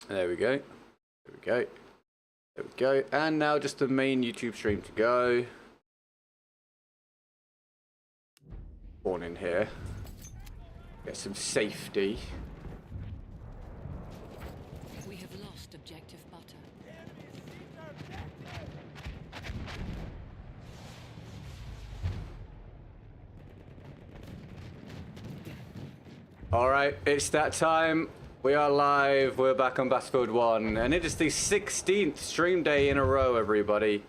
There we go. There we go. There we go. And now just the main YouTube stream to go. Spawn in here. Get some safety. We have lost objective butter. Alright, it's that time. We are live. We're back on Battlefield 1. And it is the 16th stream day in a row, everybody.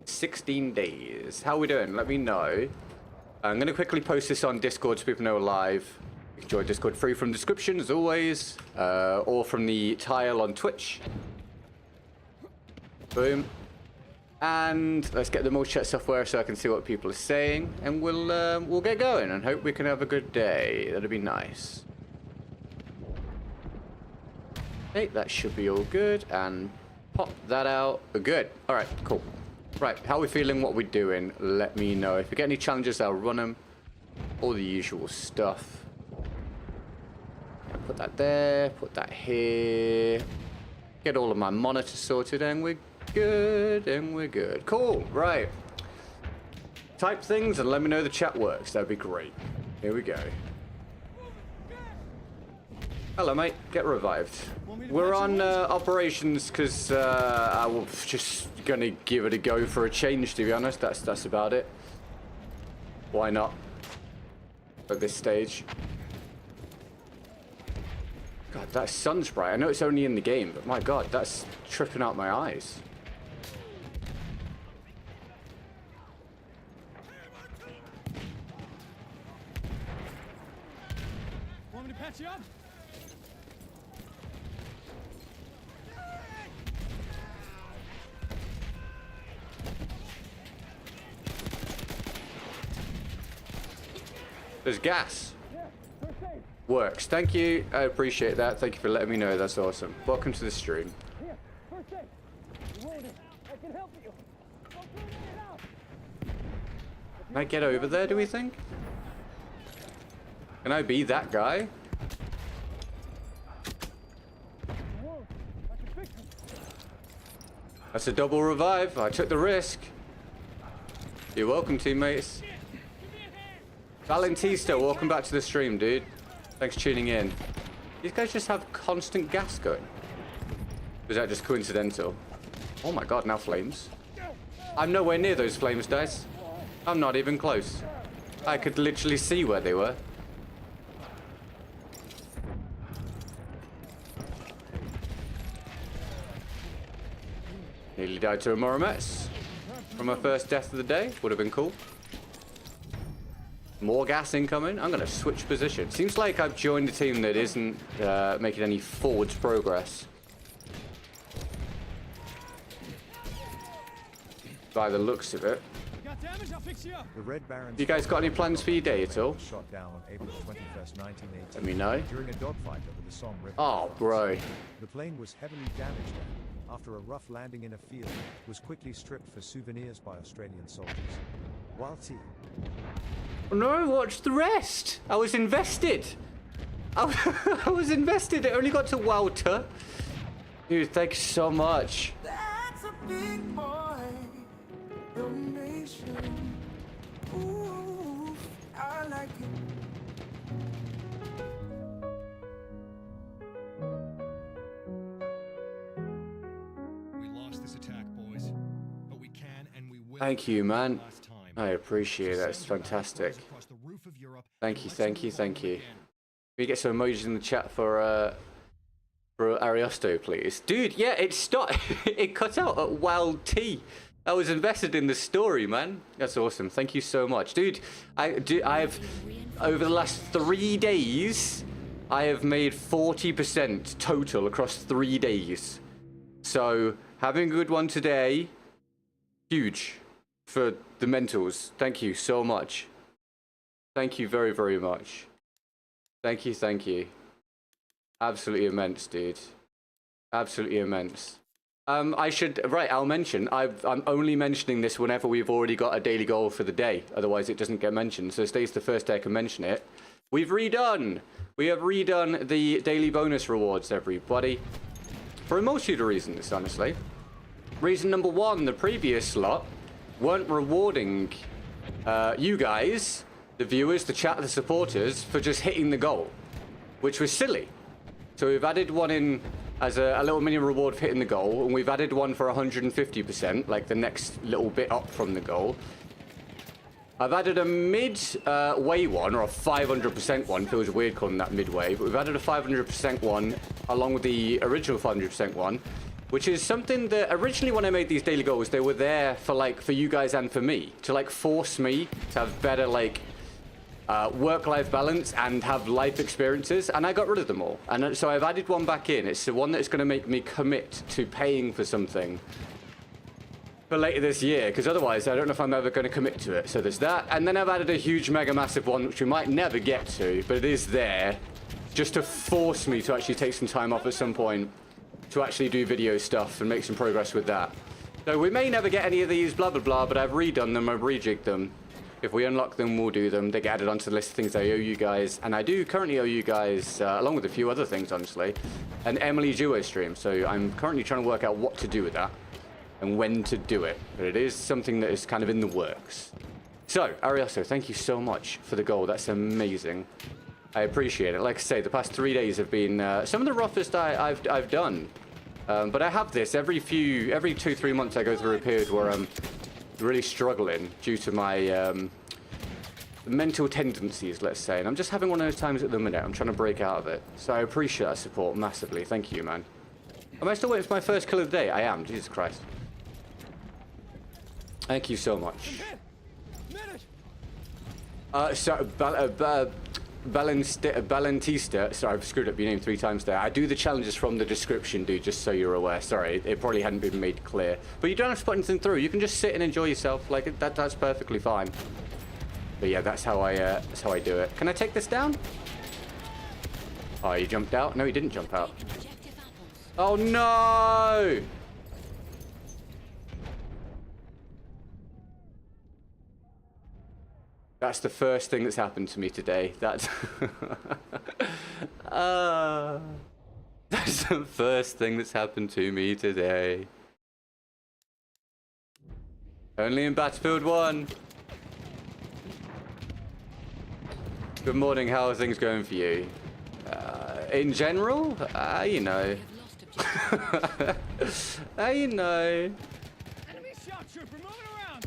16 days. How are we doing? Let me know. I'm going to quickly post this on Discord so people know we're live. You can join Discord free from the description, as always. Or from the tile on Twitch. Boom. And let's get the multi-chat software so I can see what people are saying. And we'll get going and hope we can have a good day. That'd be nice. Okay, that should be all good. And pop that out. Good. All right, cool. Right, how are we feeling? What we're doing? Let me know. If we get any challenges, I'll run them. All the usual stuff. Put that there. Put that here. Get all of my monitors sorted and we're good, and we're good. Cool, right. Type things and let me know the chat works. That'd be great. Here we go. Hello, mate. Get revived. We're on operations because I was just gonna give it a go for a change. To be honest, that's about it. Why not? At this stage. God, that sun's bright. I know it's only in the game, but my God, that's tripping out my eyes. Want me to patch you up? There's gas. Works. Thank you. I appreciate that. Thank you for letting me know. That's awesome. Welcome to the stream. Here, first aid. You're wounded. I can help you. Don't throw it out. Can I get over there, do we think? Can I be that guy? Whoa, I can fix him. That's a double revive. I took the risk. You're welcome, teammates. Valentista, welcome back to the stream, dude. Thanks for tuning in. These guys just have constant gas going. Was that just coincidental? Oh my God, now flames. I'm nowhere near those flames, Dice. I'm not even close. I could literally see where they were. Nearly died to a Morometz. From my first death of the day. Would have been cool. More gas incoming. I'm going to switch position. Seems like I've joined a team that isn't making any forwards progress. By the looks of it. Got damage? I'll fix you up. The Red Barons. You guys got any plans for your day at all? Shot down on April 21st, 1980. Let me know. During a dogfight over the Somme River. Oh, bro. The plane was heavily damaged and, after a rough landing in a field, was quickly stripped for souvenirs by Australian soldiers. While T. No, watch the rest. I was invested. I was invested. It only got to Howdah. Dude, thanks so much. That's a big boy donation. Ooh, I like it. We lost this attack, boys, but we can and we will. Thank you, man. Last time. I appreciate that. It's fantastic. Across the roof of Europe. Thank you, thank you, thank you. Can we get some emojis in the chat for Ariosto, please? Dude, yeah, it stopped. It cut out at Wild T. I was invested in the story, man. That's awesome. Thank you so much. Dude, I've over the last 3 days, I have made 40% total across 3 days. So, having a good one today, huge for the mentals. Thank you so much. Thank you very, very much. Thank you, thank you. Absolutely immense, dude. Absolutely immense. I'll mention, I'm only mentioning this whenever we've already got a daily goal for the day. Otherwise, it doesn't get mentioned. So today's the first day I can mention it. We have redone the daily bonus rewards, everybody. for a multitude of reasons, honestly. Reason number one, the previous slot weren't rewarding you guys, the viewers, the chat, the supporters, for just hitting the goal, which was silly. So we've added one in as a little mini reward for hitting the goal, and we've added one for 150%, like the next little bit up from the goal. I've added a mid-way one, or a 500% one. Feels weird calling that midway, but we've added a 500% one along with the original 500% one, which is something that originally when I made these daily goals, they were there for you guys and for me, to like force me to have better like work-life balance and have life experiences, and I got rid of them all. And so I've added one back in. It's the one that's going to make me commit to paying for something for later this year, because otherwise I don't know if I'm ever going to commit to it. So there's that, and then I've added a huge mega massive one which we might never get to, but it is there just to force me to actually take some time off at some point to actually do video stuff and make some progress with that. So we may never get any of these, blah blah blah, but I've redone them, I've rejigged them. If we unlock them, we'll do them. They get added onto the list of things I owe you guys, and I do currently owe you guys, along with a few other things honestly, an Emily duo stream. So I'm currently trying to work out what to do with that and when to do it, but it is something that is kind of in the works. So, Ariosto, thank you so much for the goal. That's amazing. I appreciate it. Like I say, the past 3 days have been some of the roughest I've done. But I have this every 2-3 months. I go through a period where I'm really struggling due to my mental tendencies, let's say. And I'm just having one of those times at the minute. I'm trying to break out of it. So I appreciate that support massively. Thank you, man. Am I still waiting for my first kill of the day? I am. Jesus Christ. Thank you so much. Balantista, sorry, I've screwed up your name 3 times there. I do the challenges from the description, dude, just so you're aware. Sorry, it probably hadn't been made clear. But you don't have to put anything through. You can just sit and enjoy yourself. Like, that's perfectly fine. But yeah, that's how I do it. Can I take this down? Oh, you jumped out? No, he didn't jump out. Oh, no! That's the first thing that's happened to me today. That's that's the first thing that's happened to me today. Only in Battlefield 1. Good morning, how are things going for you? In general, you know. You know. Enemy shot trooper moving around.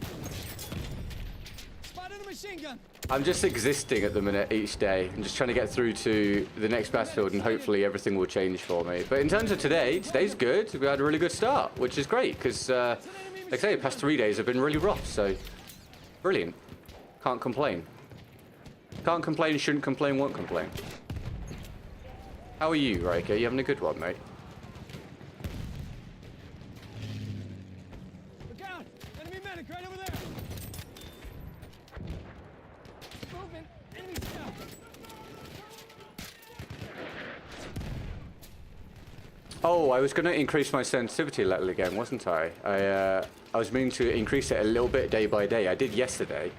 Spotted a machine gun. I'm just existing at the minute each day. I'm just trying to get through to the next battlefield and hopefully everything will change for me. But in terms of today, today's good. We had a really good start, which is great because, like I say, the past 3 days have been really rough. So, brilliant. Can't complain. Can't complain, shouldn't complain, won't complain. How are you, Riker? You having a good one, mate? Look out! Enemy medic right over there. Movement. Enemy scout. Oh, I was going to increase my sensitivity a little again, wasn't I? I was meaning to increase it a little bit day by day. I did yesterday.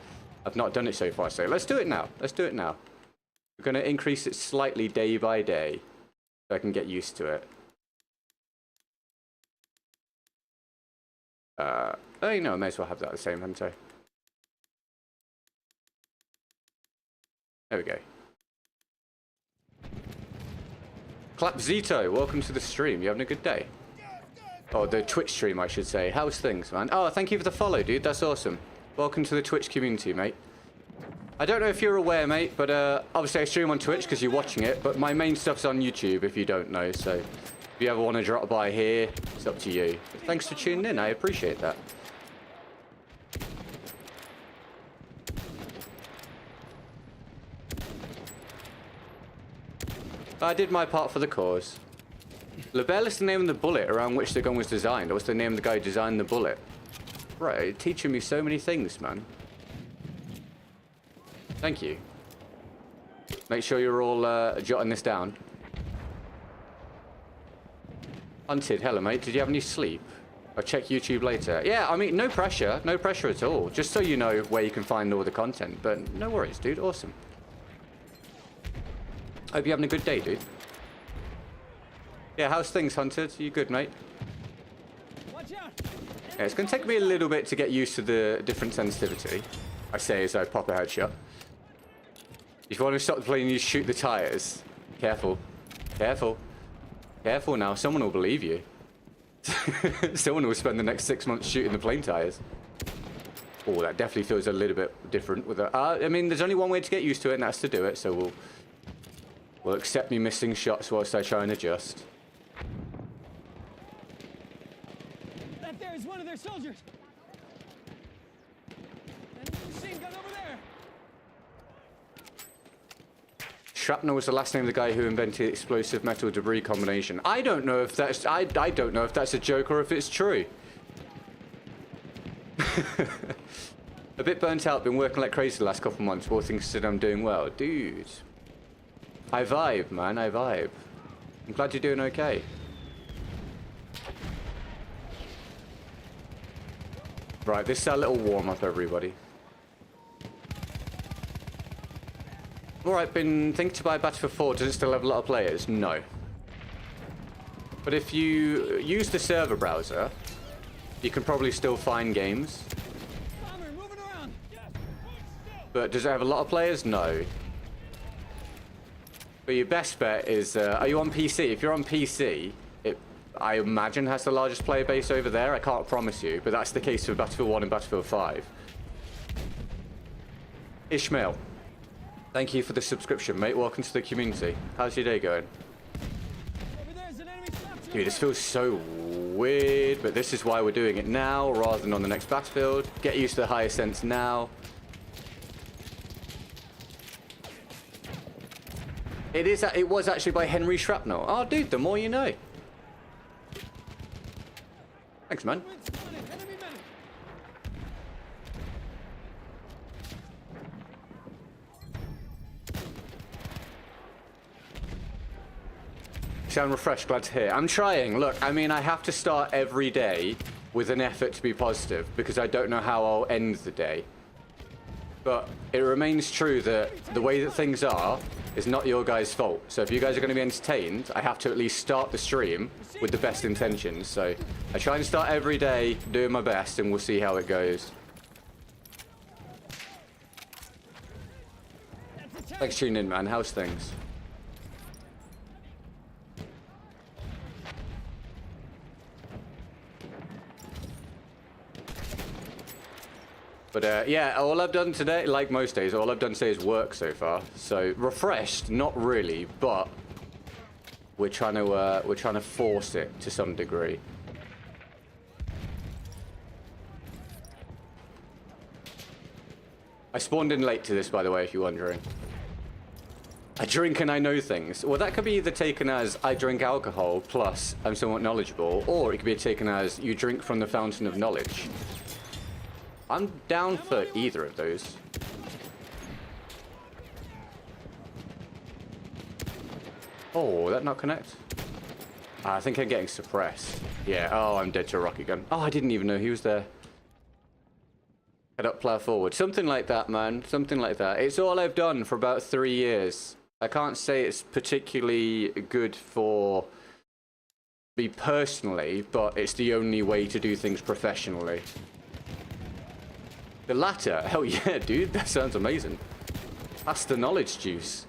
I've not done it so far, so let's do it now. Let's do it now. We're going to increase it slightly day by day so I can get used to it. Oh, you know, I may as well have that at the same time, so. There we go. Clap Zito, welcome to the stream. You having a good day? Oh, the Twitch stream, I should say. How's things, man? Oh, thank you for the follow, dude. That's awesome. Welcome to the Twitch community, mate. I don't know if you're aware, mate, but obviously I stream on Twitch because you're watching it, but my main stuff's on YouTube if you don't know, so if you ever want to drop by here, it's up to you. But thanks for tuning in, I appreciate that. I did my part for the cause. Lebel is the name of the bullet around which the gun was designed. What's the name of the guy who designed the bullet? Right, teaching me so many things, man. Thank you. Make sure you're all jotting this down. Hunted, hello mate, did you have any sleep? I'll check YouTube later. Yeah, I mean, no pressure at all. Just so you know where you can find all the content, but no worries, dude, awesome. Hope you're having a good day, dude. Yeah, how's things, Hunted? You good, mate? Watch out! Yeah, it's going to take me a little bit to get used to the different sensitivity. I say as I pop a headshot. If you want to stop the plane, you shoot the tires. Careful. Careful. Careful now. Someone will believe you. Someone will spend the next 6 months shooting the plane tires. Oh, that definitely feels a little bit different with that. I mean, there's only one way to get used to it, and that's to do it. So we'll accept me missing shots whilst I try and adjust. That there is one of their soldiers. And a machine gun over there. Shrapnel was the last name of the guy who invented explosive metal debris combination. I don't know if that's I don't know if that's a joke or if it's true. A bit burnt out, been working like crazy the last couple of months, but all things considered I'm doing well. Dude. I vibe, man, I vibe. I'm glad you're doing okay. Right, this is our little warm-up, everybody. Alright, been thinking to buy Battlefield 4. Does it still have a lot of players? No. But if you use the server browser, you can probably still find games. Bomber, moving around. But does it have a lot of players? No. But your best bet is, are you on PC? If you're on PC, it, I imagine, has the largest player base over there. I can't promise you, but that's the case for Battlefield 1 and Battlefield 5. Ishmael, thank you for the subscription, mate. Welcome to the community. How's your day going? Over there's an enemy slapshot. Dude, this feels so weird, but this is why we're doing it now rather than on the next Battlefield. Get used to the higher sense now. It was actually by Henry Shrapnel. Oh, dude, the more you know. Thanks, man. Enemy medic. Sound refreshed, glad to hear. I'm trying. Look, I mean, I have to start every day with an effort to be positive because I don't know how I'll end the day. But it remains true that the way that things are is not your guys' fault. So if you guys are going to be entertained, I have to at least start the stream with the best intentions. So I try and start every day doing my best, and we'll see how it goes. Thanks for tuning in, man. How's things? But yeah, all I've done today, like most days, all I've done today is work so far. So refreshed, not really, but we're trying to force it to some degree. I spawned in late to this, by the way, if you're wondering. I drink and I know things. Well, that could be either taken as I drink alcohol plus I'm somewhat knowledgeable, or it could be taken as you drink from the fountain of knowledge. I'm down for either of those. Oh, that not connect? I think I'm getting suppressed. Yeah, oh, I'm dead to a rocket gun. Oh, I didn't even know he was there. Head up, plow forward. Something like that, man. Something like that. It's all I've done for about 3 years. I can't say it's particularly good for me personally, but it's the only way to do things professionally. The latter? Hell yeah, dude. That sounds amazing. That's the knowledge juice.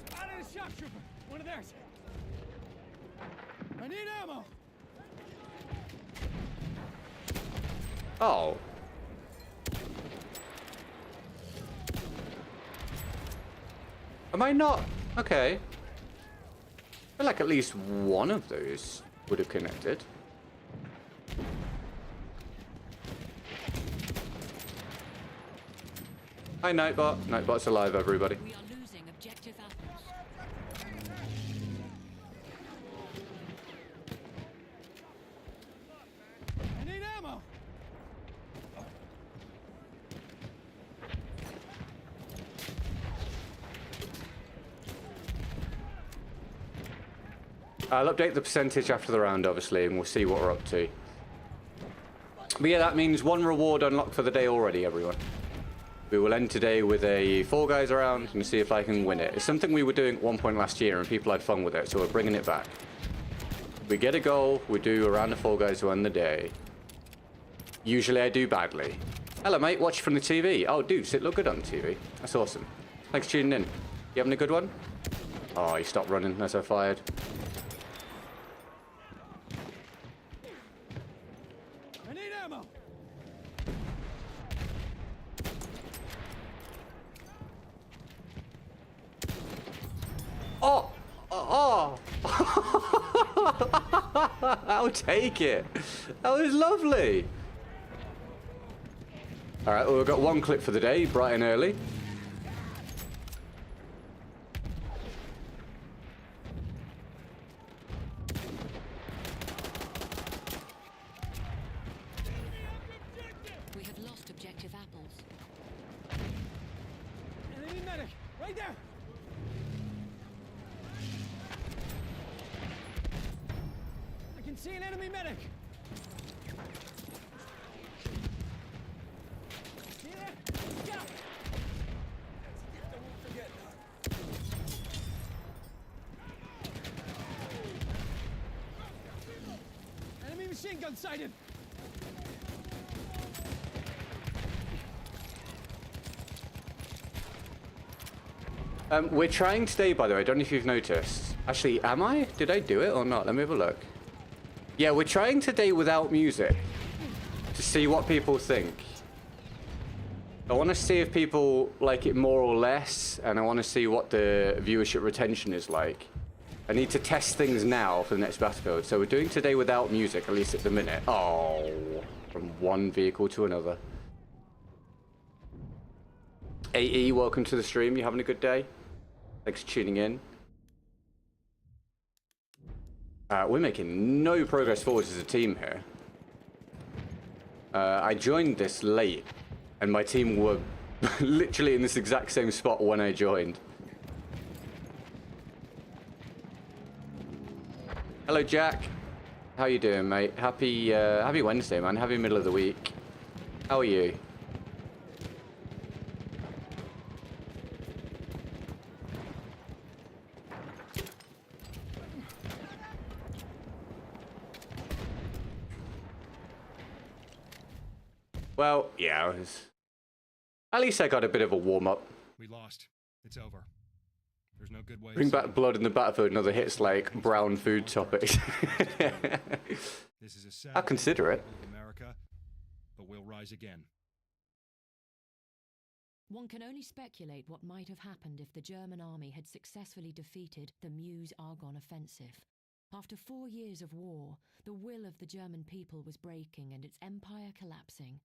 Spotted a shock trooper. One of theirs. I need ammo. Oh. Am I not? Okay. I feel like at least one of those would have connected. Hi, Nightbot. Nightbot's alive, everybody. We are losing objective apples. I need ammo. I'll update the percentage after the round, obviously, and we'll see what we're up to. But yeah, that means one reward unlocked for the day already, everyone. We will end today with a Fall Guys round and see if I can win it. It's something we were doing at one point last year and people had fun with it, so we're bringing it back. We get a goal, we do a round of Fall Guys to end the day. Usually I do badly. Hello mate, watch from the TV. Oh dude, does it look good on the TV? That's awesome. Thanks for tuning in. You having a good one? Oh, he stopped running as I fired. I need ammo. Oh! Oh! I'll take it. That was lovely. All right, well, we've got one clip for the day, bright and early. We have lost objective apples. Enemy medic, right there. I can see an enemy medic. See there? Get up. Enemy machine gun sighted. We're trying today, by the way. I don't know if you've noticed. Actually, am I? Did I do it or not? Let me have a look. Yeah, we're trying today without music to see what people think. I want to see if people like it more or less, and I want to see what the viewership retention is like. I need to test things now for the next Battlefield. So we're doing today without music, at least at the minute. Oh, from one vehicle to another. AE, welcome to the stream. You having a good day? Thanks for tuning in. We're making no progress forwards as a team here. I joined this late, and my team were literally in this exact same spot when I joined. Hello, Jack. How you doing, mate? Happy Wednesday, man. Happy middle of the week. How are you? Well, yeah, at least I got a bit of a warm-up. We lost. It's over. There's no good way. Bring back blood in the Battlefield and other hits like brown food topics. This is a sad I'll consider it. America, but we'll rise again. One can only speculate what might have happened if the German army had successfully defeated the Meuse-Argonne offensive. After 4 years of war, the will of the German people was breaking and its empire collapsing.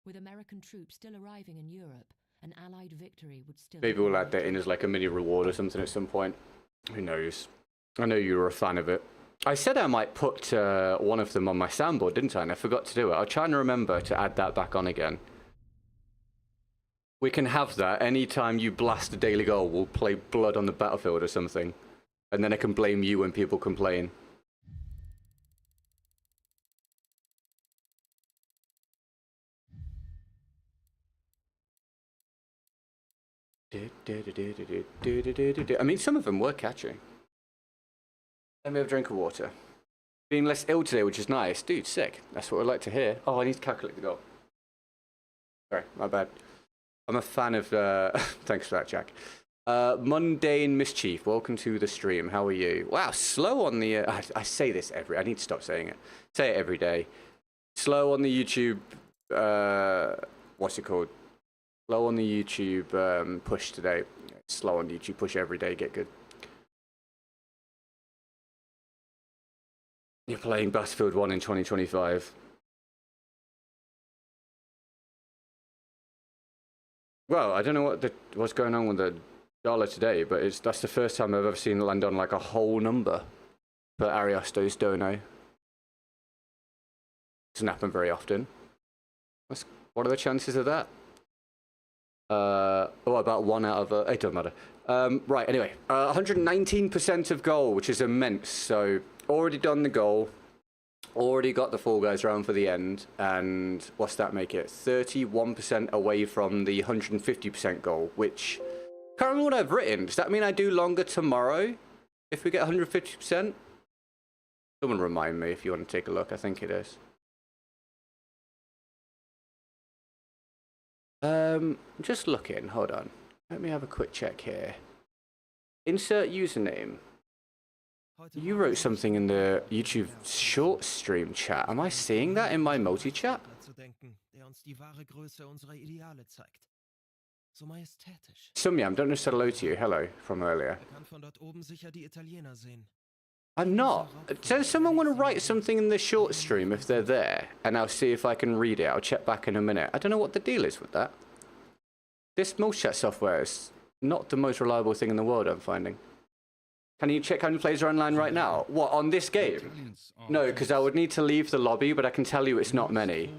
With American troops still arriving in Europe, an Allied victory would still... Maybe we'll add that in as like a mini reward or something at some point. Who knows? I know you were a fan of it. I said I might put one of them on my soundboard, didn't I? And I forgot to do it. I'll try and remember to add that back on again. We can have that. Anytime you blast a daily goal, we'll play Blood on the Battlefield or something. And then I can blame you when people complain. I mean, some of them were catchy. Let me have a drink of water. Being less ill today, which is nice. Dude, sick. That's what I'd like to hear. Oh, I need to calculate the goal. Sorry, my bad. I'm a fan of... Thanks for that, Jack. Mundane Mischief, welcome to the stream. How are you? Wow, slow on the... I say this I need to stop saying it. Say it every day. Slow on the YouTube... what's it called? Slow on the YouTube push today. Slow on the YouTube push every day. Get good. You're playing Battlefield 1 in 2025. Well, I don't know what's going on with the dollar today, but that's the first time I've ever seen it land on like a whole number for Ariosto's dono. Doesn't happen very often. What are the chances of that? Oh, about 1 out of... it doesn't matter. Right, anyway. 119% of goal, which is immense. So, already done the goal. Already got the Fall Guys round for the end, and what's that make it? 31% away from the 150% goal, which, can't remember what I've written. Does that mean I do longer tomorrow if we get 150%? Someone remind me if you want to take a look. I think it is. Just looking, hold on. Let me have a quick check here. Insert username. You wrote something in the YouTube short stream chat. Am I seeing that in my multi-chat? Sumyam, don't know if I said hello to you. Hello from earlier. I'm not. Does someone want to write something in the short stream if they're there? And I'll see if I can read it. I'll check back in a minute. I don't know what the deal is with that. This multi-chat software is not the most reliable thing in the world, I'm finding. Can you check how many players are online right now? What, on this game? No, because I would need to leave the lobby, but I can tell you it's not many.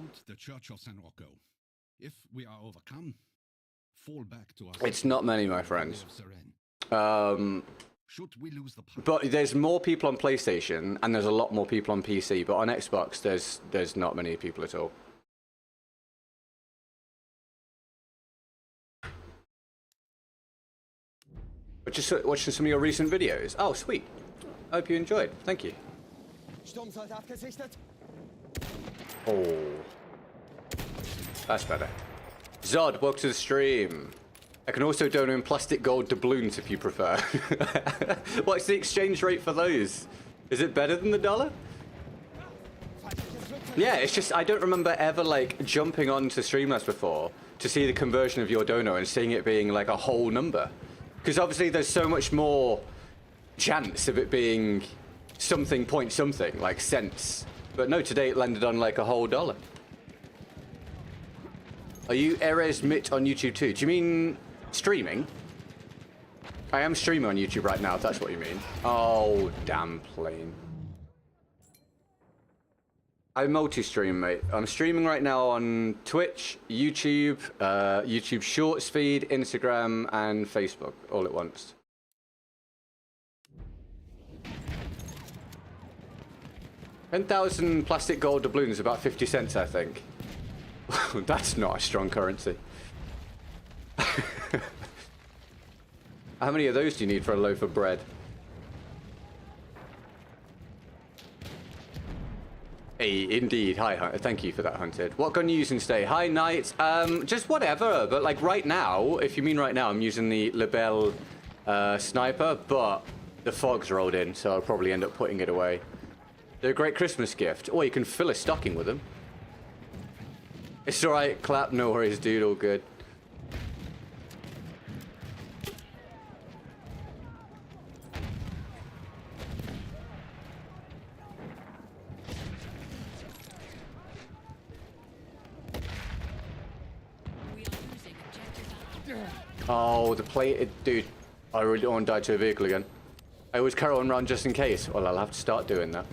It's not many, my friends. But there's more people on PlayStation, and there's a lot more people on PC, but on Xbox, there's not many people at all. But just watching some of your recent videos. Oh, sweet. I hope you enjoyed. Thank you. Oh. That's better. Zod, welcome to the stream. I can also donate in plastic gold doubloons if you prefer. What's the exchange rate for those? Is it better than the dollar? Yeah, it's just, I don't remember ever, like, jumping onto Streamlabs before to see the conversion of your dono and seeing it being, like, a whole number. Because obviously there's so much more chance of it being something point something, like cents. But no, today it landed on like a whole dollar. Are you Erez Mit on YouTube too? Do you mean streaming? I am streaming on YouTube right now, if that's what you mean. Oh, damn plane. I multi-stream, mate. I'm streaming right now on Twitch, YouTube, YouTube Shorts feed, Instagram, and Facebook, all at once. $10,000 plastic gold doubloons, about 50 cents, I think. That's not a strong currency. How many of those do you need for a loaf of bread? Hey, indeed. Hi, Hunter. Thank you for that, Hunted. What gun are you using today? Hi, Knight. Just whatever. But like right now, if you mean right now, I'm using the Lebel sniper, but the fog's rolled in, so I'll probably end up putting it away. They're a great Christmas gift. Or you can fill a stocking with them. It's alright, clap. No worries, dude. All good. Oh, the plated dude. I really don't want to die to a vehicle again. I always carry one around just in case. Well, I'll have to start doing that.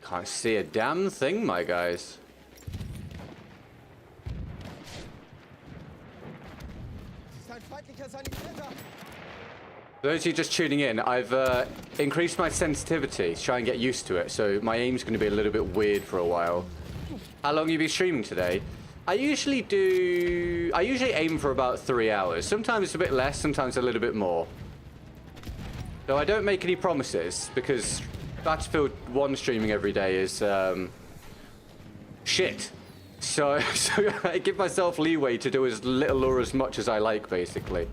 Can't see a damn thing, my guys. For those of you just tuning in, I've increased my sensitivity to try and get used to it, so my aim's going to be a little bit weird for a while. How long have you been streaming today? I usually aim for about 3 hours. Sometimes it's a bit less, sometimes a little bit more. So I don't make any promises, because Battlefield 1 streaming every day is shit. So I give myself leeway to do as little or as much as I like, basically.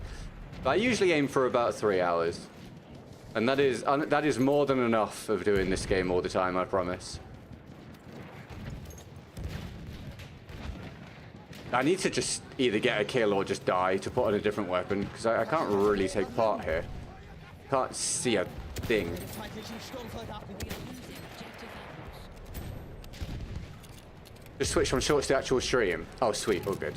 But I usually aim for about 3 hours. And that is more than enough of doing this game all the time, I promise. I need to just either get a kill or just die to put on a different weapon, because I can't really take part here. Can't see a thing. Just switch from shorts to actual stream. Oh, sweet. All good.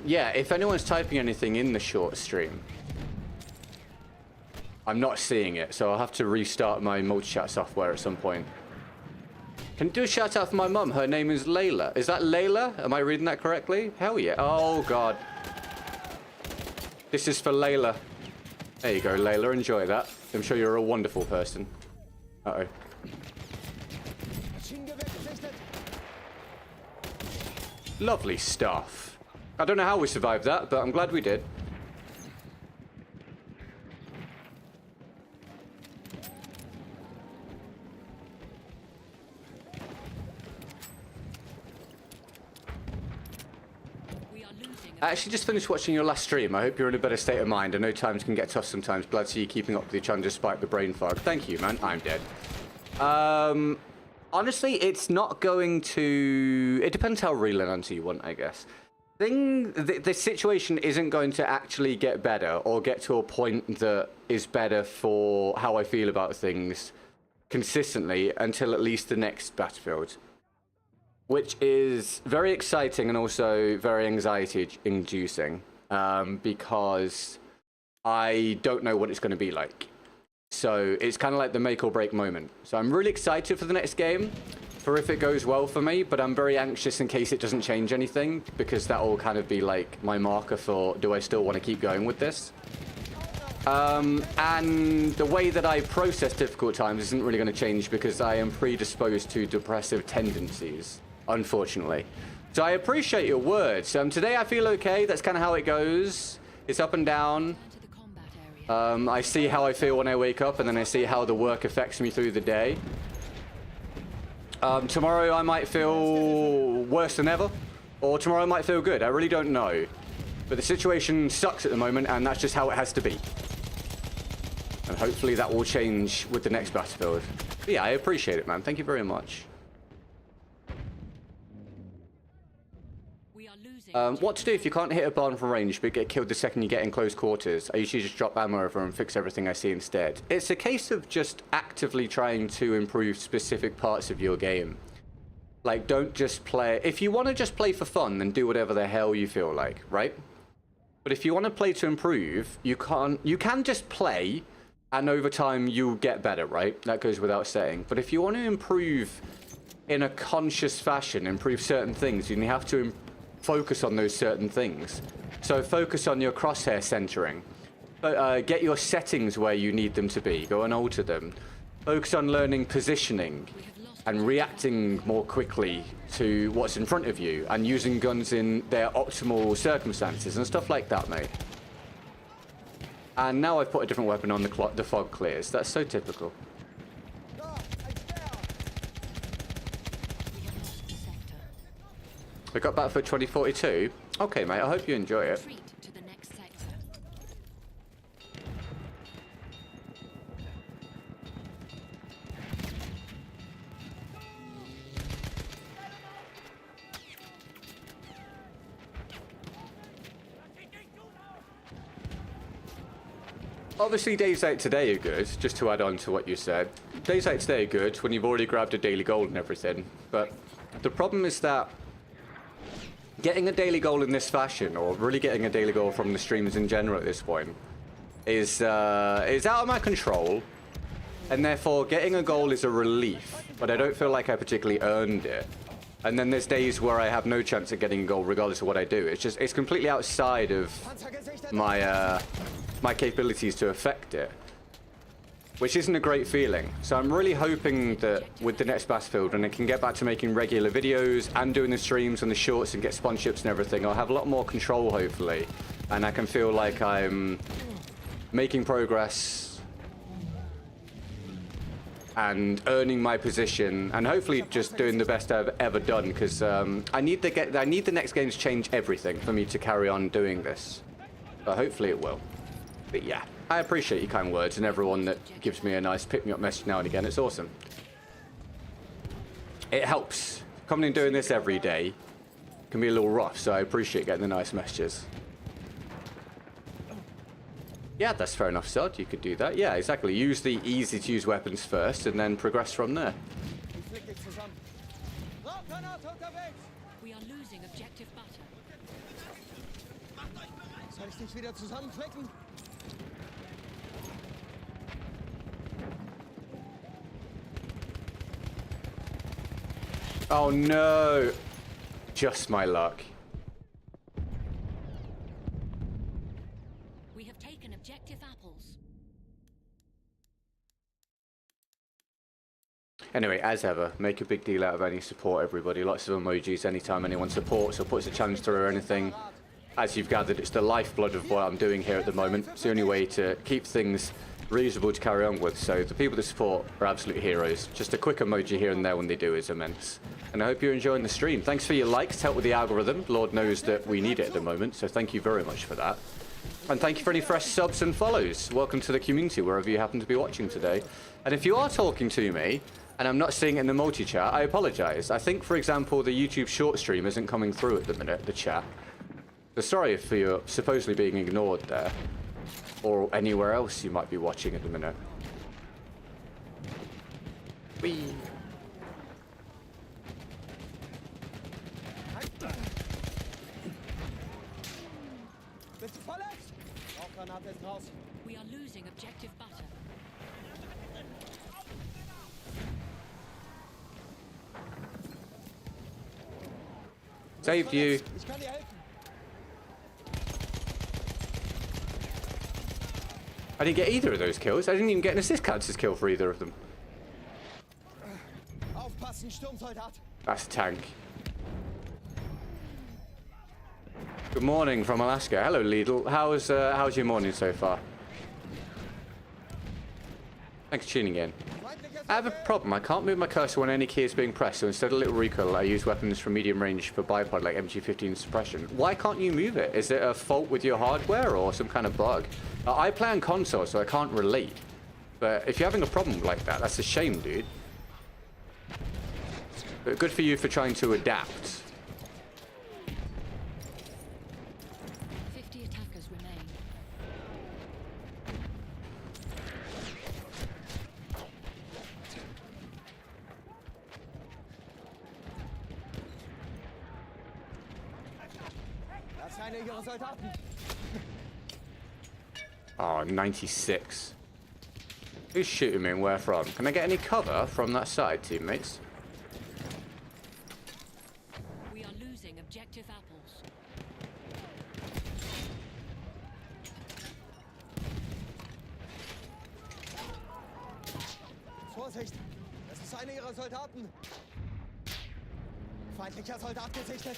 Yeah, if anyone's typing anything in the short stream, I'm not seeing it, so I'll have to restart my multi-chat software at some point. Can you do a shout out for my mum? Her name is Layla. Is that Layla? Am I reading that correctly? Hell yeah. Oh, God. This is for Layla. There you go, Layla. Enjoy that. I'm sure you're a wonderful person. Uh-oh. Lovely stuff. I don't know how we survived that, but I'm glad we did. I actually just finished watching your last stream. I hope you're in a better state of mind. I know times can get tough sometimes. Glad to see you keeping up with each other despite the brain fog. Thank you, man. I'm dead. Honestly, it's not going to... It depends how relentless you want, I guess. The situation isn't going to actually get better or get to a point that is better for how I feel about things consistently until at least the next Battlefield. Which is very exciting and also very anxiety-inducing because I don't know what it's going to be like. So it's kind of like the make or break moment. So I'm really excited for the next game, for if it goes well for me, but I'm very anxious in case it doesn't change anything because that will kind of be like my marker for do I still want to keep going with this. And the way that I process difficult times isn't really going to change because I am predisposed to depressive tendencies. Unfortunately. So I appreciate your words. Today I feel okay. That's kind of how it goes. It's up and down. I see how I feel when I wake up, and then I see how the work affects me through the day. Tomorrow I might feel worse than ever, or tomorrow I might feel good. I really don't know. But the situation sucks at the moment, and that's just how it has to be. And hopefully that will change with the next Battlefield. But yeah, I appreciate it, man. Thank you very much. What to do if you can't hit a barn from range but get killed the second you get in close quarters? I usually just drop ammo over and fix everything I see instead. It's a case of just actively trying to improve specific parts of your game. Like, don't just play... If you want to just play for fun, then do whatever the hell you feel like, right? But if you want to play to improve, you can just play, and over time you'll get better, right? That goes without saying. But if you want to improve in a conscious fashion, improve certain things, you have to focus on those certain things. So focus on your crosshair centering. But get your settings where you need them to be. Go and alter them. Focus on learning positioning and reacting more quickly to what's in front of you and using guns in their optimal circumstances and stuff like that, mate. And now I've put a different weapon on, the fog clears. That's so typical. We got Battlefield 2042. Okay, mate. I hope you enjoy it. Obviously, days like today are good, just to add on to what you said. Days like today are good when you've already grabbed a daily goal and everything. But the problem is that getting a daily goal in this fashion, or really getting a daily goal from the streamers in general at this point, is out of my control. And therefore, getting a goal is a relief, but I don't feel like I particularly earned it. And then there's days where I have no chance of getting a goal regardless of what I do. It's completely outside of my my capabilities to affect it, which isn't a great feeling. So I'm really hoping that with the next Battlefield, when I can get back to making regular videos and doing the streams and the shorts and get sponsorships and everything, I'll have a lot more control, hopefully. And I can feel like I'm making progress and earning my position and hopefully just doing the best I've ever done, because I need the next game to change everything for me to carry on doing this. So hopefully it will. But yeah, I appreciate your kind words and everyone that gives me a nice pick-me-up message now and again. It's awesome. It helps. Coming and doing this every day can be a little rough, so I appreciate getting the nice messages. Yeah, that's fair enough, Sod. You could do that. Yeah, exactly. Use the easy-to-use weapons first and then progress from there. We are losing objective butter. Soll ich dich wieder zusammenklicken? Oh no! Just my luck. We have taken objective apples. Anyway, as ever, make a big deal out of any support, everybody. Lots of emojis anytime anyone supports or puts a challenge through or anything. As you've gathered, it's the lifeblood of what I'm doing here at the moment. It's the only way to keep things reasonable to carry on with. So the people that support are absolute heroes. Just a quick emoji here and there when they do is immense. And I hope you're enjoying the stream. Thanks for your likes, help with the algorithm. Lord knows that we need it at the moment, so thank you very much for that. And thank you for any fresh subs and follows. Welcome to the community, wherever you happen to be watching today. And if you are talking to me, and I'm not seeing it in the multi-chat, I apologize. I think, for example, the YouTube short stream isn't coming through at the minute, the chat. So sorry if you're supposedly being ignored there. Or anywhere else you might be watching at the minute. Whee! We are losing objective butter. Saved you. Ich kann dir helfen. I didn't get either of those kills. I didn't even get an assist counts kill for either of them. Aufpassen, Sturmsoldat. That's a tank. Good morning from Alaska. Hello, Lidl. How's your morning so far? Thanks for tuning in. I have a problem. I can't move my cursor when any key is being pressed, so instead of little recoil, I use weapons from medium range for bipod like MG15 suppression. Why can't you move it? Is it a fault with your hardware or some kind of bug? I play on console, so I can't relate. But if you're having a problem like that, that's a shame, dude. But good for you for trying to adapt. 50 attackers remain. Das ist einer ihrer Soldaten. Oh, 96. Who's shooting me and where from? Can I get any cover from that side, teammates? We are losing objective apples. Vorsicht! Das ist einer ihrer Soldaten. Feindlicher Soldat gesichtet.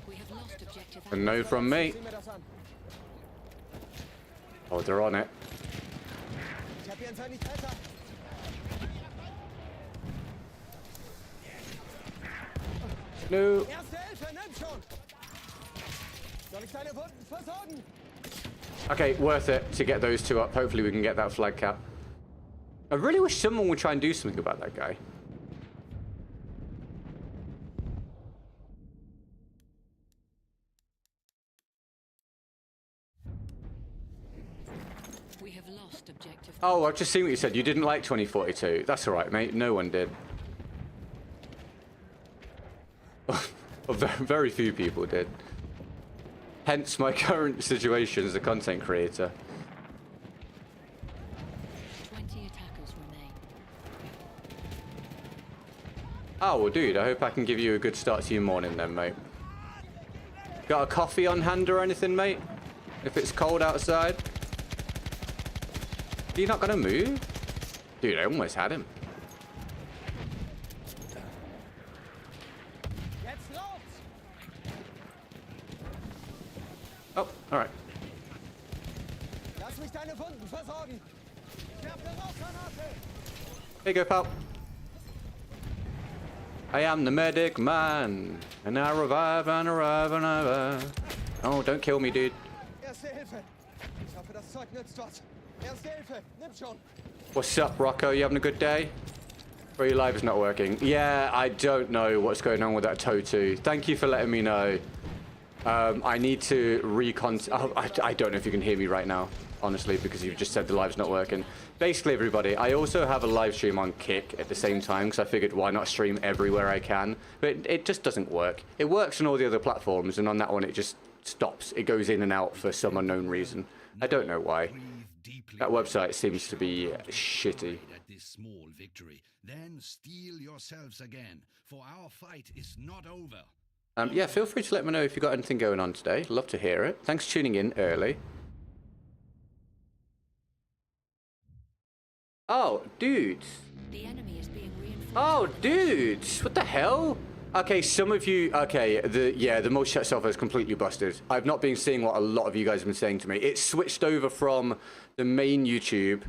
We have lost objective A no from me. Sieh mir das an. Oh, they're on it. Ich hab hier einen Sanitäter. No. Erste Hilfe, nimm schon! Soll ich deine Wunden versorgen? Okay, worth it to get those two up. Hopefully we can get that flag cap. I really wish someone would try and do something about that guy. We have lost objective. Oh, I've just seen what you said. You didn't like 2042. That's all right, mate. No one did. Well, very few people did. Hence my current situation as a content creator. 20 attackers remain. Oh, well, dude, I hope I can give you a good start to your morning then, mate. Got a coffee on hand or anything, mate? If it's cold outside? Are you not gonna move? Dude, I almost had him. Jetzt raus! Oh, alright. Lass mich deine Wunden versorgen! Ich werfe eine Rauchgranate! Here you go, pal. I am the medic man, and I revive and arrive and I... Oh, don't kill me, dude. Erste Hilfe! Ich hoffe, das Zeug nützt was. Erste Hilfe, nimm schon! What's up, Rocco? You having a good day? Or your live is not working? Yeah, I don't know what's going on with that Totu. Thank you for letting me know. I need to oh, I don't know if you can hear me right now, honestly, because you've just said the live's not working. Basically, everybody, I also have a live stream on Kick at the same time, because I figured why not stream everywhere I can. But it just doesn't work. It works on all the other platforms, and on that one it just stops. It goes in and out for some unknown reason. I don't know why. deeply That website seems to be shitty. at this small victory. Then steel yourselves again, for our fight is not over. Yeah, feel free to let me know if you've got anything going on today. Love to hear it. Thanks for tuning in early. Oh, dudes. The enemy is being reinforced. Oh, dudes. What the hell? Okay, some of you... Okay, the multi-chat software is completely busted. I've not been seeing what a lot of you guys have been saying to me. It switched over from the main YouTube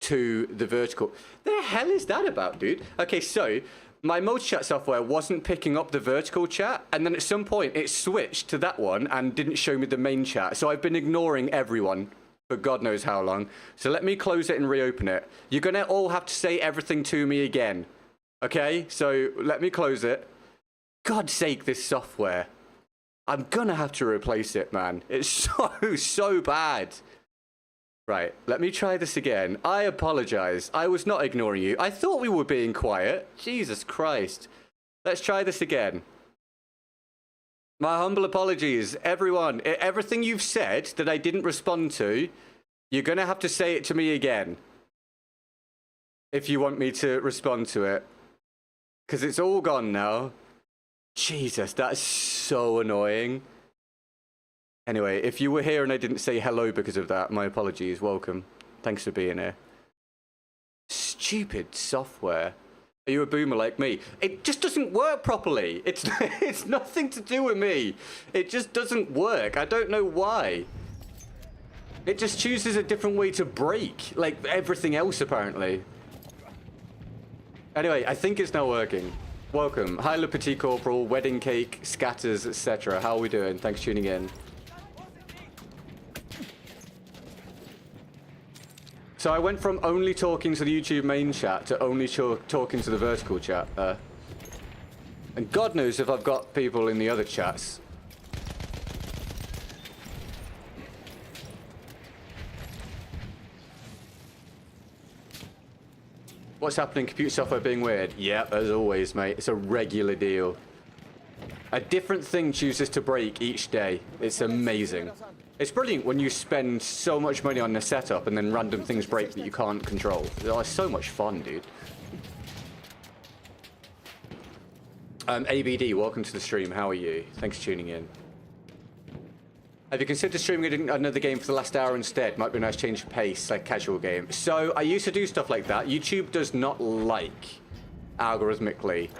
to the vertical. The hell is that about, dude? Okay, so... my multi-chat software wasn't picking up the vertical chat, and then at some point it switched to that one and didn't show me the main chat. So I've been ignoring everyone for God knows how long. So let me close it and reopen it. You're gonna all have to say everything to me again. Okay? So let me close it. God's sake, this software. I'm gonna have to replace it, man. It's so bad. Right, let me try this again. I apologize. I was not ignoring you. I thought we were being quiet. Jesus Christ. Let's try this again. My humble apologies, everyone. Everything you've said that I didn't respond to, you're going to have to say it to me again. If you want me to respond to it. Because it's all gone now. Jesus, that's so annoying. Anyway, if you were here and I didn't say hello because of that, my apologies. Welcome. Thanks for being here. Stupid software. Are you a boomer like me? It just doesn't work properly. It's nothing to do with me. It just doesn't work. I don't know why. It just chooses a different way to break, like everything else apparently. Anyway, I think it's now working. Welcome. Hi, Le Petit Corporal, Wedding Cake, Scatters, etc. How are we doing? Thanks for tuning in. So I went from only talking to the YouTube main chat to only talking to the vertical chat. And God knows if I've got people in the other chats. What's happening? Computer software being weird? Yeah, as always, mate. It's a regular deal. A different thing chooses to break each day. It's amazing. It's brilliant when you spend so much money on the setup and then random things break that you can't control. It's so much fun, dude. ABD, welcome to the stream. How are you? Thanks for tuning in. Have you considered streaming another game for the last hour instead? Might be a nice change of pace, like casual game. So I used to do stuff like that. YouTube does not like algorithmically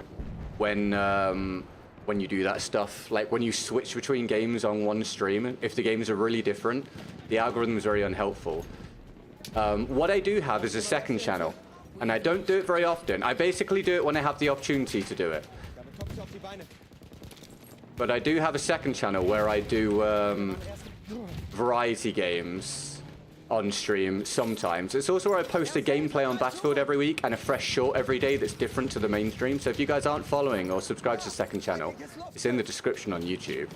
when you do that stuff. Like when you switch between games on one stream, if the games are really different, the algorithm is very unhelpful. What I do have is a second channel, and I don't do it very often. I basically do it when I have the opportunity to do it. But I do have a second channel where I do variety games on stream sometimes. It's also where I post a gameplay on Battlefield every week and a fresh short every day that's different to the mainstream. So if you guys aren't following or subscribed to the second channel, it's in the description on YouTube.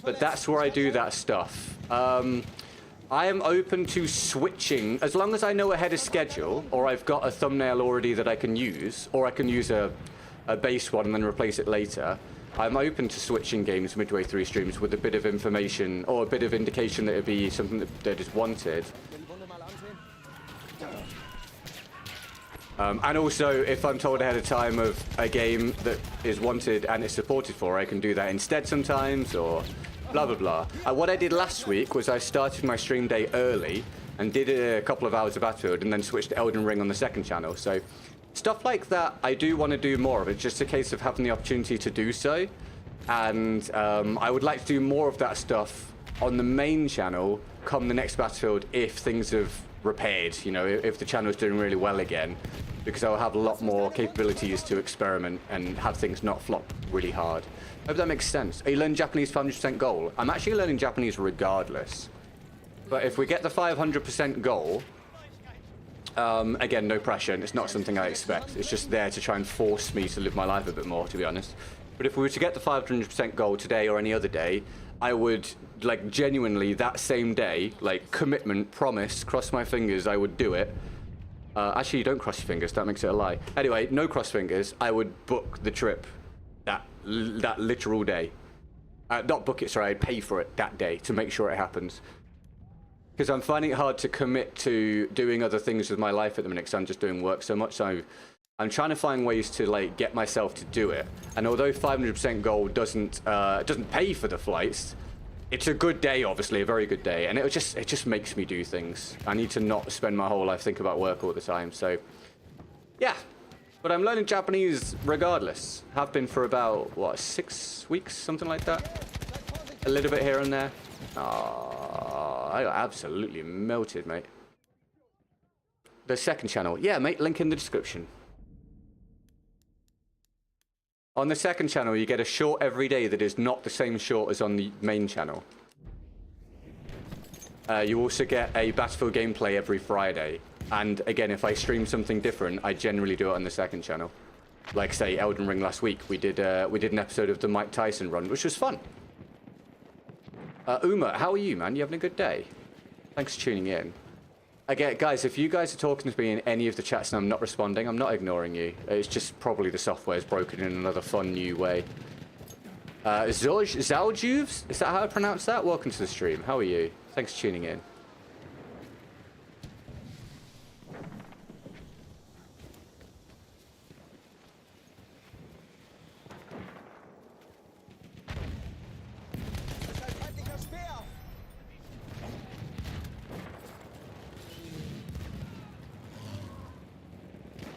But that's where I do that stuff. I am open to switching, as long as I know ahead of schedule, or I've got a thumbnail already that I can use, or I can use a base one and then replace it later. I'm open to switching games midway through streams with a bit of information or a bit of indication that it'd be something that is wanted. And also, if I'm told ahead of time of a game that is wanted and is supported for, I can do that instead sometimes, or blah, blah, blah. What I did last week was I started my stream day early and did a couple of hours of Battlefield and then switched to Elden Ring on the second channel. So stuff like that, I do want to do more of. It's just a case of having the opportunity to do so. And I would like to do more of that stuff on the main channel come the next Battlefield if things have repaired, you know, if the channel is doing really well again. Because I'll have a lot more capabilities to experiment and have things not flop really hard. I hope that makes sense. Are you learning Japanese 500% goal? I'm actually learning Japanese regardless. But if we get the 500% goal, again, no pressure, and it's not something I expect. It's just there to try and force me to live my life a bit more, to be honest. But if we were to get the 500% goal today or any other day, I would, like, genuinely, that same day, like, commitment, promise, cross my fingers, I would do it. Actually, don't cross your fingers, that makes it a lie. Anyway, no cross fingers, I would book the trip that literal day. Not book it, sorry, I'd pay for it that day to make sure it happens. Because I'm finding it hard to commit to doing other things with my life at the minute because I'm just doing work so much. So I'm trying to find ways to like get myself to do it. And although 500% gold doesn't pay for the flights, it's a good day, obviously, a very good day. And it just makes me do things. I need to not spend my whole life thinking about work all the time. So yeah, but I'm learning Japanese regardless. Have been for about, what, 6 weeks, something like that. A little bit here and there. Oh, I got absolutely melted, mate. The second channel. Yeah, mate, link in the description. On the second channel, you get a short every day that is not the same short as on the main channel. You also get a Battlefield gameplay every Friday. And again, if I stream something different, I generally do it on the second channel. Like, say, Elden Ring last week. We did an episode of the Mike Tyson run, which was fun. Uma, how are you, man? You having a good day? Thanks for tuning in. Again, guys, if you guys are talking to me in any of the chats and I'm not responding, I'm not ignoring you. It's just probably the software's broken in another fun new way. Zaljuves? Is that how I pronounce that? Welcome to the stream. How are you? Thanks for tuning in.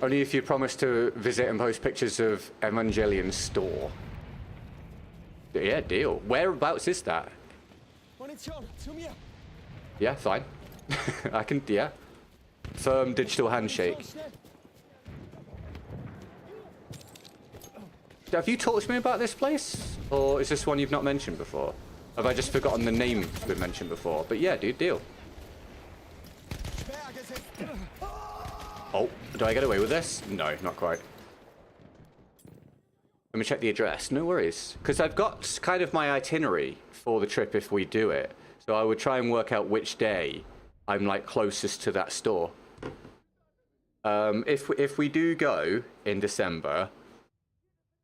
Only if you promise to visit and post pictures of Evangelion's store. Yeah, deal. Whereabouts is that? Yeah, fine. I can, yeah. Firm digital handshake. Have you talked to me about this place? Or is this one you've not mentioned before? Have I just forgotten the name that's been mentioned before? But yeah, dude, deal. Oh, do I get away with this? No, not quite. Let me check the address. No worries. Because I've got kind of my itinerary for the trip if we do it. So I would try and work out which day I'm like closest to that store. If we do go in December,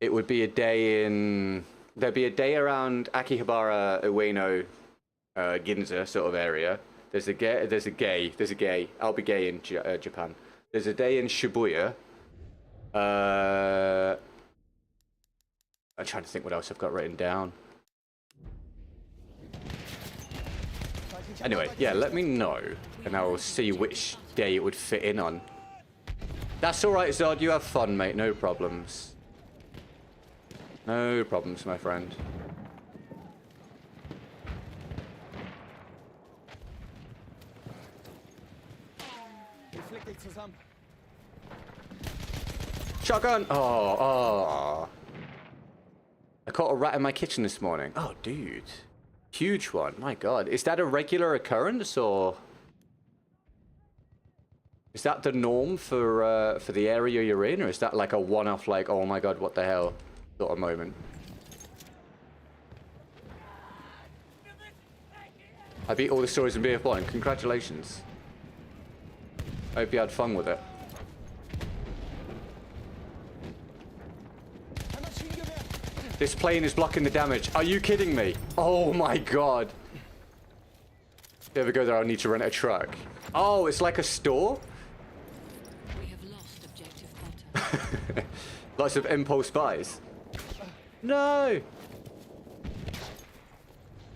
it would be a day in... There'd be a day around Akihabara, Ueno, Ginza sort of area. There's a gay. I'll be gay in Japan. There's a day in Shibuya. I'm trying to think what else I've got written down. Anyway, yeah, let me know, and I'll see which day it would fit in on. That's all right, Zod. You have fun, mate. No problems. No problems, my friend. Shotgun! Oh. I caught a rat in my kitchen this morning. Oh, dude. Huge one. My God. Is that a regular occurrence, or... Is that the norm for the area you're in, or is that like a one-off, like, oh my God, what the hell sort of moment? I beat all the stories in BF1. Congratulations. I hope you had fun with it. This plane is blocking the damage. Are you kidding me? Oh my God. If you ever go there, I'll need to rent a truck. Oh, it's like a store? We have lost objective butter. Lots of impulse buys. No!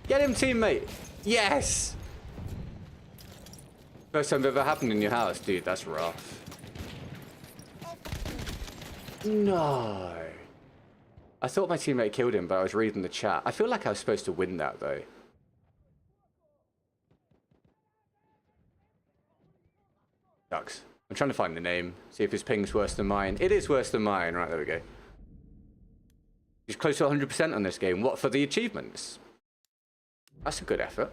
Get him, teammate! Yes! First time ever happened in your house, dude. That's rough. No. I thought my teammate killed him, but I was reading the chat. I feel like I was supposed to win that, though. Sucks. I'm trying to find the name. See if his ping's worse than mine. It is worse than mine. Right, there we go. He's close to 100% on this game. What, for the achievements? That's a good effort.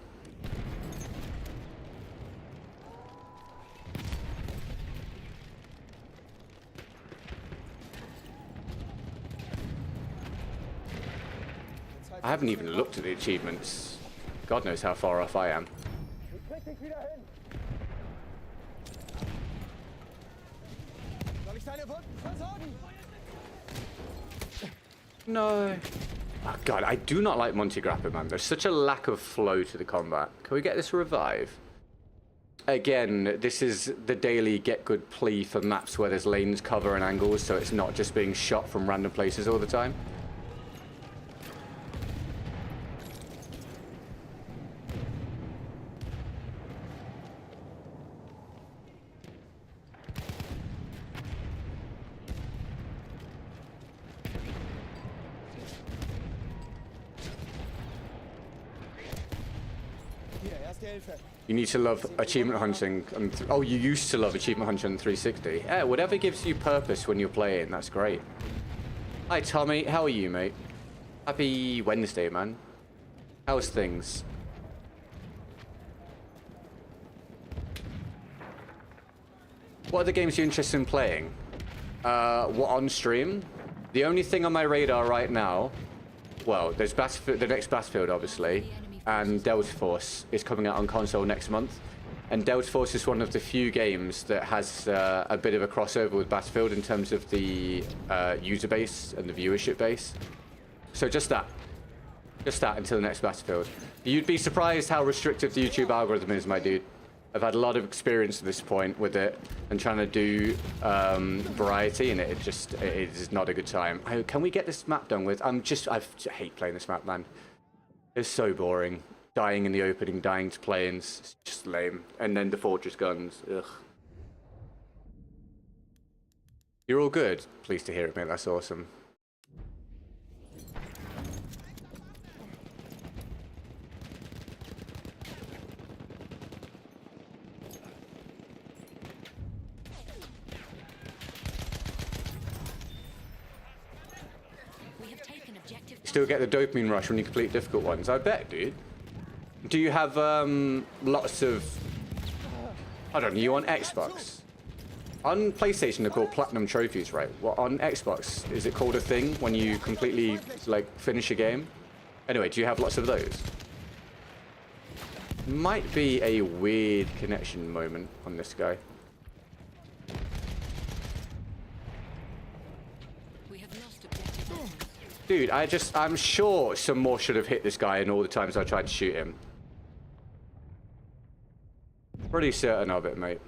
I haven't even looked at the achievements. God knows how far off I am. No. Oh God, I do not like Monty Grappa, man. There's such a lack of flow to the combat. Can we get this revive? again, this is the daily get good plea for maps where there's lanes, cover, and angles, so it's not just being shot from random places all the time. You need to love achievement hunting. Oh, you used to love achievement hunting on 360. Yeah, whatever gives you purpose when you're playing, that's great. Hi, Tommy. How are you, mate? Happy Wednesday, man. How's things? What other games are you interested in playing? What on stream? The only thing on my radar right now, well, there's Battlefield, the next Battlefield, obviously. And Delta Force is coming out on console next month. And Delta Force is one of the few games that has a bit of a crossover with Battlefield in terms of the user base and the viewership base. So just that. Just that until the next Battlefield. You'd be surprised how restrictive the YouTube algorithm is, my dude. I've had a lot of experience at this point with it and trying to do variety, and it is not a good time. Can we get this map done with? I hate playing this map, man. It's so boring. Dying in the opening, dying to play-ins. It's just lame. And then the fortress guns. Ugh. You're all good? Pleased to hear it, mate. That's awesome. Still get the dopamine rush when you complete difficult ones. I bet, dude. Do you have lots of... I don't know, you on Xbox? On PlayStation they're called platinum trophies, right? What, on Xbox, is it called a thing when you completely, like, finish a game? Anyway, do you have lots of those? Might be a weird connection moment on this guy. Dude, I'm sure some more should have hit this guy in all the times I tried to shoot him. Pretty certain of it, mate.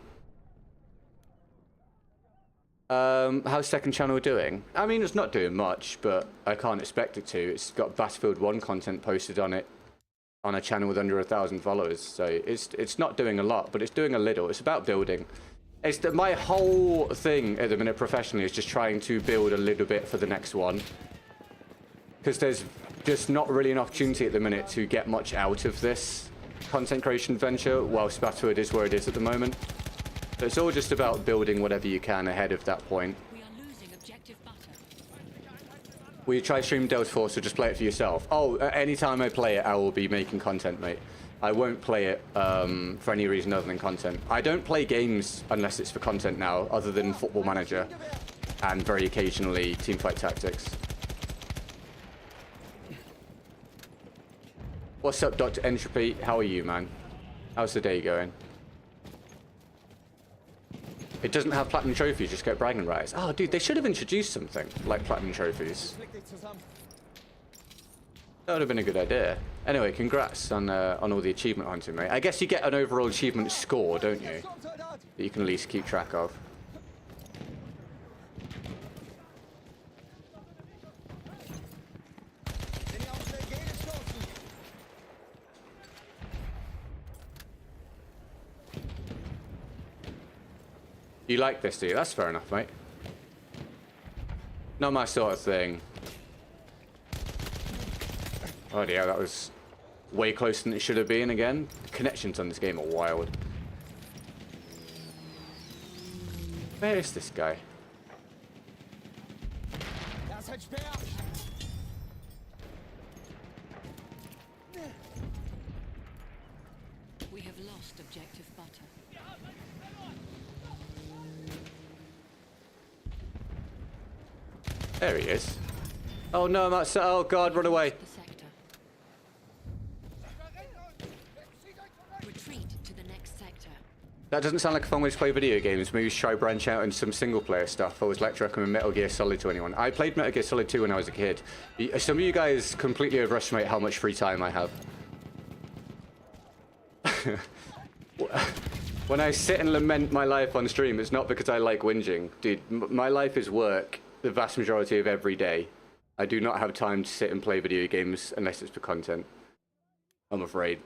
How's second channel doing? I mean, it's not doing much, but I can't expect it to. It's got Battlefield 1 content posted on it, on a channel with under 1,000 followers. So it's not doing a lot, but it's doing a little. It's about building. My whole thing at the minute professionally is just trying to build a little bit for the next one. Because there's just not really an opportunity at the minute to get much out of this content creation venture, whilst Battlefield is where it is at the moment. So it's all just about building whatever you can ahead of that point. We are losing objective butter. Will you try stream Delta Force or just play it for yourself? Oh, anytime I play it, I will be making content, mate. I won't play it for any reason other than content. I don't play games unless it's for content now, other than Football Manager and very occasionally Teamfight Tactics. What's up, Dr. Entropy? How are you, man? How's the day going? It doesn't have platinum trophies, just get bragging rights. Oh, dude, they should have introduced something like platinum trophies. That would have been a good idea. Anyway, congrats on all the achievement hunting, mate. I guess you get an overall achievement score, don't you? That you can at least keep track of. You like this, do you? That's fair enough, mate. Not my sort of thing. Oh yeah, that was way closer than it should have been again. The connections on this game are wild. Where is this guy? We have lost objective butter. There he is. Oh no, I'm outside. Oh god, run away. The sector. Retreat to the next sector. That doesn't sound like a fun way to play video games. Maybe try branch out into some single player stuff. I always like to recommend Metal Gear Solid to anyone. I played Metal Gear Solid 2 when I was a kid. Some of you guys completely overestimate how much free time I have. When I sit and lament my life on stream, it's not because I like whinging. Dude, my life is work the vast majority of every day. I do not have time to sit and play video games unless it's for content. I'm afraid.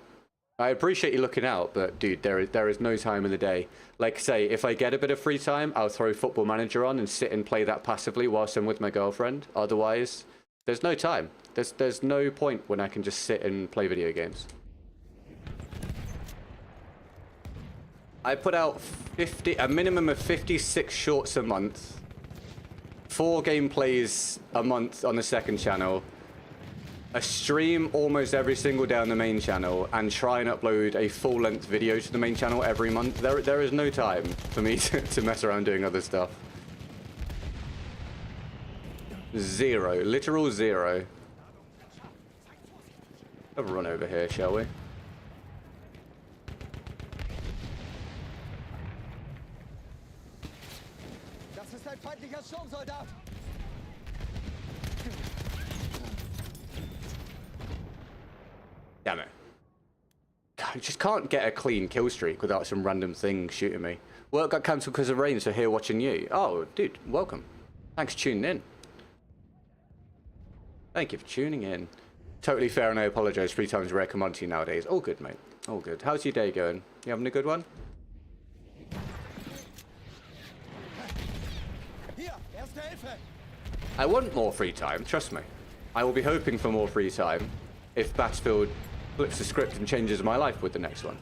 I appreciate you looking out, but dude, there is no time in the day. Like I say, if I get a bit of free time, I'll throw Football Manager on and sit and play that passively whilst I'm with my girlfriend. Otherwise, there's no time. There's no point when I can just sit and play video games. I put out a minimum of 56 shorts a month, 4 gameplays a month on the second channel, a stream almost every single day on the main channel, and try and upload a full-length video to the main channel every month. There is no time for me to mess around doing other stuff. 0. Literal 0. Have a run over here, shall we? Das ist ein feindlicher Sturmsoldat. Damn it. I just can't get a clean kill streak without some random thing shooting me. Work got cancelled because of rain, so here watching you. Oh, dude, welcome. Thanks for tuning in. Thank you for tuning in. Totally fair, and I apologise. 3 times rare commodity nowadays. All good, mate. All good. How's your day going? You having a good one? I want more free time, trust me. I will be hoping for more free time if Battlefield flips the script and changes my life with the next one.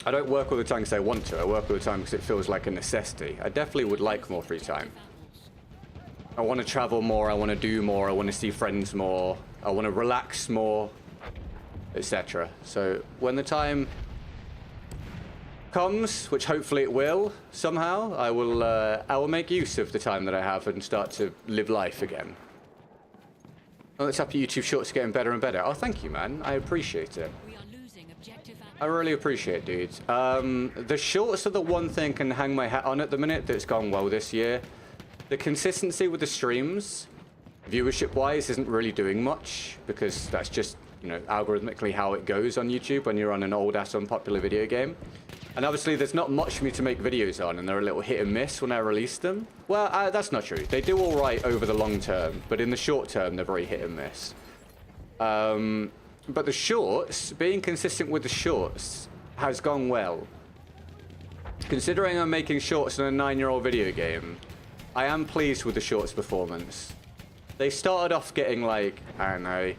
I don't work all the time because I want to. I work all the time because it feels like a necessity. I definitely would like more free time. I want to travel more, I want to do more, I want to see friends more, I want to relax more, etc. So when the time comes, which hopefully it will somehow, I will make use of the time that I have and start to live life again. Well, it's happy YouTube Shorts are getting better and better. Oh, thank you, man. I appreciate it. We are losing objective. I really appreciate it, dudes. The shorts are the one thing I can hang my hat on at the minute that's gone well this year. The consistency with the streams, viewership-wise, isn't really doing much because that's just, you know, algorithmically how it goes on YouTube when you're on an old-ass unpopular video game. And obviously, there's not much for me to make videos on, and they're a little hit and miss when I release them. Well, that's not true. They do all right over the long term, but in the short term, they're very hit and miss. But the shorts, being consistent with the shorts, has gone well. Considering I'm making shorts on a 9-year-old video game, I am pleased with the shorts performance. They started off getting like, I don't know,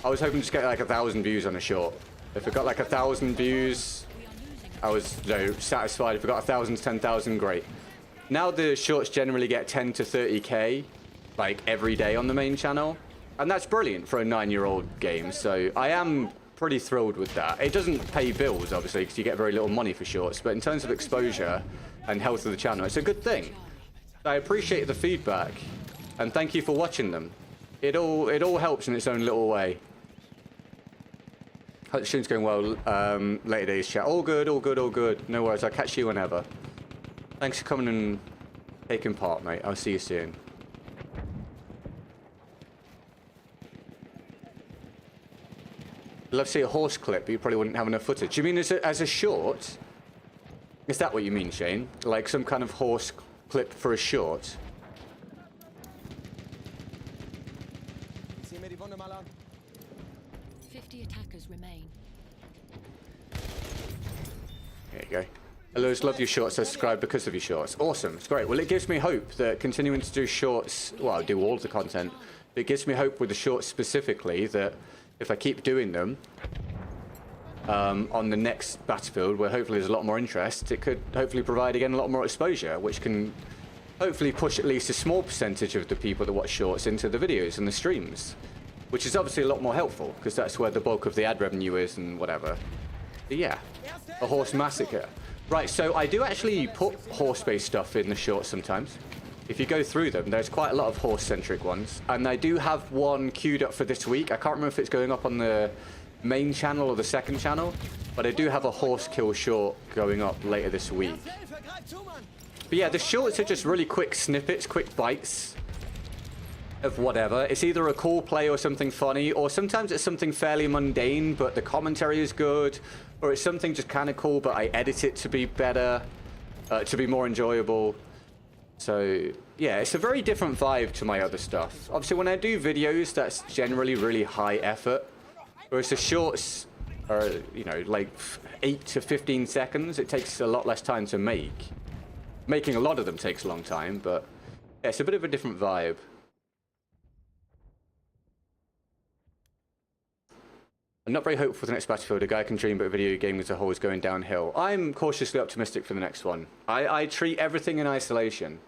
I was hoping to get like 1,000 views on a short. If it got like 1,000 views, I was, you know, satisfied. If it got 1,000 to 10,000, great. Now the shorts generally get 10 to 30k, like every day on the main channel. And that's brilliant for a 9-year-old game, so I am pretty thrilled with that. It doesn't pay bills, obviously, because you get very little money for shorts, but in terms of exposure and health of the channel, it's a good thing. I appreciate the feedback, and thank you for watching them. It all helps in its own little way. Hope the stream's going well. Later days chat. All good, all good, all good. No worries, I'll catch you whenever. Thanks for coming and taking part, mate. I'll see you soon. I'd love to see a horse clip, but you probably wouldn't have enough footage. You mean as a short? Is that what you mean, Shane? Like some kind of horse clip for a short? Zieh mir die Wunde mal an. 50 attackers remain. There you go. Hello, love your shorts. I subscribe because of your shorts. Awesome. It's great. Well, it gives me hope that continuing to do shorts, well, I do all of the content, but it gives me hope with the shorts specifically that if I keep doing them on the next Battlefield, where hopefully there's a lot more interest, it could hopefully provide, again, a lot more exposure, which can hopefully push at least a small percentage of the people that watch shorts into the videos and the streams, which is obviously a lot more helpful, because that's where the bulk of the ad revenue is and whatever. But yeah, a horse massacre. Right, so I do actually put horse-based stuff in the shorts sometimes. If you go through them, there's quite a lot of horse-centric ones. And I do have one queued up for this week. I can't remember if it's going up on the main channel or the second channel, but I do have a horse kill short going up later this week. But yeah, the shorts are just really quick snippets, quick bites. of whatever. It's either a cool play or something funny, or sometimes it's something fairly mundane, but the commentary is good, or it's something just kind of cool, but I edit it to be better, to be more enjoyable. So, yeah, it's a very different vibe to my other stuff. Obviously, when I do videos, that's generally really high effort, whereas the shorts are, you know, like 8 to 15 seconds. It takes a lot less time to make. Making a lot of them takes a long time, but yeah, it's a bit of a different vibe. I'm not very hopeful for the next Battlefield. A guy can dream, but video game as a whole is going downhill. I'm cautiously optimistic for the next one. I treat everything in isolation.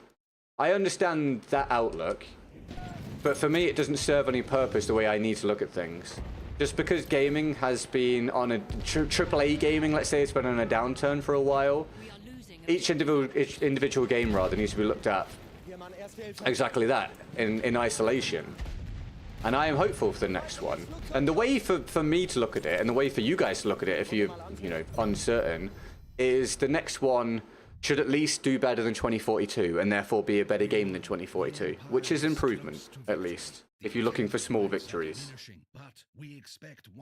I understand that outlook, but for me it doesn't serve any purpose the way I need to look at things. Just because gaming has been on a AAA gaming, let's say it's been on a downturn for a while, each individual game rather needs to be looked at exactly that, in isolation. And I am hopeful for the next one. And the way for me to look at it, and the way for you guys to look at it, if you're, you know, uncertain, is the next one should at least do better than 2042, and therefore be a better game than 2042, which is improvement, at least, if you're looking for small victories.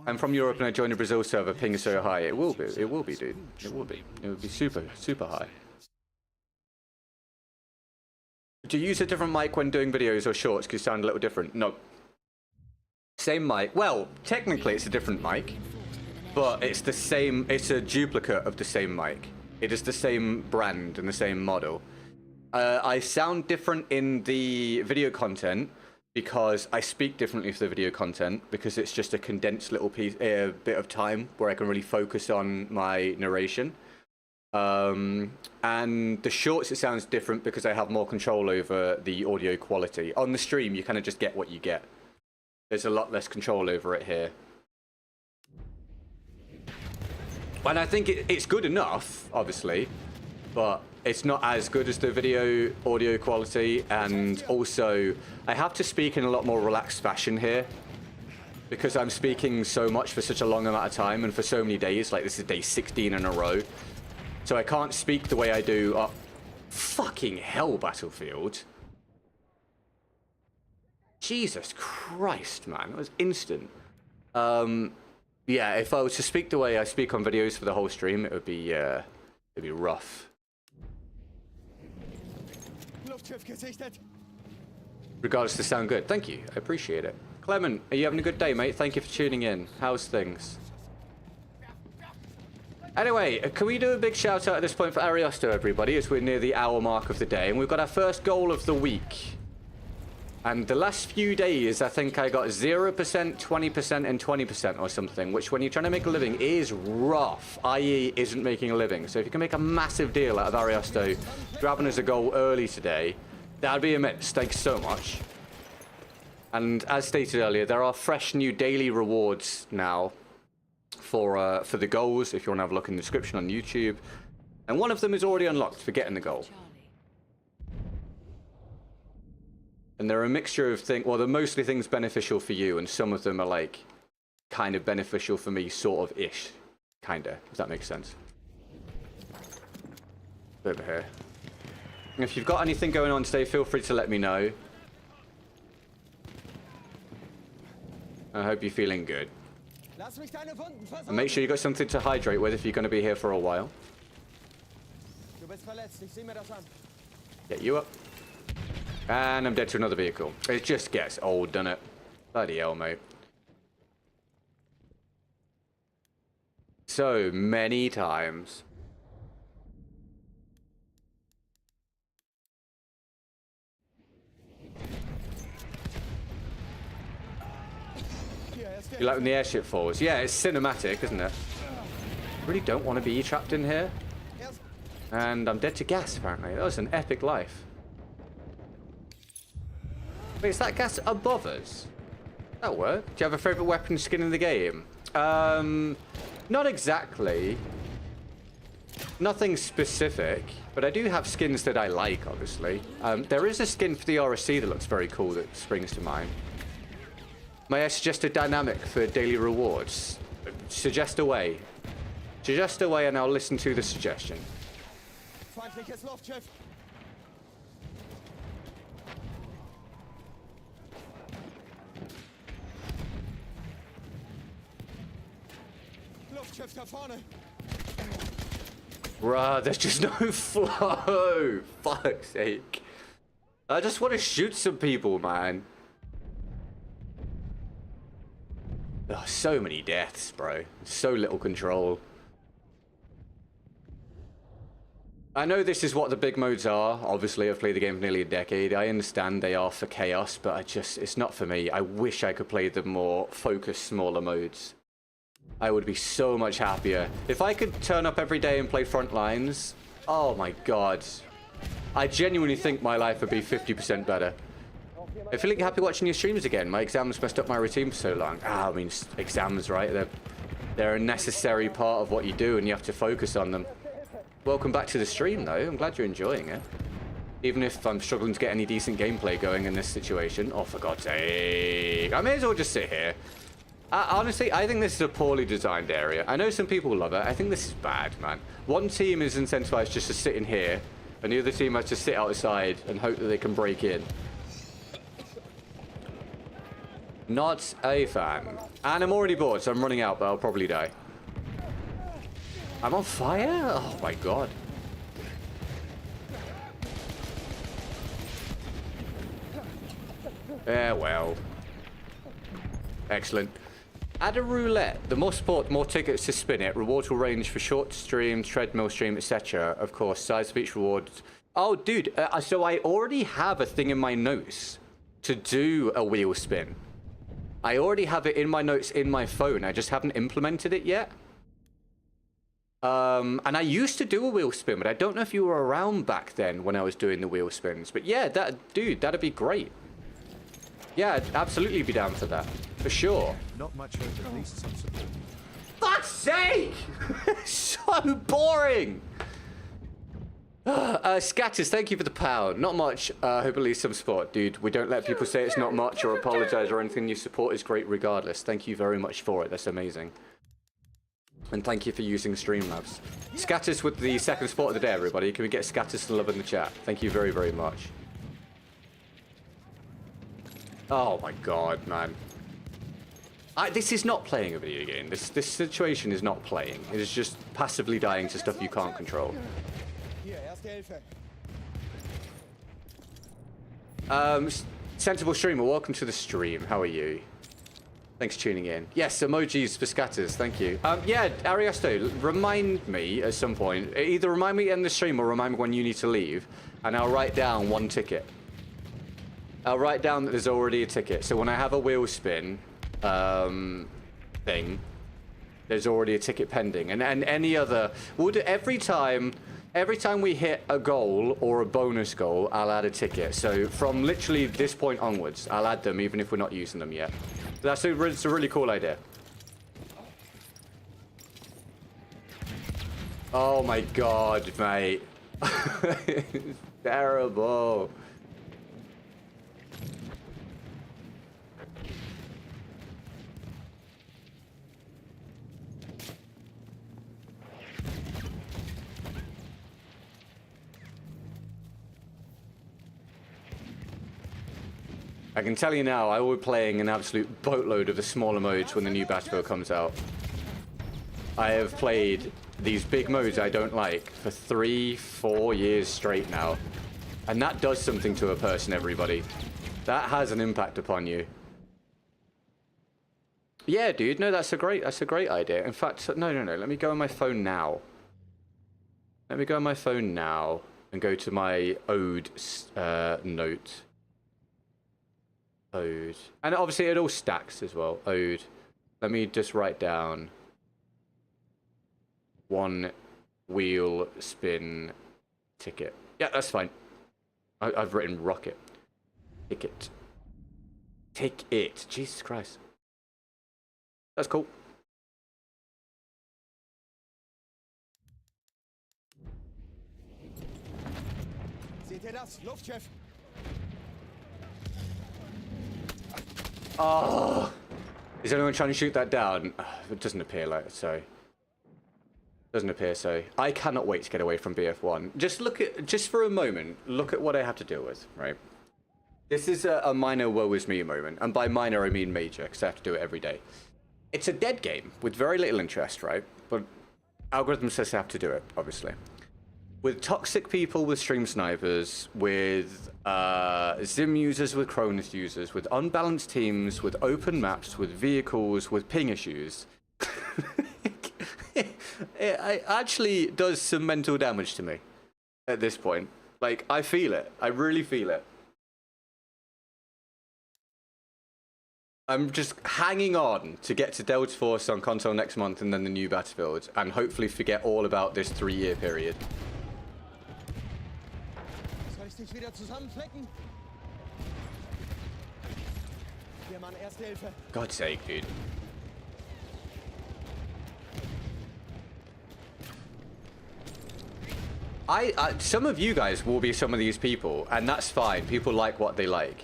I'm from Europe and I joined a Brazil server, ping is so high. It will be, dude. It will be. It will be super, super high. Do you use a different mic when doing videos or shorts because you sound a little different? No. Same mic. Well, technically it's a different mic, but it's the same, it's a duplicate of the same mic. It is the same brand and the same model. I sound different in the video content because I speak differently for the video content, because it's just a condensed little piece, bit of time where I can really focus on my narration. And the shorts, it sounds different because I have more control over the audio quality. On the stream, you kind of just get what you get. There's a lot less control over it here. And I think it's good enough, obviously, but it's not as good as the video audio quality. And also, I have to speak in a lot more relaxed fashion here, because I'm speaking so much for such a long amount of time and for so many days. Like, this is day 16 in a row. So I can't speak the way I do. Fucking hell, Battlefield. Jesus Christ, man. That was instant. Yeah, if I was to speak the way I speak on videos for the whole stream, it'd be rough. Regardless to sound good. Thank you. I appreciate it. Clement, are you having a good day, mate? Thank you for tuning in. How's things? Anyway, can we do a big shout out at this point for Ariosto, everybody, as we're near the hour mark of the day, and we've got our first goal of the week. And the last few days, I think I got 0%, 20%, and 20% or something, which when you're trying to make a living is rough, i.e. isn't making a living. So if you can make a massive deal out of Ariosto grabbing us a goal early today, that'd be immense. Thanks so much. And as stated earlier, there are fresh new daily rewards now for the goals, if you want to have a look in the description on YouTube. And one of them is already unlocked for getting the goal. And they're a mixture of things, well, they're mostly things beneficial for you, and some of them are like kind of beneficial for me, sort of ish. Kinda, if that makes sense. Over here. And if you've got anything going on today, feel free to let me know. I hope you're feeling good. And make sure you got something to hydrate with if you're going to be here for a while. Get you up. And I'm dead to another vehicle. It just gets old, doesn't it? Bloody hell, mate. So many times. You like when the airship falls? Yeah, it's cinematic, isn't it? I really don't want to be trapped in here. And I'm dead to gas, apparently. That was an epic life. Wait, is that gas above us? That'll work. Do you have a favourite weapon skin in the game? Not exactly. Nothing specific. But I do have skins that I like, obviously. There is a skin for the RSC that looks very cool that springs to mind. May I suggest a dynamic for daily rewards? Suggest away. Suggest away and I'll listen to the suggestion. Luftschiff da vorne. Bruh, there's just no flow. Fuck's sake. I just want to shoot some people, man. Oh, so many deaths, bro. So little control. I know this is what the big modes are. Obviously, I've played the game for nearly a decade. I understand they are for chaos, but it's not for me. I wish I could play the more focused, smaller modes. I would be so much happier. If I could turn up every day and play Frontlines, oh my god. I genuinely think my life would be 50% better. I'm feeling happy watching your streams again. My exams messed up my routine for so long. I mean, exams, right? They're a necessary part of what you do, and you have to focus on them. Welcome back to the stream, though. I'm glad you're enjoying it. Even if I'm struggling to get any decent gameplay going in this situation. Oh, for God's sake. I may as well just sit here. Honestly, I think this is a poorly designed area. I know some people love it. I think this is bad, man. One team is incentivized just to sit in here, and the other team has to sit outside and hope that they can break in. Not a fan. And I'm already bored, so I'm running out, but I'll probably die. I'm on fire? Oh my god. Yeah, well. Excellent. Add a roulette. The more support, the more tickets to spin it. Rewards will range for short streams, treadmill stream, etc. Of course, size of each reward. Oh, dude. So I already have a thing in my notes to do a wheel spin. I already have it in my notes in my phone. I just haven't implemented it yet. And I used to do a wheel spin, but I don't know if you were around back then when I was doing the wheel spins. But yeah, dude, that'd be great. Yeah, I'd absolutely be down for that. For sure. Not much hope, at least some support. Fuck's sake! So boring! Scatters, thank you for the pound. Not much, hope at least some support. Dude, we don't let people say it's not much or apologize or anything. Your support is great regardless. Thank you very much for it. That's amazing. And thank you for using Streamlabs. Scatters with the second support of the day, everybody. Can we get Scatters to love in the chat? Thank you very, very much. Oh my god, man. This is not playing a video game. This situation is not playing. It is just passively dying to stuff you can't control. Sensible streamer, welcome to the stream. How are you? Thanks for tuning in. Yes, emojis for scatters. Thank you. Yeah, Ariosto, remind me at some point. Either remind me in the stream or remind me when you need to leave, and I'll write down one ticket. I'll write down that there's already a ticket. So when I have a wheel spin thing, there's already a ticket pending. And any other... Every time we hit a goal or a bonus goal, I'll add a ticket. So from literally this point onwards, I'll add them even if we're not using them yet. It's a really cool idea. Oh my god, mate. It's terrible. I can tell you now, I will be playing an absolute boatload of the smaller modes when the new Battlefield comes out. I have played these big modes I don't like for 3-4 years straight now. And that does something to a person, everybody. That has an impact upon you. Yeah, dude, no, that's a great idea. In fact, no, let me go on my phone now. Let me go on my phone now and go to my ode note. Ode. And obviously it all stacks as well. Ode. Let me just write down one wheel spin ticket. Yeah, that's fine. I've written rocket. Ticket. Take it. Jesus Christ. That's cool. Seht ihr das? Luftschiff! Oh, is anyone trying to shoot that down? It doesn't appear like so. Doesn't appear so. I cannot wait to get away from BF1. Just for a moment, look at what I have to deal with, right? This is a minor woe is me moment. And by minor, I mean major, because I have to do it every day. it's a dead game with very little interest, right? But algorithm says they have to do it, obviously. With toxic people, with stream snipers, with Zim users, with Cronus users, with unbalanced teams, with open maps, with vehicles, with ping issues. It actually does some mental damage to me at this point. Like, I feel it. I really feel it. I'm just hanging on to get to Delta Force on console next month and then the new Battlefield, and hopefully forget all about this 3-year period. Soll ich dich wieder zusammenflecken? Hier, Mann, Erste Hilfe. God's sake, dude. Some of you guys will be some of these people, and that's fine. People like what they like.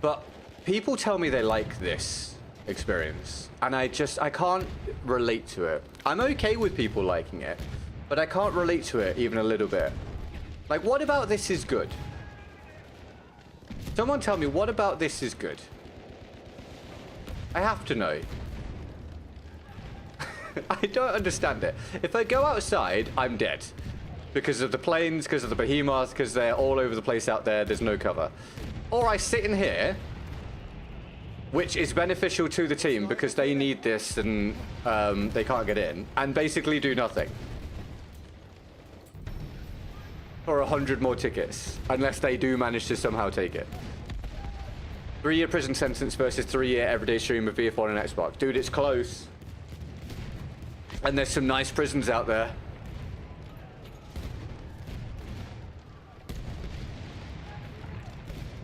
But people tell me they like this experience, and I can't relate to it. I'm okay with people liking it, but I can't relate to it even a little bit. Like, what about this is good? Someone tell me, what about this is good? I have to know. I don't understand it. If I go outside, I'm dead. Because of the planes, because of the behemoths, because they're all over the place out there, there's no cover. Or I sit in here, which is beneficial to the team because they need this and they can't get in, and basically do nothing. For 100 more tickets, unless they do manage to somehow take it. 3-year prison sentence versus 3-year everyday stream of BF1 and Xbox. Dude, it's close. And there's some nice prisons out there.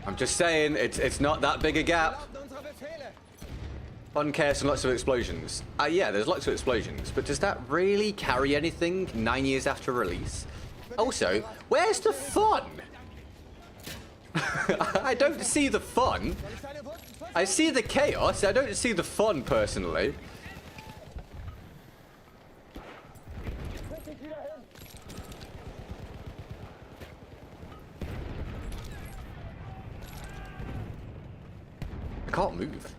I'm just saying, it's not that big a gap. Fun chaos and lots of explosions. Yeah, there's lots of explosions, but does that really carry anything 9 years after release? Also, where's the fun? I don't see the fun. I see the chaos. I don't see the fun, personally. I can't move.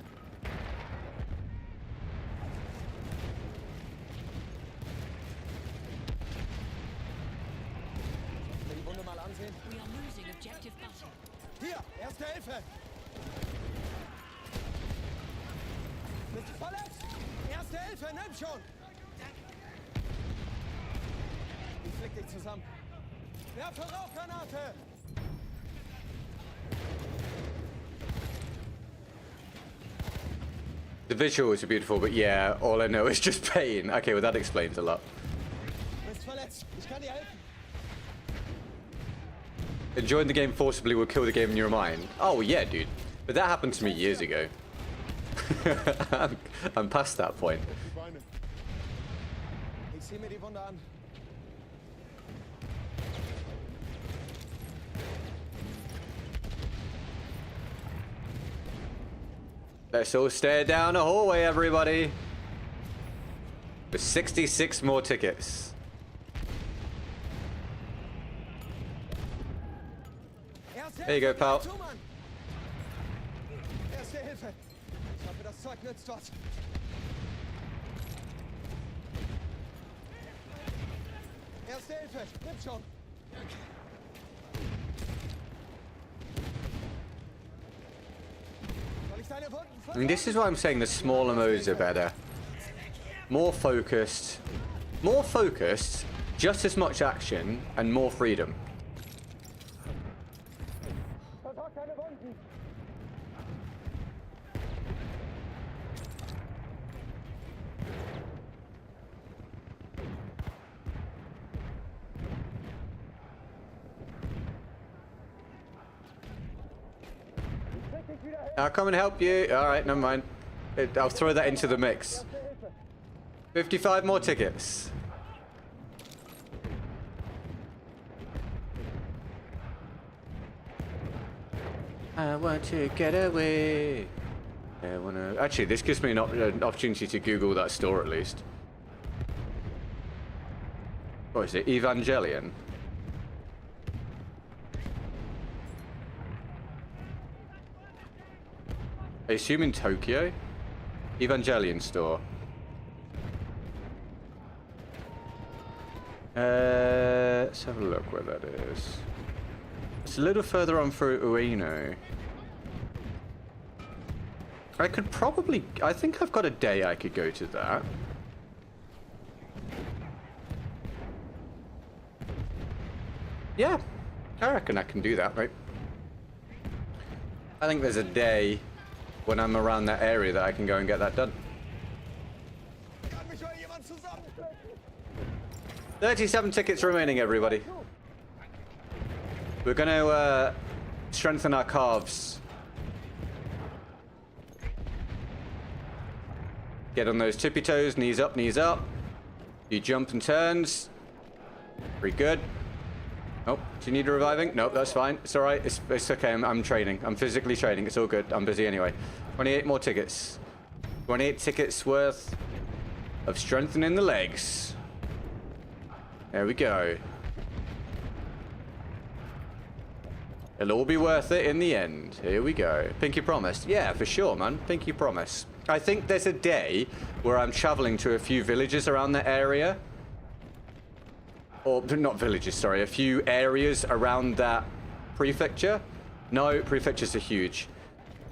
We are losing objective button. Hier, Erste Hilfe. Bist du verletzt? Erste Hilfe, nimm schon. Ich flick dich zusammen. Werfe Rauchgranate. The visuals are beautiful, but yeah, all I know is just pain. Okay, well that explains a lot. Bist verletzt. Ich kann dir helfen. Enjoying the game forcibly will kill the game in your mind. Oh yeah, dude. But that happened to me years ago. I'm past that point. Ich zieh mir die Wunde an. Let's all stare down a hallway, everybody. With 66 more tickets. There you go, pal. Erste Hilfe. Ich hoffe, das Zeug nützt was. Erste Hilfe, nimm schon. Soll ich deine Wunden I mean, this is why I'm saying the smaller modes are better. More focused, just as much action, and more freedom. Versorg deine Wunden. I'll come and help you. All right, never mind. I'll throw that into the mix. 55 more tickets. I want to get away. I wanna... Actually, this gives me an opportunity to Google that store at least. What is it? Evangelion? I assume in Tokyo? Evangelion store. Let's have a look where that is. It's a little further on through Ueno. I could probably... I think I've got a day I could go to that. Yeah, I reckon I can do that, right? I think there's a day when I'm around that area that I can go and get that done. 37 tickets remaining, everybody. We're going to strengthen our calves. Get on those tippy toes, knees up, knees up. You jump and turns. Pretty good. Oh, do you need a reviving? Nope, that's fine. It's all right. It's okay. I'm training. I'm physically training. It's all good. I'm busy anyway. 28 more tickets. 28 tickets worth of strengthening the legs. There we go. It'll all be worth it in the end. Here we go. Pinky promise. Yeah, for sure, man. Pinky promise. I think there's a day where I'm traveling to a few villages around the area. Or, not villages, sorry. A few areas around that prefecture. No, prefectures are huge.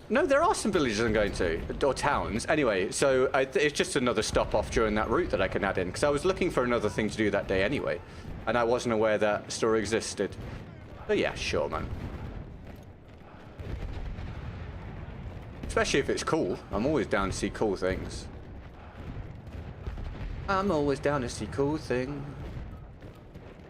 No, there are some villages I'm going to. Or towns. Anyway, so it's just another stop off during that route that I can add in. Because I was looking for another thing to do that day anyway. And I wasn't aware that store existed. But yeah, sure, man. Especially if it's cool. I'm always down to see cool things. I'm always down to see cool things.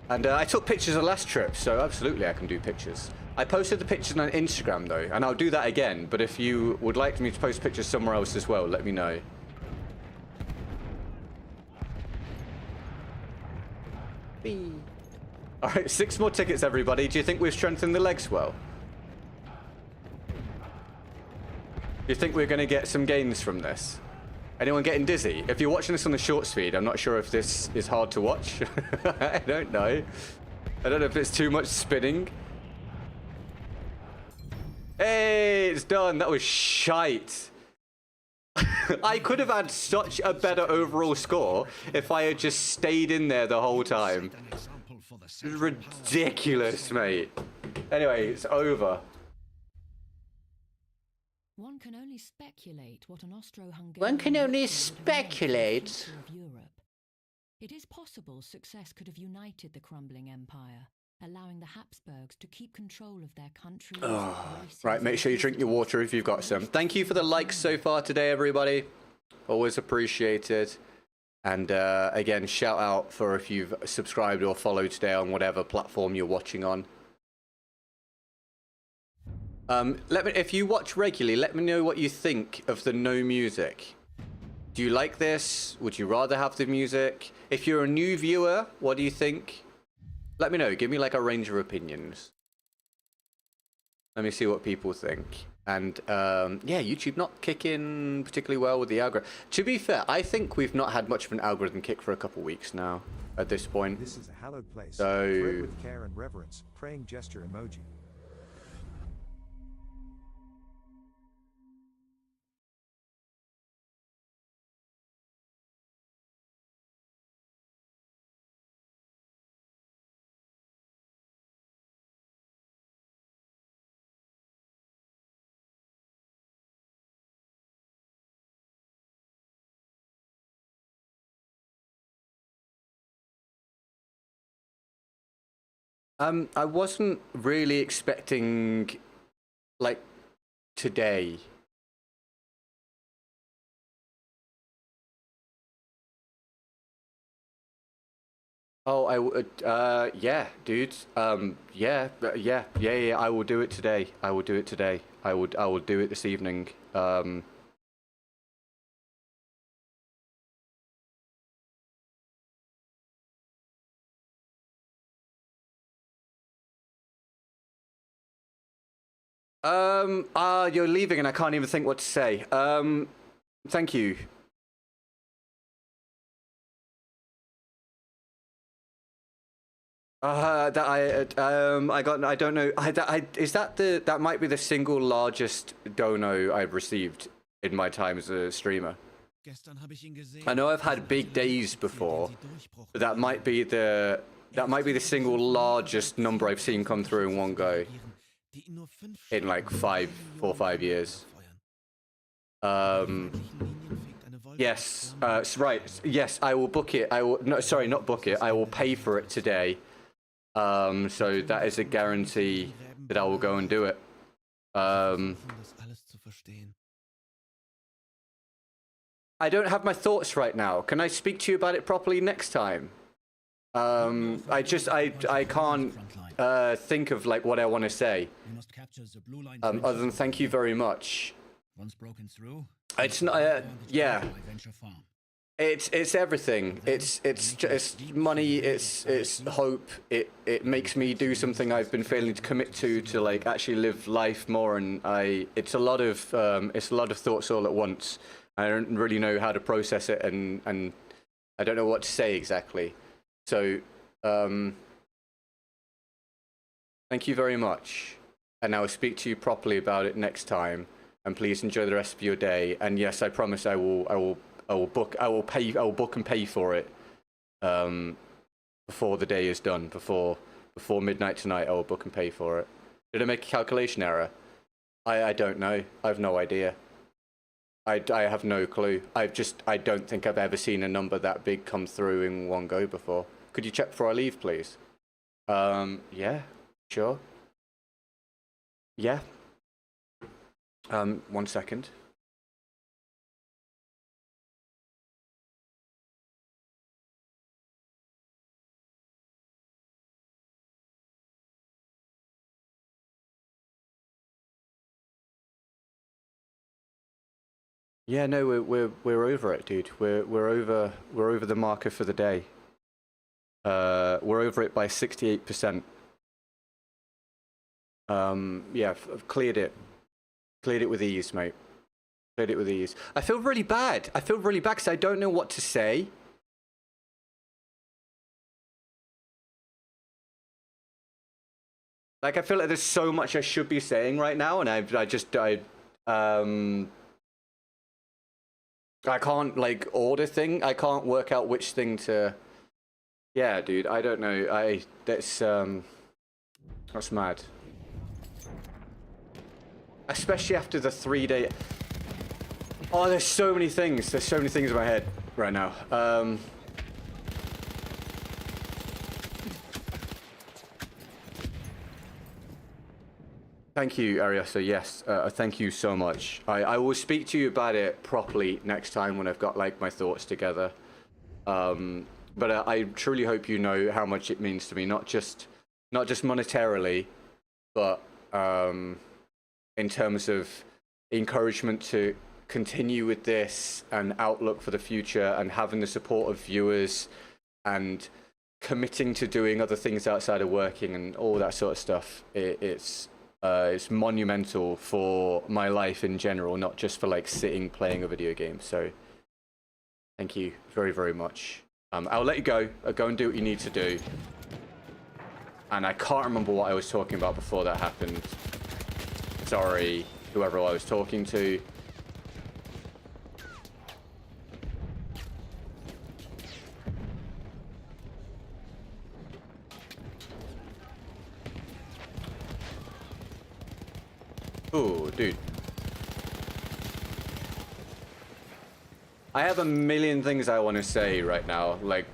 And I took pictures of last trip, so absolutely I can do pictures. I posted the pictures on Instagram though, and I'll do that again, but if you would like me to post pictures somewhere else as well, let me know. Alright, 6 more tickets, everybody. Do you think we've strengthened the legs well? Do you think we're going to get some gains from this? Anyone getting dizzy? If you're watching this on the short speed, I'm not sure if this is hard to watch. I don't know. I don't know if it's too much spinning. Hey, it's done. That was shite. I could have had such a better overall score if I had just stayed in there the whole time. It was ridiculous, mate. Anyway, it's over. One can only speculate what an Austro-Hungarian... One can only speculate. ...of Europe. It is possible success could have united the crumbling empire, allowing the Habsburgs to keep control of their country. Right, make sure you drink your water if you've got some. Thank you for the likes so far today, everybody. Always appreciated. And again, shout out for if you've subscribed or followed today on whatever platform you're watching on. If you watch regularly, let me know what you think of the no music. Do you like this? Would you rather have the music? If you're a new viewer, what do you think? Let me know. Give me like a range of opinions. Let me see what people think. And yeah, YouTube not kicking particularly well with the algorithm. To be fair, I think we've not had much of an algorithm kick for a couple weeks now at this point. This is a hallowed place. So tread with care and reverence. Praying gesture emoji. I wasn't really expecting, like, today. Oh, yeah, dude. Yeah, I will do it today. I will do it today. I will do it this evening. You're leaving and I can't even think what to say. Thank you. I don't know. That might be the single largest dono I've received in my time as a streamer. I know I've had big days before, but that might be the single largest number I've seen come through in one go in like 4 or 5 years. Yes, right. Yes, I will book it. I will. No, sorry, not book it. I will pay for it today. So that is a guarantee that I will go and do it. I don't have my thoughts right now. Can I speak to you about it properly next time? I can't think of like what I want to say. Other than thank you very much. Once broken through, it's not. Yeah. It's everything. It's money. It's hope. It makes me do something I've been failing to commit to like actually live life more. And it's a lot of thoughts all at once. I don't really know how to process it, and I don't know what to say exactly. So thank you very much, and I will speak to you properly about it next time. And please enjoy the rest of your day. And yes, I promise I will book and pay for it before the day is done. Before midnight tonight, I will book and pay for it. Did I make a calculation error? I don't know. I have no idea. I have no clue. I don't think I've ever seen a number that big come through in one go before. Could you check before I leave, please? Yeah, sure. Yeah. 1 second. Yeah, no, we're over it, dude. We're over the marker for the day. We're over it by 68%. Yeah, I've cleared it. Cleared it with ease, mate. Cleared it with ease. I feel really bad. I feel really bad because I don't know what to say. Like, I feel like there's so much I should be saying right now, and I can't, like, order thing. I can't work out which thing to... Yeah, dude, I don't know. That's mad. Especially after the 3-day... Oh, there's so many things. There's so many things in my head right now. Thank you, Ariosa. Yes, thank you so much. I will speak to you about it properly next time when I've got like my thoughts together. But I truly hope you know how much it means to me, not just monetarily, but in terms of encouragement to continue with this and outlook for the future and having the support of viewers and committing to doing other things outside of working and all that sort of stuff. It's monumental for my life in general, not just for like sitting playing a video game. So thank you very, very much. I'll let you go. Go and do what you need to do. And I can't remember what I was talking about before that happened. Sorry, whoever I was talking to. Ooh, dude. I have a million things I want to say right now, like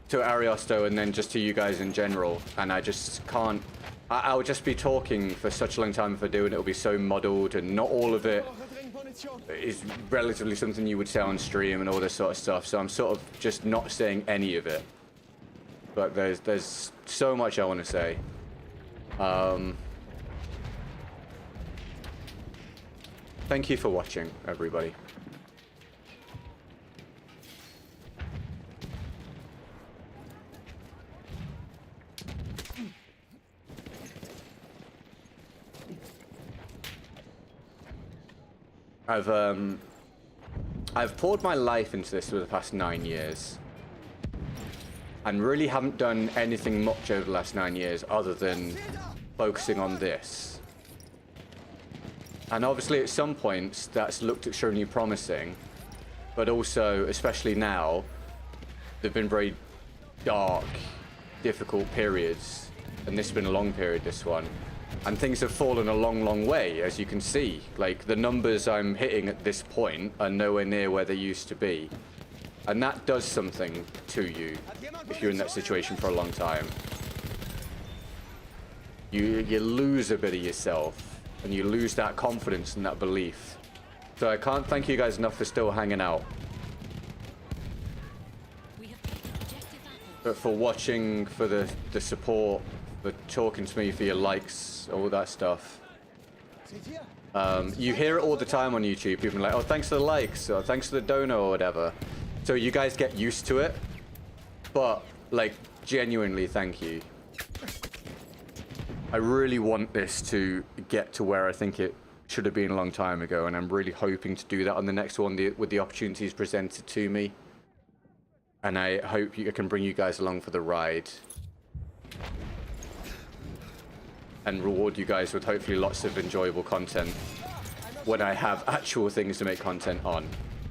to Ariosto and then just to you guys in general, and I just can't. I'll just be talking for such a long time if I do, and it'll be so muddled, and not all of it is relatively something you would say on stream and all this sort of stuff, so I'm sort of just not saying any of it. But there's so much I want to say. Thank you for watching, everybody. I've poured my life into this for the past 9 years, and really haven't done anything much over the last 9 years other than focusing on this. And obviously at some points that's looked extremely promising, but also, especially now, there've been very dark, difficult periods, and this has been a long period, this one. And things have fallen a long, long way, as you can see. Like, the numbers I'm hitting at this point are nowhere near where they used to be. And that does something to you if you're in that situation for a long time. You lose a bit of yourself, and you lose that confidence and that belief. So I can't thank you guys enough for still hanging out. But for watching, for the support, for talking to me, for your likes, all that stuff. You hear it all the time on YouTube. People are like, oh, thanks for the likes, or thanks for the dono, or whatever. So you guys get used to it. But, like, genuinely, thank you. I really want this to get to where I think it should have been a long time ago, and I'm really hoping to do that on the next one with the opportunities presented to me. And I hope I can bring you guys along for the ride. And reward you guys with hopefully lots of enjoyable content when I have actual things to make content on.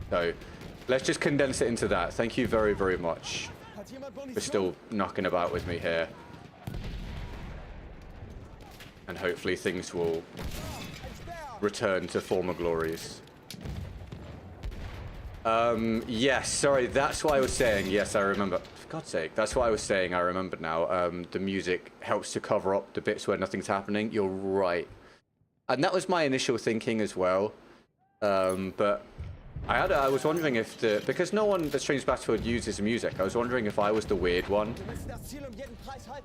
So let's just condense it into that. Thank you very, very much for still knocking about with me here. And hopefully things will return to former glories. Yes, sorry, that's what I was saying. Yes, I remember. For God's sake, that's what I was saying. I remember now. The music helps to cover up the bits where nothing's happening. You're right. And that was my initial thinking as well. But I was wondering if because no one that streams Battlefield uses music, I was wondering if I was the weird one.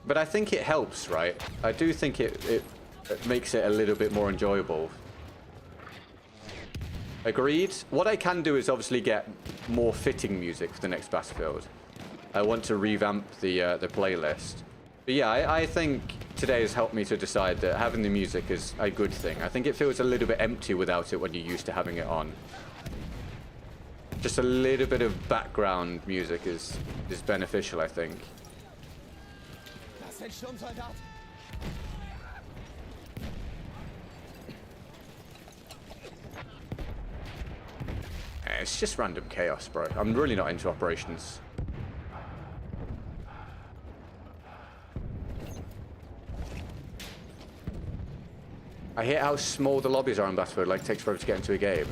But I think it helps, right? I do think it makes it a little bit more enjoyable. Agreed. What I can do is obviously get more fitting music for the next Battlefield. I want to revamp the playlist. But yeah, I think today has helped me to decide that having the music is a good thing. I think it feels a little bit empty without it when you're used to having it on. Just a little bit of background music is beneficial, I think. It's just random chaos, bro. I'm really not into operations. I hate how small the lobbies are on Battlefield, like it takes forever to get into a game.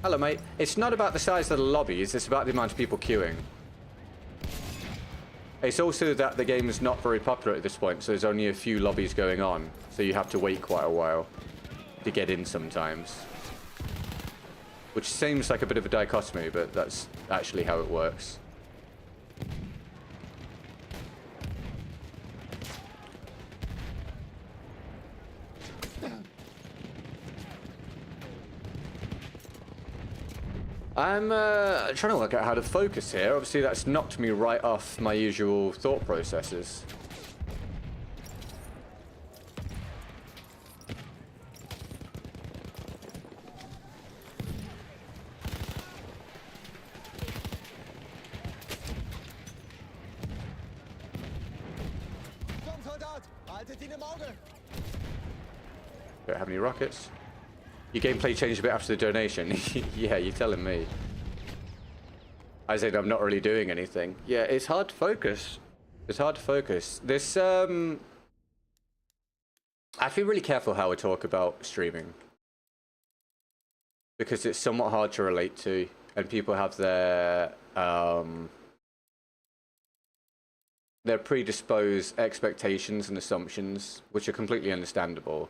Hello, mate. It's not about the size of the lobbies, it's about the amount of people queuing. It's also that the game is not very popular at this point, so there's only a few lobbies going on, so you have to wait quite a while to get in sometimes. Which seems like a bit of a dichotomy, but that's actually how it works. I'm trying to work out how to focus here. Obviously, that's knocked me right off my usual thought processes. Don't have any rockets. Your gameplay changed a bit after the donation. Yeah, you're telling me. I said I'm not really doing anything. Yeah, it's hard to focus. It's hard to focus. This, I have to be really careful how I talk about streaming. Because it's somewhat hard to relate to. And people have their predisposed expectations and assumptions, which are completely understandable.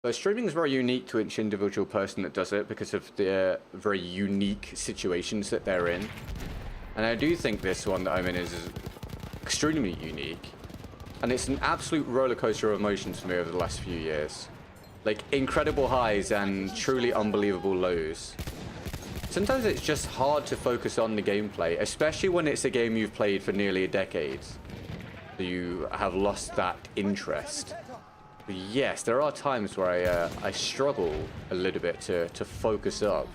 So streaming is very unique to each individual person that does it because of the very unique situations that they're in. And I do think this one that I'm in is extremely unique. And it's an absolute roller coaster of emotions for me over the last few years. Like incredible highs and truly unbelievable lows. Sometimes it's just hard to focus on the gameplay, especially when it's a game you've played for nearly a decade. So you have lost that interest. But yes, there are times where I struggle a little bit to focus up.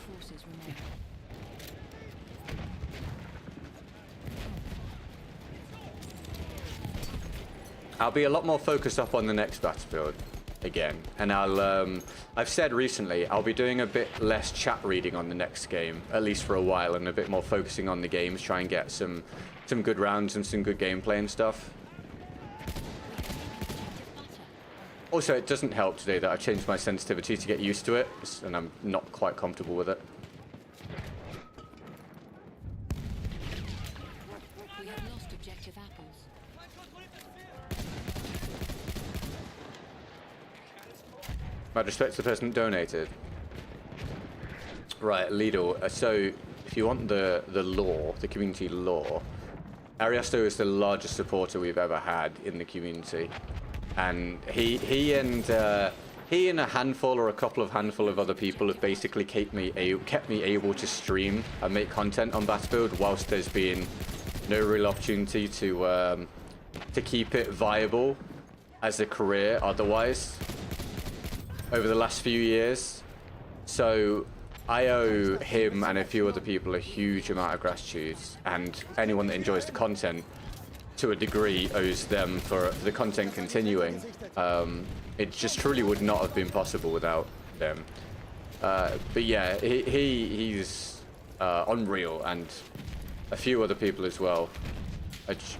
I'll be a lot more focused up on the next Battlefield. again. And I've said recently, I'll be doing a bit less chat reading on the next game, at least for a while, and a bit more focusing on the games, try and get some good rounds and some good gameplay and stuff. Also, it doesn't help today that I've changed my sensitivity to get used to it, and I'm not quite comfortable with it. We have lost objective apples. My respect to the person that donated. Right, Lidl. So, if you want the lore, the community lore, Ariosto is the largest supporter we've ever had in the community, and he and a handful or a couple of handful of other people have basically kept me able to stream and make content on Battlefield whilst there's been no real opportunity to keep it viable as a career otherwise over the last few years. So I owe him and a few other people a huge amount of gratitude, and anyone that enjoys the content to a degree owes them for the content continuing. It just truly would not have been possible without them. But yeah, he's unreal, and a few other people as well.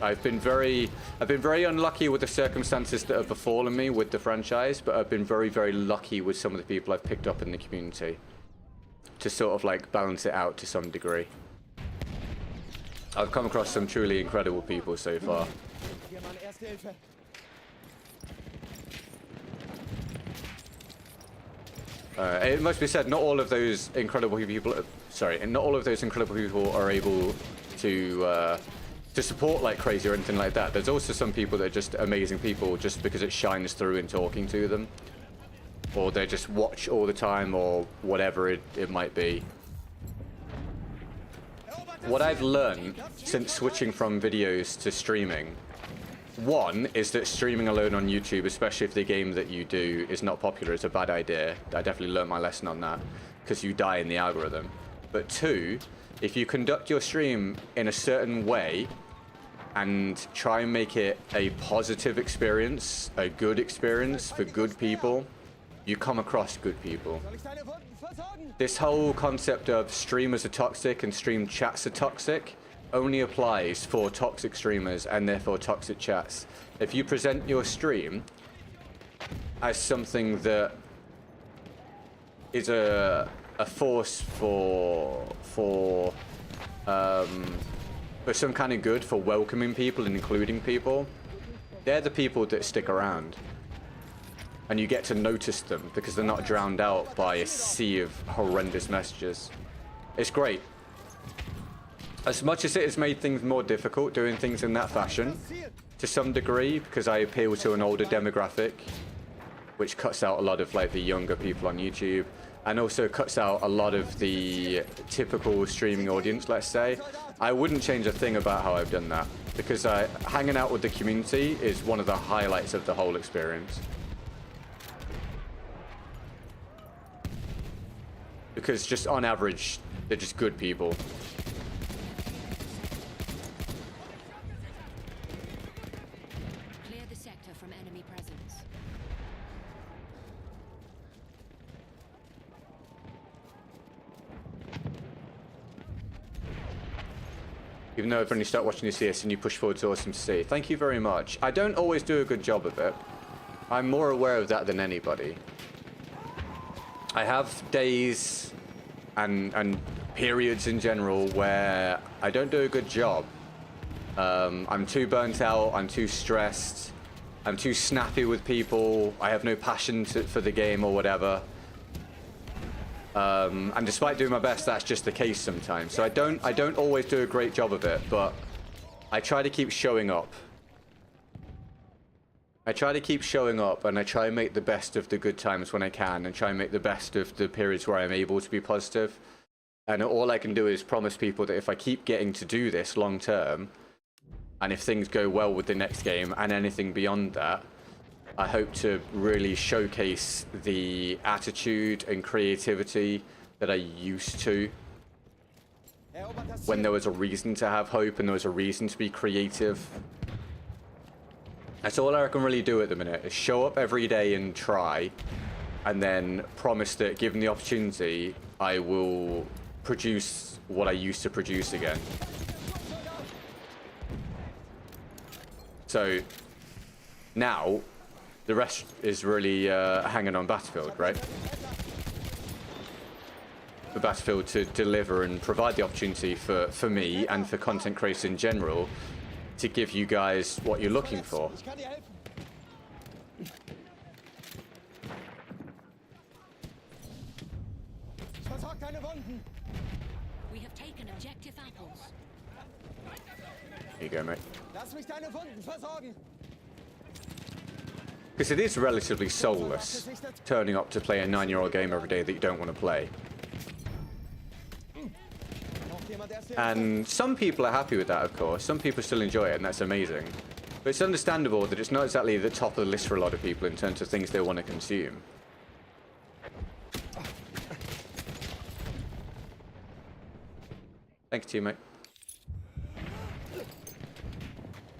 I've been very unlucky with the circumstances that have befallen me with the franchise, but I've been very, very lucky with some of the people I've picked up in the community to sort of like balance it out to some degree. I've come across some truly incredible people so far. It must be said, not all of those incredible people, not all of those incredible people are able to support like crazy or anything like that. There's also some people that are just amazing people just because it shines through in talking to them, or they just watch all the time, or whatever it might be. What I've learned since switching from videos to streaming, one, is that streaming alone on YouTube, especially if the game that you do is not popular, is a bad idea. I definitely learned my lesson on that, because you die in the algorithm. But two, if you conduct your stream in a certain way and try and make it a positive experience, a good experience for good people, you come across good people. This whole concept of streamers are toxic and stream chats are toxic only applies for toxic streamers and therefore toxic chats. If you present your stream as something that is a force for some kind of good, for welcoming people and including people, they're the people that stick around. And you get to notice them because they're not drowned out by a sea of horrendous messages. It's great. As much as it has made things more difficult doing things in that fashion, to some degree, because I appeal to an older demographic, which cuts out a lot of like the younger people on YouTube, and also cuts out a lot of the typical streaming audience, let's say, I wouldn't change a thing about how I've done that, because hanging out with the community is one of the highlights of the whole experience. Because just on average, they're just good people. Clear the sector from enemy presence. Even though I've only started watching your CS and you push forward, it's awesome to see. Thank you very much. I don't always do a good job of it. I'm more aware of that than anybody. I have days and periods in general where I don't do a good job. I'm too burnt out, I'm too stressed, I'm too snappy with people, I have no passion for the game or whatever. And despite doing my best, that's just the case sometimes. So I don't always do a great job of it, but I try to keep showing up. I try to keep showing up, and I try and make the best of the good times when I can, and try and make the best of the periods where I'm able to be positive. And all I can do is promise people that if I keep getting to do this long term, and if things go well with the next game and anything beyond that, I hope to really showcase the attitude and creativity that I used to when there was a reason to have hope and there was a reason to be creative. That's all I can really do at the minute, is show up every day and try, and then promise that given the opportunity, I will produce what I used to produce again. So now the rest is really hanging on Battlefield, right? For Battlefield to deliver and provide the opportunity for me and for content creators in general to give you guys what you're looking for. We have taken objective apples. Here you go, mate. Because it is relatively soulless, turning up to play a 9-year-old game every day that you don't want to play. And some people are happy with that, of course. Some people still enjoy it, and that's amazing. But it's understandable that it's not exactly the top of the list for a lot of people in terms of things they want to consume. Thanks, teammate.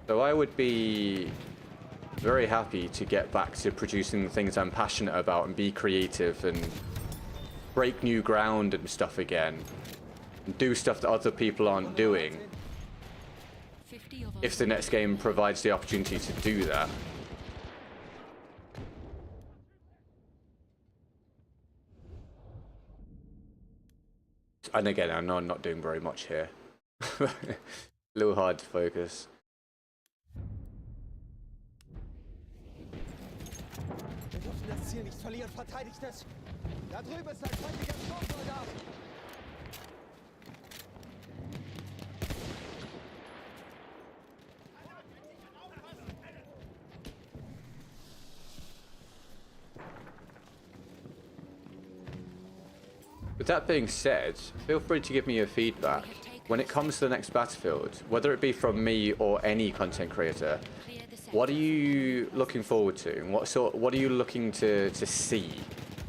So I would be very happy to get back to producing the things I'm passionate about and be creative and break new ground and stuff again. And do stuff that other people aren't doing. If the next game provides the opportunity to do that. And again, I know I'm not doing very much here. A little hard to focus. Wir dürfen das Ziel nicht verlieren. Verteidigt es. Da drüben ist ein feindlicher Sturmsoldat. With that being said, feel free to give me your feedback when it comes to the next Battlefield, whether it be from me or any content creator. What are you looking forward to? And what are you looking to see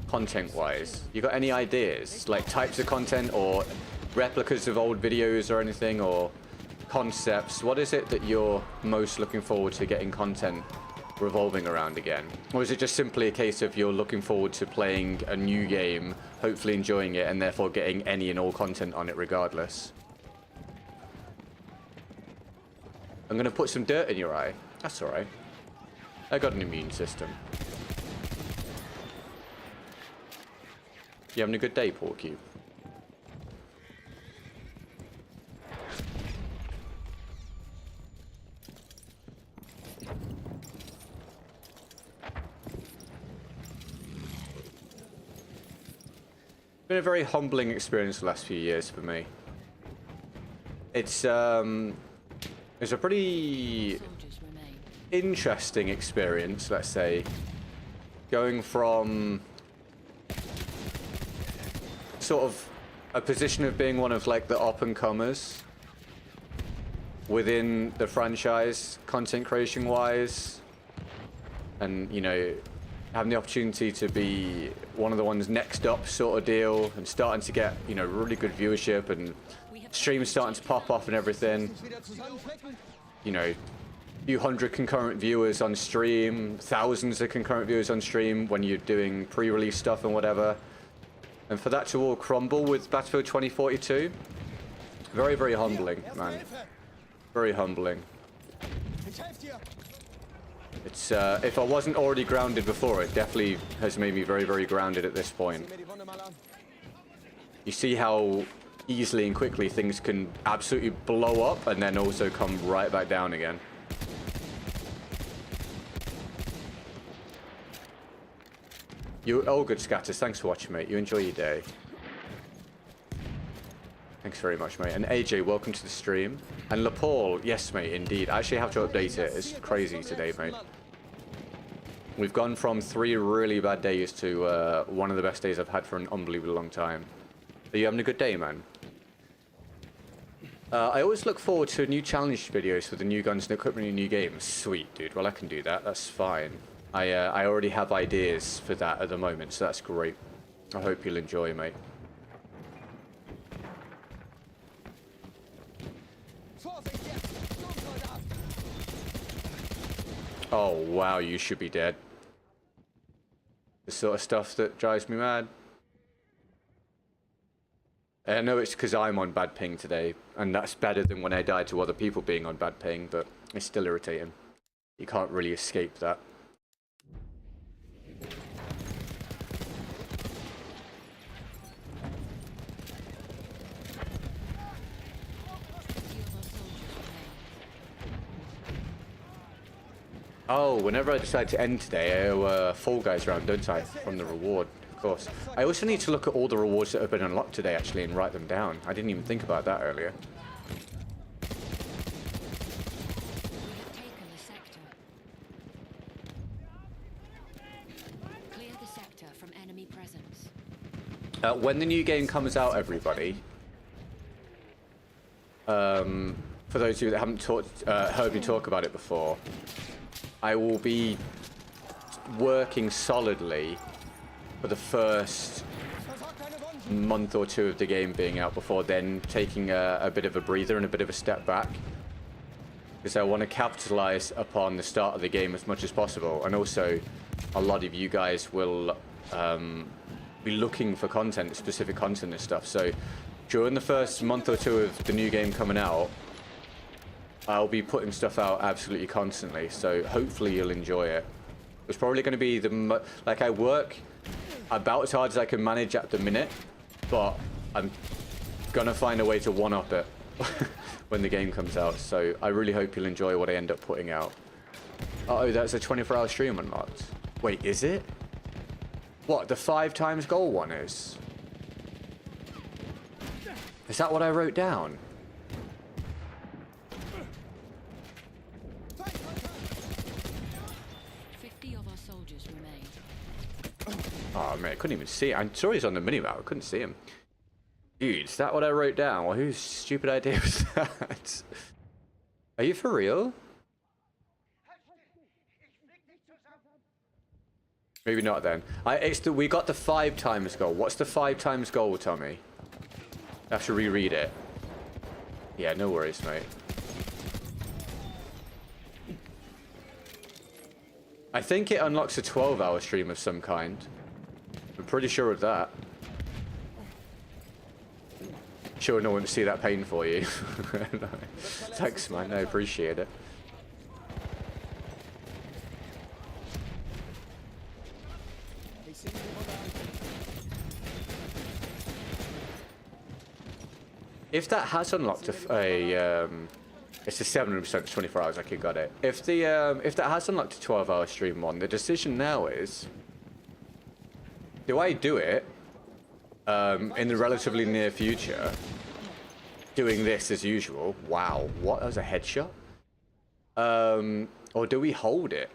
content-wise? You got any ideas, like types of content or replicas of old videos or anything, or concepts? What is it that you're most looking forward to getting content revolving around again? Or is it just simply a case of you're looking forward to playing a new game, hopefully enjoying it, and therefore getting any and all content on it regardless? I'm going to put some dirt in your eye. That's alright. I got an immune system. You having a good day, Porcube? It's been a very humbling experience the last few years for me. It's a pretty interesting experience, let's say, going from sort of a position of being one of like the up-and-comers within the franchise, content creation wise, and you know, having the opportunity to be one of the ones next up sort of deal, and starting to get, you know, really good viewership and streams starting to pop off and everything. You know, few hundred concurrent viewers on stream, thousands of concurrent viewers on stream when you're doing pre-release stuff and whatever. And for that to all crumble with Battlefield 2042, very, very humbling, man. Very humbling. It's, if I wasn't already grounded before, it definitely has made me very, very grounded at this point. You see how easily and quickly things can absolutely blow up and then also come right back down again. Oh, good, Scatters. Thanks for watching, mate. You enjoy your day. Thanks very much, mate. And AJ, welcome to the stream. And LaPaul, yes, mate, indeed. I actually have to update it. It's crazy today, mate. We've gone from 3 really bad days to one of the best days I've had for an unbelievably long time. Are you having a good day, man? I always look forward to new challenge videos for the new guns and equipment in new games. Sweet, dude. Well, I can do that. That's fine. I already have ideas for that at the moment, so that's great. I hope you'll enjoy, mate. Oh, wow, you should be dead. The sort of stuff that drives me mad. I know it's because I'm on bad ping today, and that's better than when I died to other people being on bad ping, but it's still irritating. You can't really escape that. Oh, whenever I decide to end today, I owe a Fall Guys round, don't I? From the reward, of course. I also need to look at all the rewards that have been unlocked today, actually, and write them down. I didn't even think about that earlier. Clear the sector from enemy presence. When the new game comes out, everybody, for those of you that haven't heard me talk about it before, I will be working solidly for the first month or two of the game being out before then taking a bit of a breather and a bit of a step back. Because I want to capitalize upon the start of the game as much as possible. And also, a lot of you guys will be looking for content, specific content and stuff. So during the first month or two of the new game coming out, I'll be putting stuff out absolutely constantly, so hopefully you'll enjoy it. It's probably going to be like, I work about as hard as I can manage at the minute, but I'm gonna find a way to one-up it when the game comes out, so I really hope you'll enjoy what I end up putting out. Uh-oh, that's a 24-hour stream unlocked. Wait, is it? What, the 5 times goal one is? Is that what I wrote down? Oh man, I couldn't even see it. I'm sure he's on the minimap. I couldn't see him. Dude, is that what I wrote down? Well, whose stupid idea was that? Are you for real? Maybe not then. We got the 5 times goal. What's the 5 times goal, Tommy? I have to reread it. Yeah, no worries, mate. I think it unlocks a 12-hour stream of some kind. I'm pretty sure of that. Sure, no one to see that pain for you. No. Thanks, man. I appreciate it. If that has unlocked it's a 700% 24 hours. I got it. If that has unlocked a 12-hour stream one, the decision now is: do I do it in the relatively near future, doing this as usual? Wow, what? That was a headshot. Or do we hold it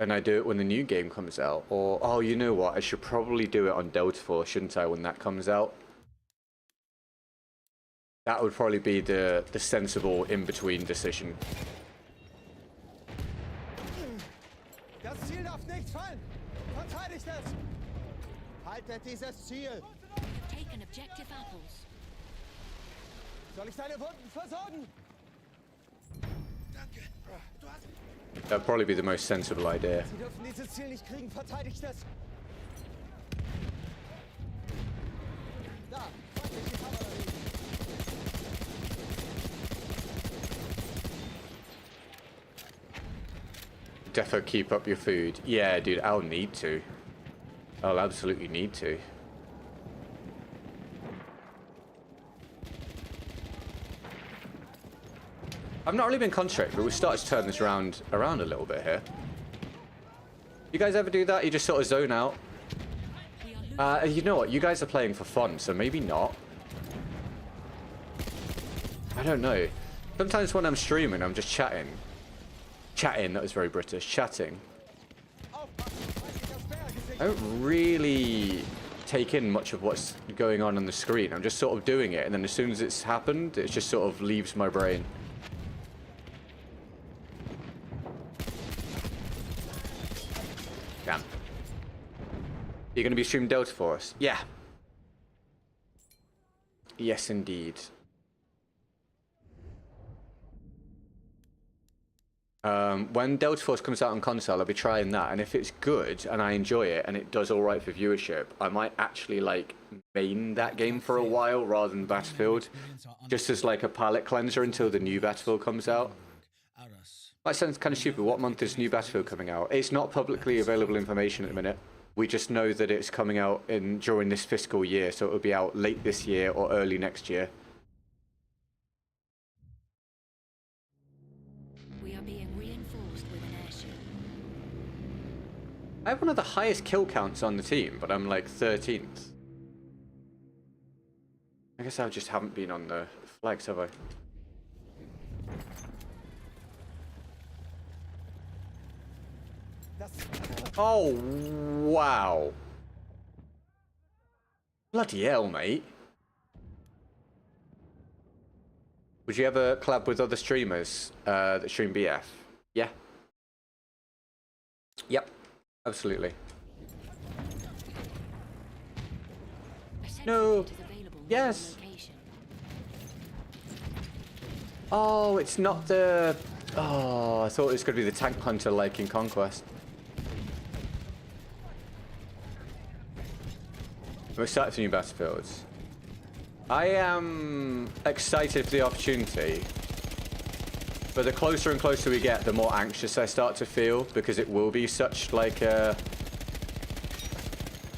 and I do it when the new game comes out? Or, oh, you know what? I should probably do it on Delta Force, shouldn't I, when that comes out? That would probably be the sensible in-between decision. Das Ziel darf nicht fallen. Verteidigt es. Haltet dieses Ziel. Taken objective apples. Soll ich deine Wunden versorgen? Danke. Du hast... That'd probably be the most sensible idea. Sie dürfen dieses Ziel nicht kriegen. Verteidigt es. Da, feindliche Kavallerie. Defo keep up your food. Yeah, dude, I'll need to. I'll absolutely need to. I've not really been concentrating, but we've started to turn this around a little bit here. You guys ever do that? You just sort of zone out? You know what? You guys are playing for fun, so maybe not. I don't know. Sometimes when I'm streaming, I'm just chatting. Chatting, that was very British. Chatting. I don't really take in much of what's going on the screen. I'm just sort of doing it, and then as soon as it's happened, it just sort of leaves my brain. Damn. You're going to be streaming Delta Force? Yeah. Yes, indeed. When Delta Force comes out on console, I'll be trying that, and if it's good and I enjoy it and it does all right for viewership, I might actually like main that game for a while rather than Battlefield, just as like a palate cleanser until the new Battlefield comes out. Might sound kind of stupid. What month is new Battlefield coming out? It's not publicly available information at the minute. We just know that it's coming out during this fiscal year, so it'll be out late this year or early next year. We are being reinforced with an airship. I have one of the highest kill counts on the team, but I'm like 13th. I guess I just haven't been on the flags, have I? Oh, wow. Bloody hell, mate. Would you ever collab with other streamers that stream BF? Yeah. Yep. Absolutely. No. Yes. Oh, it's not the... Oh, I thought it was going to be the tank hunter like in Conquest. I'm excited for new Battlefields. I am excited for the opportunity, but the closer and closer we get, the more anxious I start to feel, because it will be such like a...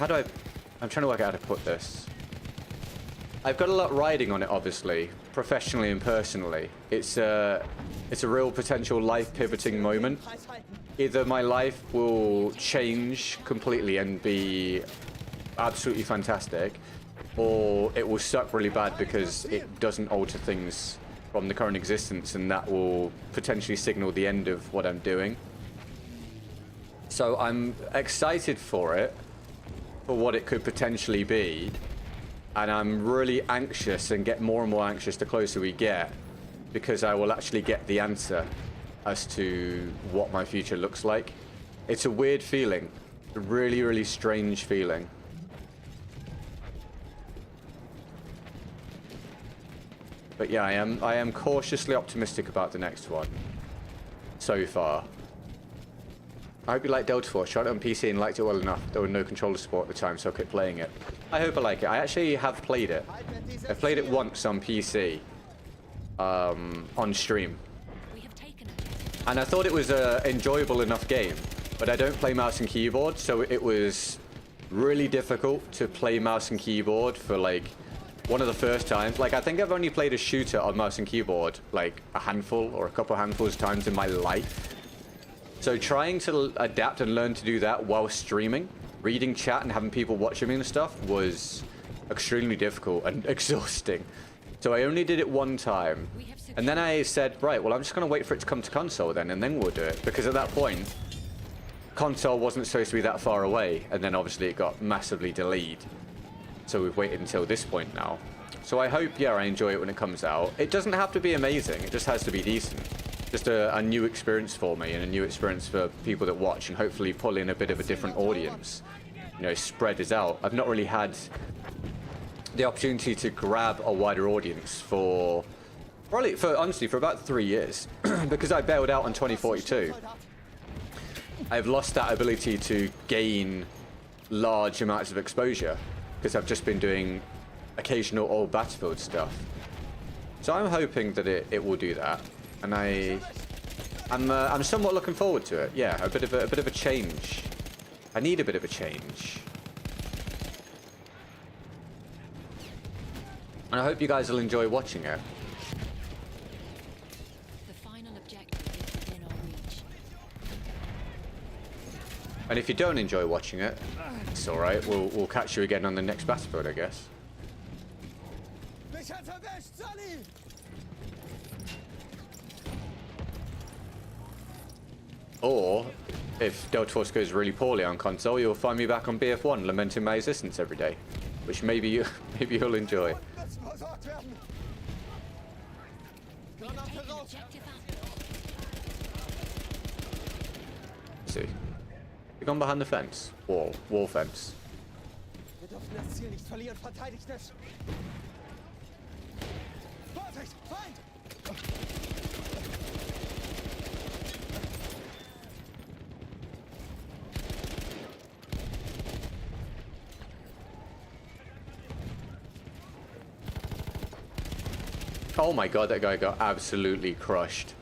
I'm trying to work out how to put this. I've got a lot riding on it, obviously, professionally and personally. It's a real potential life pivoting moment. Either my life will change completely and be absolutely fantastic, or it will suck really bad because it doesn't alter things from the current existence, and that will potentially signal the end of what I'm doing. So I'm excited for it, for what it could potentially be, and I'm really anxious and get more and more anxious the closer we get, because I will actually get the answer as to what my future looks like. It's a weird feeling, a really, really strange feeling. But yeah, I am cautiously optimistic about the next one so far. I hope you like Delta Force. Tried it on PC and liked it well enough. There were no controller support at the time, so I kept playing it. I hope I like it. I actually have played it. I played it once on PC, on stream. And I thought it was an enjoyable enough game, but I don't play mouse and keyboard, so it was really difficult to play mouse and keyboard for like one of the first times. Like, I think I've only played a shooter on mouse and keyboard like a handful or a couple handfuls of times in my life. So trying to adapt and learn to do that while streaming, reading chat and having people watching me and stuff was extremely difficult and exhausting. So I only did it one time. And then I said, right, well, I'm just going to wait for it to come to console then, and then we'll do it. Because at that point, console wasn't supposed to be that far away. And then obviously it got massively delayed. So we've waited until this point now. So I hope, yeah, I enjoy it when it comes out. It doesn't have to be amazing. It just has to be decent. Just a new experience for me and a new experience for people that watch, and hopefully pull in a bit of a different audience. You know, spread it out. I've not really had the opportunity to grab a wider audience for honestly for about 3 years because I bailed out on 2042. I've lost that ability to gain large amounts of exposure because I've just been doing occasional old Battlefield stuff. So I'm hoping that it will do that, and I'm somewhat looking forward to it. Yeah, a bit of a change. I need a bit of a change. And I hope you guys will enjoy watching it. The final objective is within our reach. And if you don't enjoy watching it, it's alright. We'll catch you again on the next Battlefield, I guess. Or, if Delta Force goes really poorly on console, you'll find me back on BF1 lamenting my existence every day. Which maybe you'll enjoy. See. You've gone behind the fence. Wall fence. Oh my god, that guy got absolutely crushed.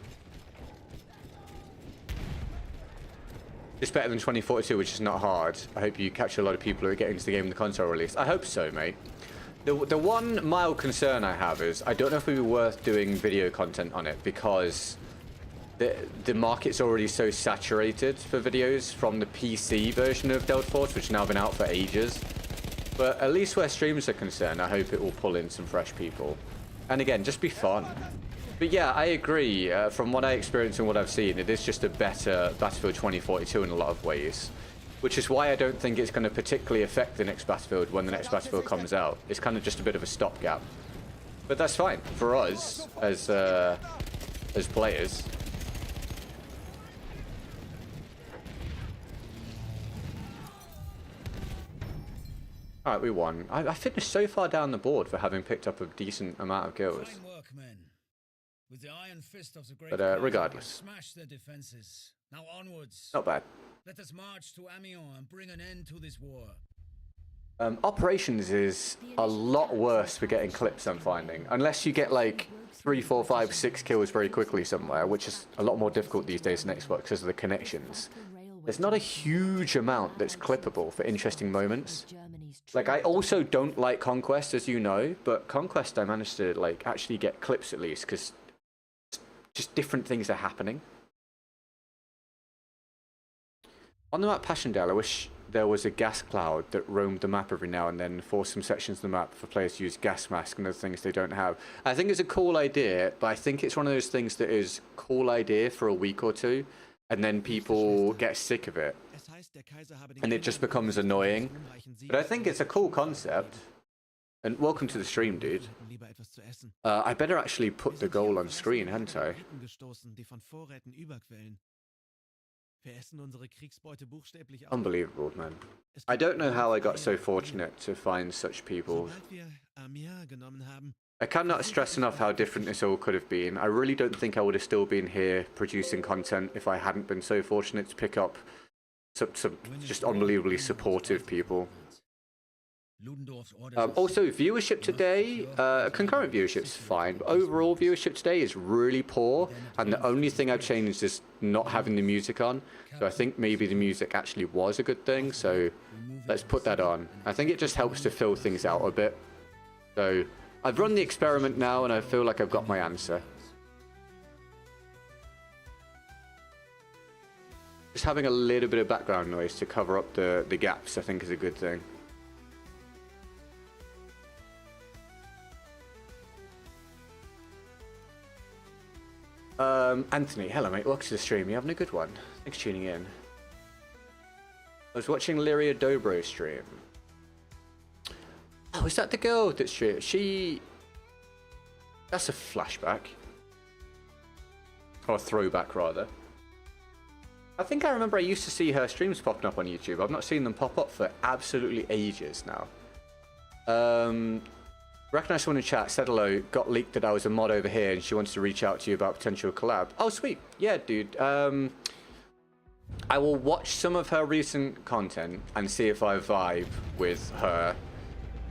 It's better than 2042, which is not hard. I hope you catch a lot of people who are getting into the game when the console release. I hope so, mate. The one mild concern I have is I don't know if it would be worth doing video content on it because the market's already so saturated for videos from the PC version of Delta Force, which has now been out for ages. But at least where streams are concerned, I hope it will pull in some fresh people. And again, just be fun. But yeah, I agree. From what I experienced and what I've seen, it is just a better Battlefield 2042 in a lot of ways. Which is why I don't think it's going to particularly affect the next Battlefield when the next Battlefield comes out. It's kind of just a bit of a stopgap. But that's fine for us as players. Alright, we won. I finished so far down the board for having picked up a decent amount of kills. Fine work, men. With the iron fist of the great But regardless. smash their defenses. Now onwards. Not bad. Let us march to Amiens and bring an end to this war. Operations is a lot worse for getting clips, I'm finding. Unless you get like 3, 4, 5, 6 kills very quickly somewhere, which is a lot more difficult these days in Xbox because of the connections. There's not a huge amount that's clippable for interesting moments. Like, I also don't like Conquest, as you know, but Conquest I managed to like actually get clips at least because just different things are happening. On the map Passchendaele, I wish there was a gas cloud that roamed the map every now and then for some sections of the map for players to use gas mask and other things they don't have. I think it's a cool idea, but I think it's one of those things that is cool idea for a week or two, and then people get sick of it, and it just becomes annoying. But I think it's a cool concept. And welcome to the stream, dude. I better actually put the goal on screen, hadn't I? Unbelievable, man. I don't know how I got so fortunate to find such people. I cannot stress enough how different this all could have been. I really don't think I would have still been here producing content if I hadn't been so fortunate to pick up some just unbelievably supportive people. Also, viewership today, concurrent viewership's fine, but overall viewership today is really poor, and the only thing I've changed is not having the music on. So I think maybe the music actually was a good thing, so let's put that on. I think it just helps to fill things out a bit. So I've run the experiment now, and I feel like I've got my answer. Just having a little bit of background noise to cover up the gaps, I think, is a good thing. Anthony, hello mate, welcome to the stream. You having a good one? Thanks for tuning in. I was watching Lyria Dobro stream. Oh, is that the girl that streamed? That's a flashback. Or a throwback, rather. I think I remember I used to see her streams popping up on YouTube. I've not seen them pop up for absolutely ages now. Recognize someone in chat, said hello, got leaked that I was a mod over here and she wants to reach out to you about potential collab. Oh, sweet. Yeah, dude. I will watch some of her recent content and see if I vibe with her.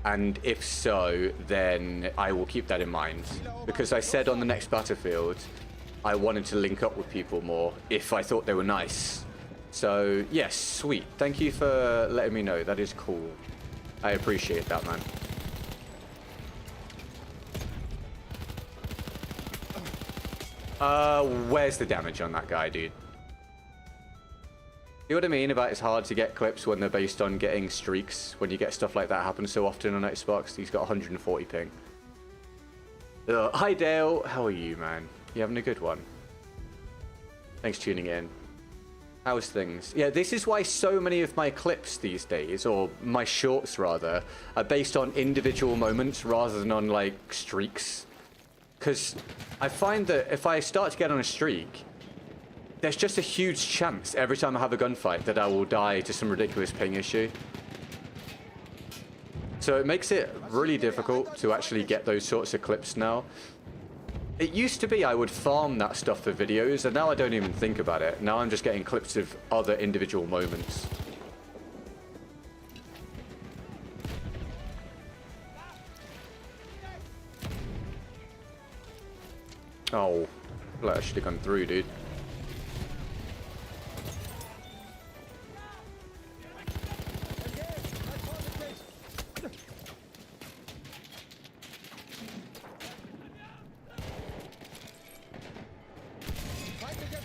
And if so, then I will keep that in mind. Because I said on the next Battlefield, I wanted to link up with people more if I thought they were nice. So, yes, sweet. Thank you for letting me know. That is cool. I appreciate that, man. Where's the damage on that guy, dude? You know what I mean about it's hard to get clips when they're based on getting streaks, when you get stuff like that happen so often on Xbox? He's got 140 ping. Hi Dale, how are you, man? You having a good one? Thanks for tuning in. How's things? Yeah, this is why so many of my clips these days, or my shorts rather, are based on individual moments rather than on like streaks. Because I find that if I start to get on a streak, there's just a huge chance every time I have a gunfight that I will die to some ridiculous ping issue. So it makes it really difficult to actually get those sorts of clips now. It used to be I would farm that stuff for videos, and now I don't even think about it. Now I'm just getting clips of other individual moments. Oh, well, I should have gone through, dude.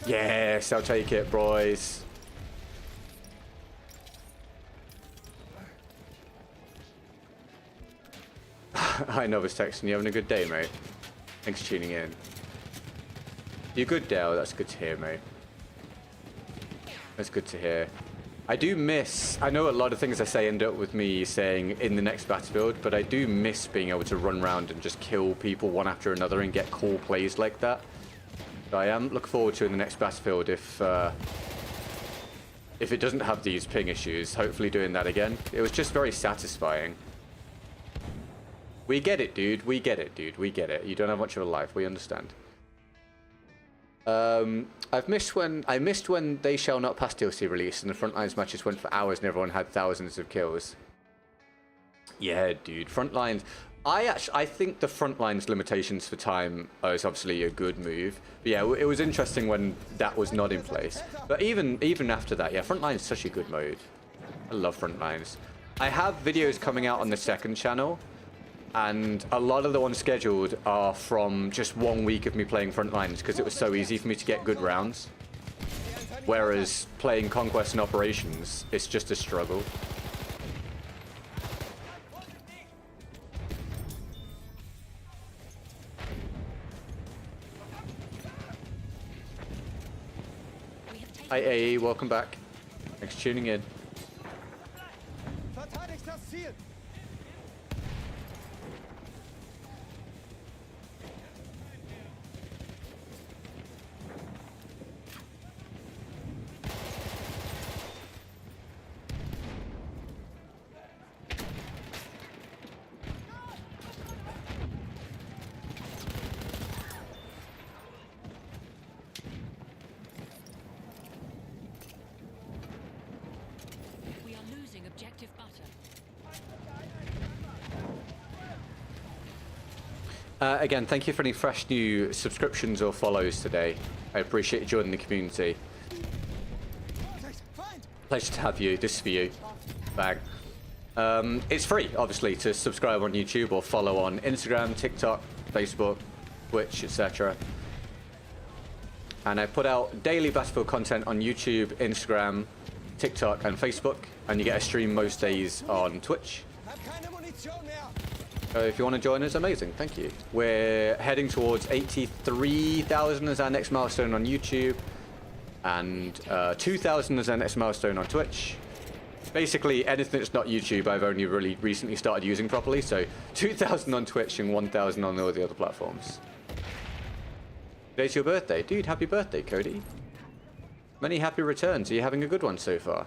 Yes, I'll take it, boys. Hi, Nova's texting. You having a good day, mate? Thanks for tuning in. You good, Dale? That's good to hear, mate. That's good to hear. I do miss... I know a lot of things I say end up with me saying in the next Battlefield, but I do miss being able to run around and just kill people one after another and get cool plays like that. So I am looking forward to in the next Battlefield if it doesn't have these ping issues, hopefully doing that again. It was just very satisfying. We get it, dude. We get it, dude. We get it. You don't have much of a life. We understand. I missed when They Shall Not Pass DLC released and the Frontlines matches went for hours and everyone had thousands of kills. Yeah, dude. Frontlines. I think the Frontlines limitations for time is obviously a good move. But yeah, it was interesting when that was not in place. But even after that, yeah, Frontlines is such a good mode. I love Frontlines. I have videos coming out on the second channel. And a lot of the ones scheduled are from just 1 week of me playing Frontlines because it was so easy for me to get good rounds. Whereas playing Conquest and Operations, it's just a struggle. Hi AE, welcome back. Thanks for tuning in. Verteidigt das Ziel! Again, thank you for any fresh new subscriptions or follows today. I appreciate you joining the community. Pleasure to have you. This is for you. Bang. It's free, obviously, to subscribe on YouTube or follow on Instagram, TikTok, Facebook, Twitch, etc. And I put out daily Battlefield content on YouTube, Instagram, TikTok, and Facebook. And you get a stream most days on Twitch. If you want to join us, amazing. Thank you. We're heading towards 83,000 as our next milestone on YouTube. And 2,000 as our next milestone on Twitch. Basically, anything that's not YouTube, I've only really recently started using properly. So 2,000 on Twitch and 1,000 on all the other platforms. Today's your birthday. Dude, happy birthday, Cody. Many happy returns. Are you having a good one so far?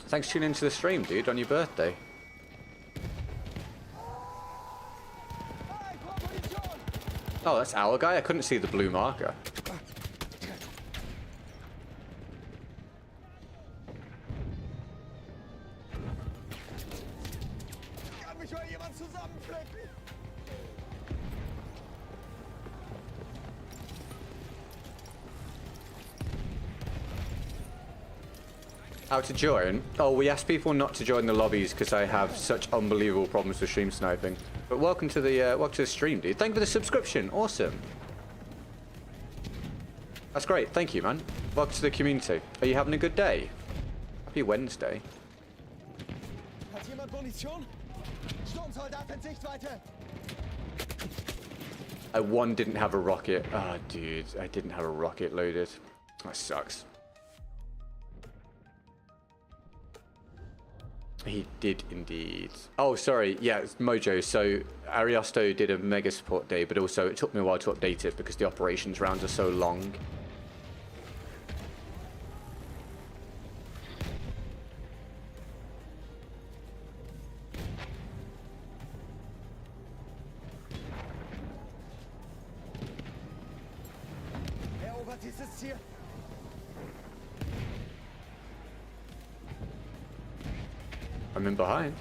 Thanks for tuning into the stream, dude, on your birthday. Oh, that's our guy? I couldn't see the blue marker. How to join? Oh, we asked people not to join the lobbies because I have such unbelievable problems with stream sniping. But welcome to the stream, dude. Thank you for the subscription. Awesome. That's great. Thank you, man. Welcome to the community. Are you having a good day? Happy Wednesday. Hat jemand Munition? Sturmsoldat in Sichtweite. One didn't have a rocket. Oh, dude. I didn't have a rocket loaded. That sucks. He did indeed. Oh, sorry. Yeah, it's Mojo. So Ariosto did a mega support day, but also it took me a while to update it because the operations rounds are so long. Erobert dieses Ziel. I'm in behind.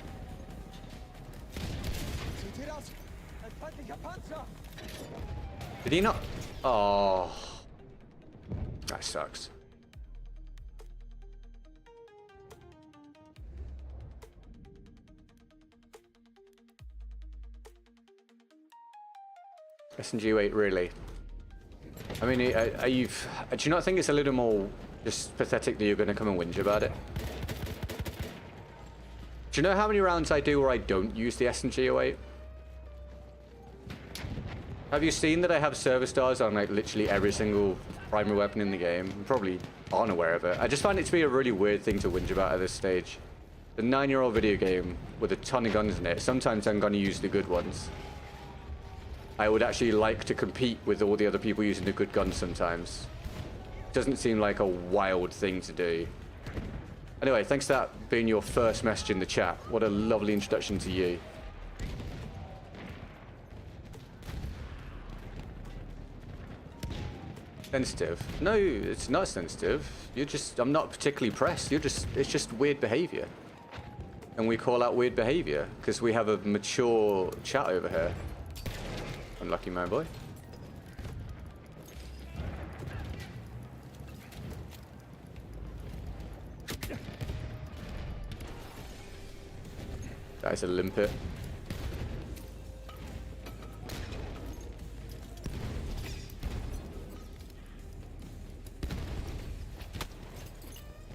Feindlicher Panzer! Did he not? Oh. That sucks. SNG-8, really? I mean, do you not think it's a little more just pathetic that you're going to come and whinge about it? Do you know how many rounds I do where I don't use the SNG-08? Have you seen that I have service stars on like literally every single primary weapon in the game? You probably aren't aware of it. I just find it to be a really weird thing to whinge about at this stage. The 9-year-old video game with a ton of guns in it, sometimes I'm going to use the good ones. I would actually like to compete with all the other people using the good guns sometimes. Doesn't seem like a wild thing to do. Anyway, thanks for that being your first message in the chat. What a lovely introduction to you. Sensitive? No, it's not sensitive. I'm not particularly pressed. It's just weird behavior. And we call out weird behavior because we have a mature chat over here. Unlucky man boy. That is a limpet.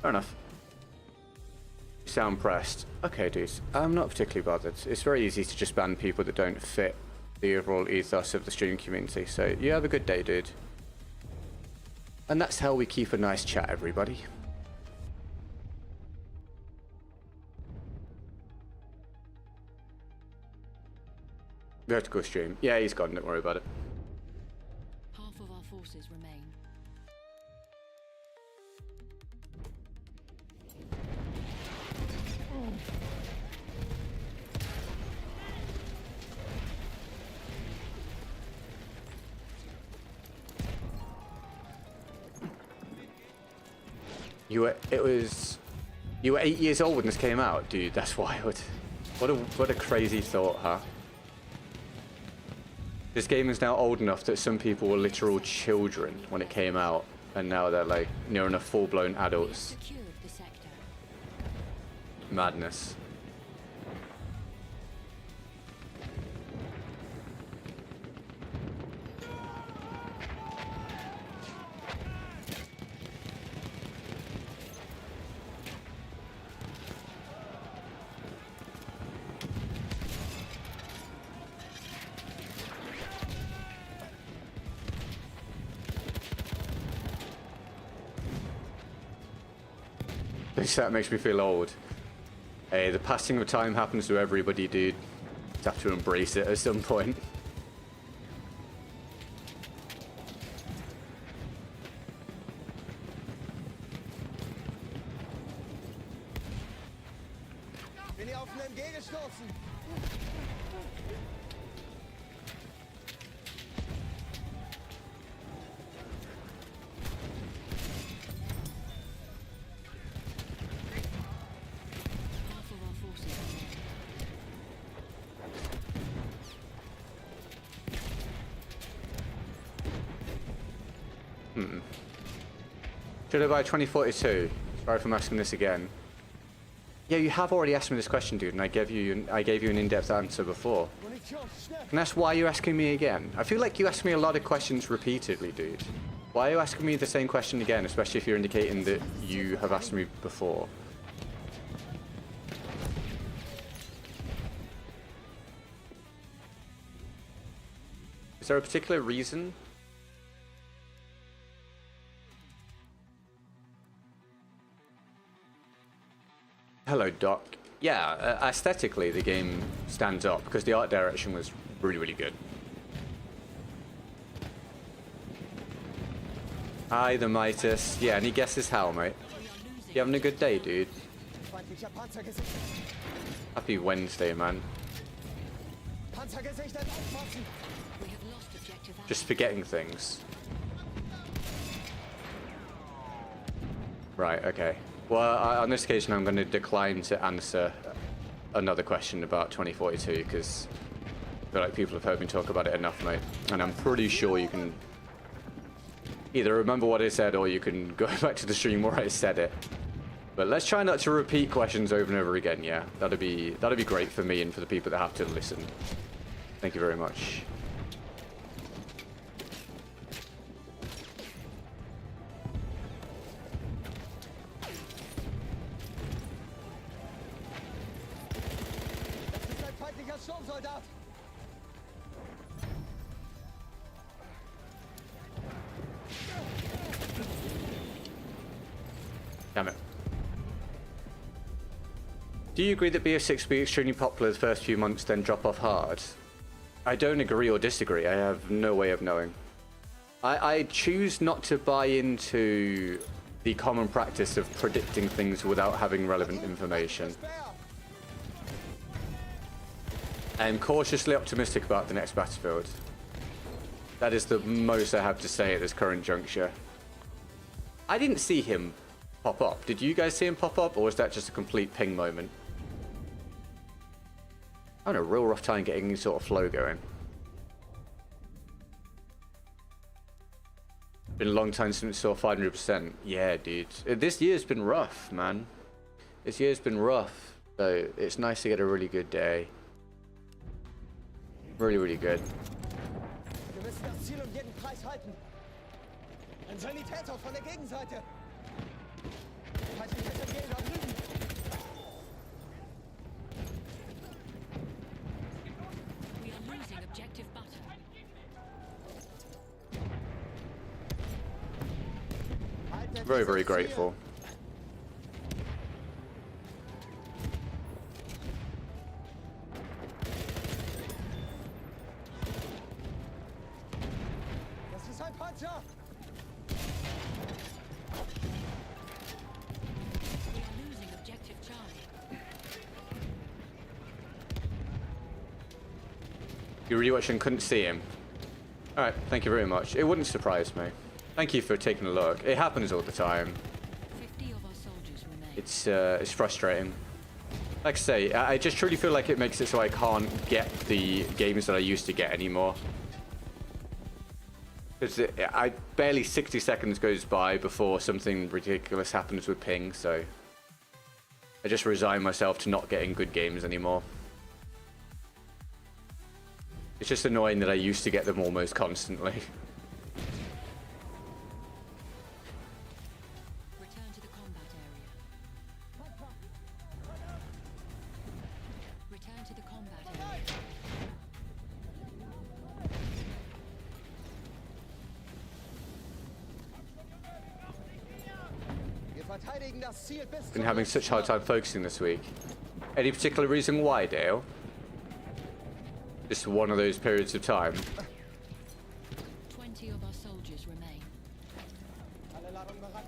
Fair enough. You sound pressed. Okay, dudes. I'm not particularly bothered. It's very easy to just ban people that don't fit the overall ethos of the streaming community. So you have a good day, dude. And that's how we keep a nice chat, everybody. Vertical stream. Yeah, he's gone. Don't worry about it. Half of our forces remain. You were 8 years old when this came out, dude. That's wild. What a crazy thought, huh? This game is now old enough that some people were literal children when it came out, and now they're like near enough full-blown adults. Secured the sector. Madness. That makes me feel old. Hey, the passing of time happens to everybody, dude. Just have to embrace it at some point. Bin ihr auf einen MG gestoßen? Should I buy 2042? Sorry if I'm asking this again. Yeah, you have already asked me this question, dude, and I gave you an in-depth answer before. And that's why you're asking me again. I feel like you ask me a lot of questions repeatedly, dude. Why are you asking me the same question again, especially if you're indicating that you have asked me before? Is there a particular reason? Hello, Doc. Yeah, aesthetically the game stands up because the art direction was really, really good. Hi, the Midas. Yeah, any guesses how, mate? You having a good day, dude? Feindlicher Panzer gesichtet. Happy Wednesday, man. Panzer gesichtet, aufpassen. We have lost objective Alpha. Just forgetting things. Right, okay. Well, on this occasion, I'm going to decline to answer another question about 2042 because feel like people have heard me talk about it enough, mate. And I'm pretty sure you can either remember what I said or you can go back to the stream where I said it. But let's try not to repeat questions over and over again, yeah? That'd be great for me and for the people that have to listen. Thank you very much. Das ist ein feindlicher Sturmsoldat. Damn it. Do you agree that BO6 will be extremely popular the first few months, then drop off hard? I don't agree or disagree. I have no way of knowing. I choose not to buy into the common practice of predicting things without having relevant information. I am cautiously optimistic about the next Battlefield. That is the most I have to say at this current juncture. I didn't see him pop up. Did you guys see him pop up, or was that just a complete ping moment? I'm having a real rough time getting any sort of flow going. Been a long time since we saw 500%. Yeah, dude. This year's been rough, man. This year's been rough. So it's nice to get a really good day. Really, really good. Wir müssen das Ziel jeden Preis halten. Ein Sanitäter von der Gegenseite. Feindliches Entgehen da drüben. We are losing objective butter. Haltet Very, dieses very Ziel. grateful. Das ist ein Panzer. We are losing objective Charlie. You really watched and couldn't see him. Alright, thank you very much. It wouldn't surprise me. Thank you for taking a look. It happens all the time. 50 of our soldiers remain. It's frustrating. Like I say, I just truly feel like it makes it so I can't get the games that I used to get anymore. Because I barely 60 seconds goes by before something ridiculous happens with ping, so I just resign myself to not getting good games anymore. It's just annoying that I used to get them almost constantly. Return to the combat area. Return to the combat area. Wir verteidigen das Ziel bis Been zum having letzten such a hard Mal. time focusing this week. Any particular reason why, Dale? Just one of those periods of time. 20 of our soldiers remain. Alle Ladungen bereit.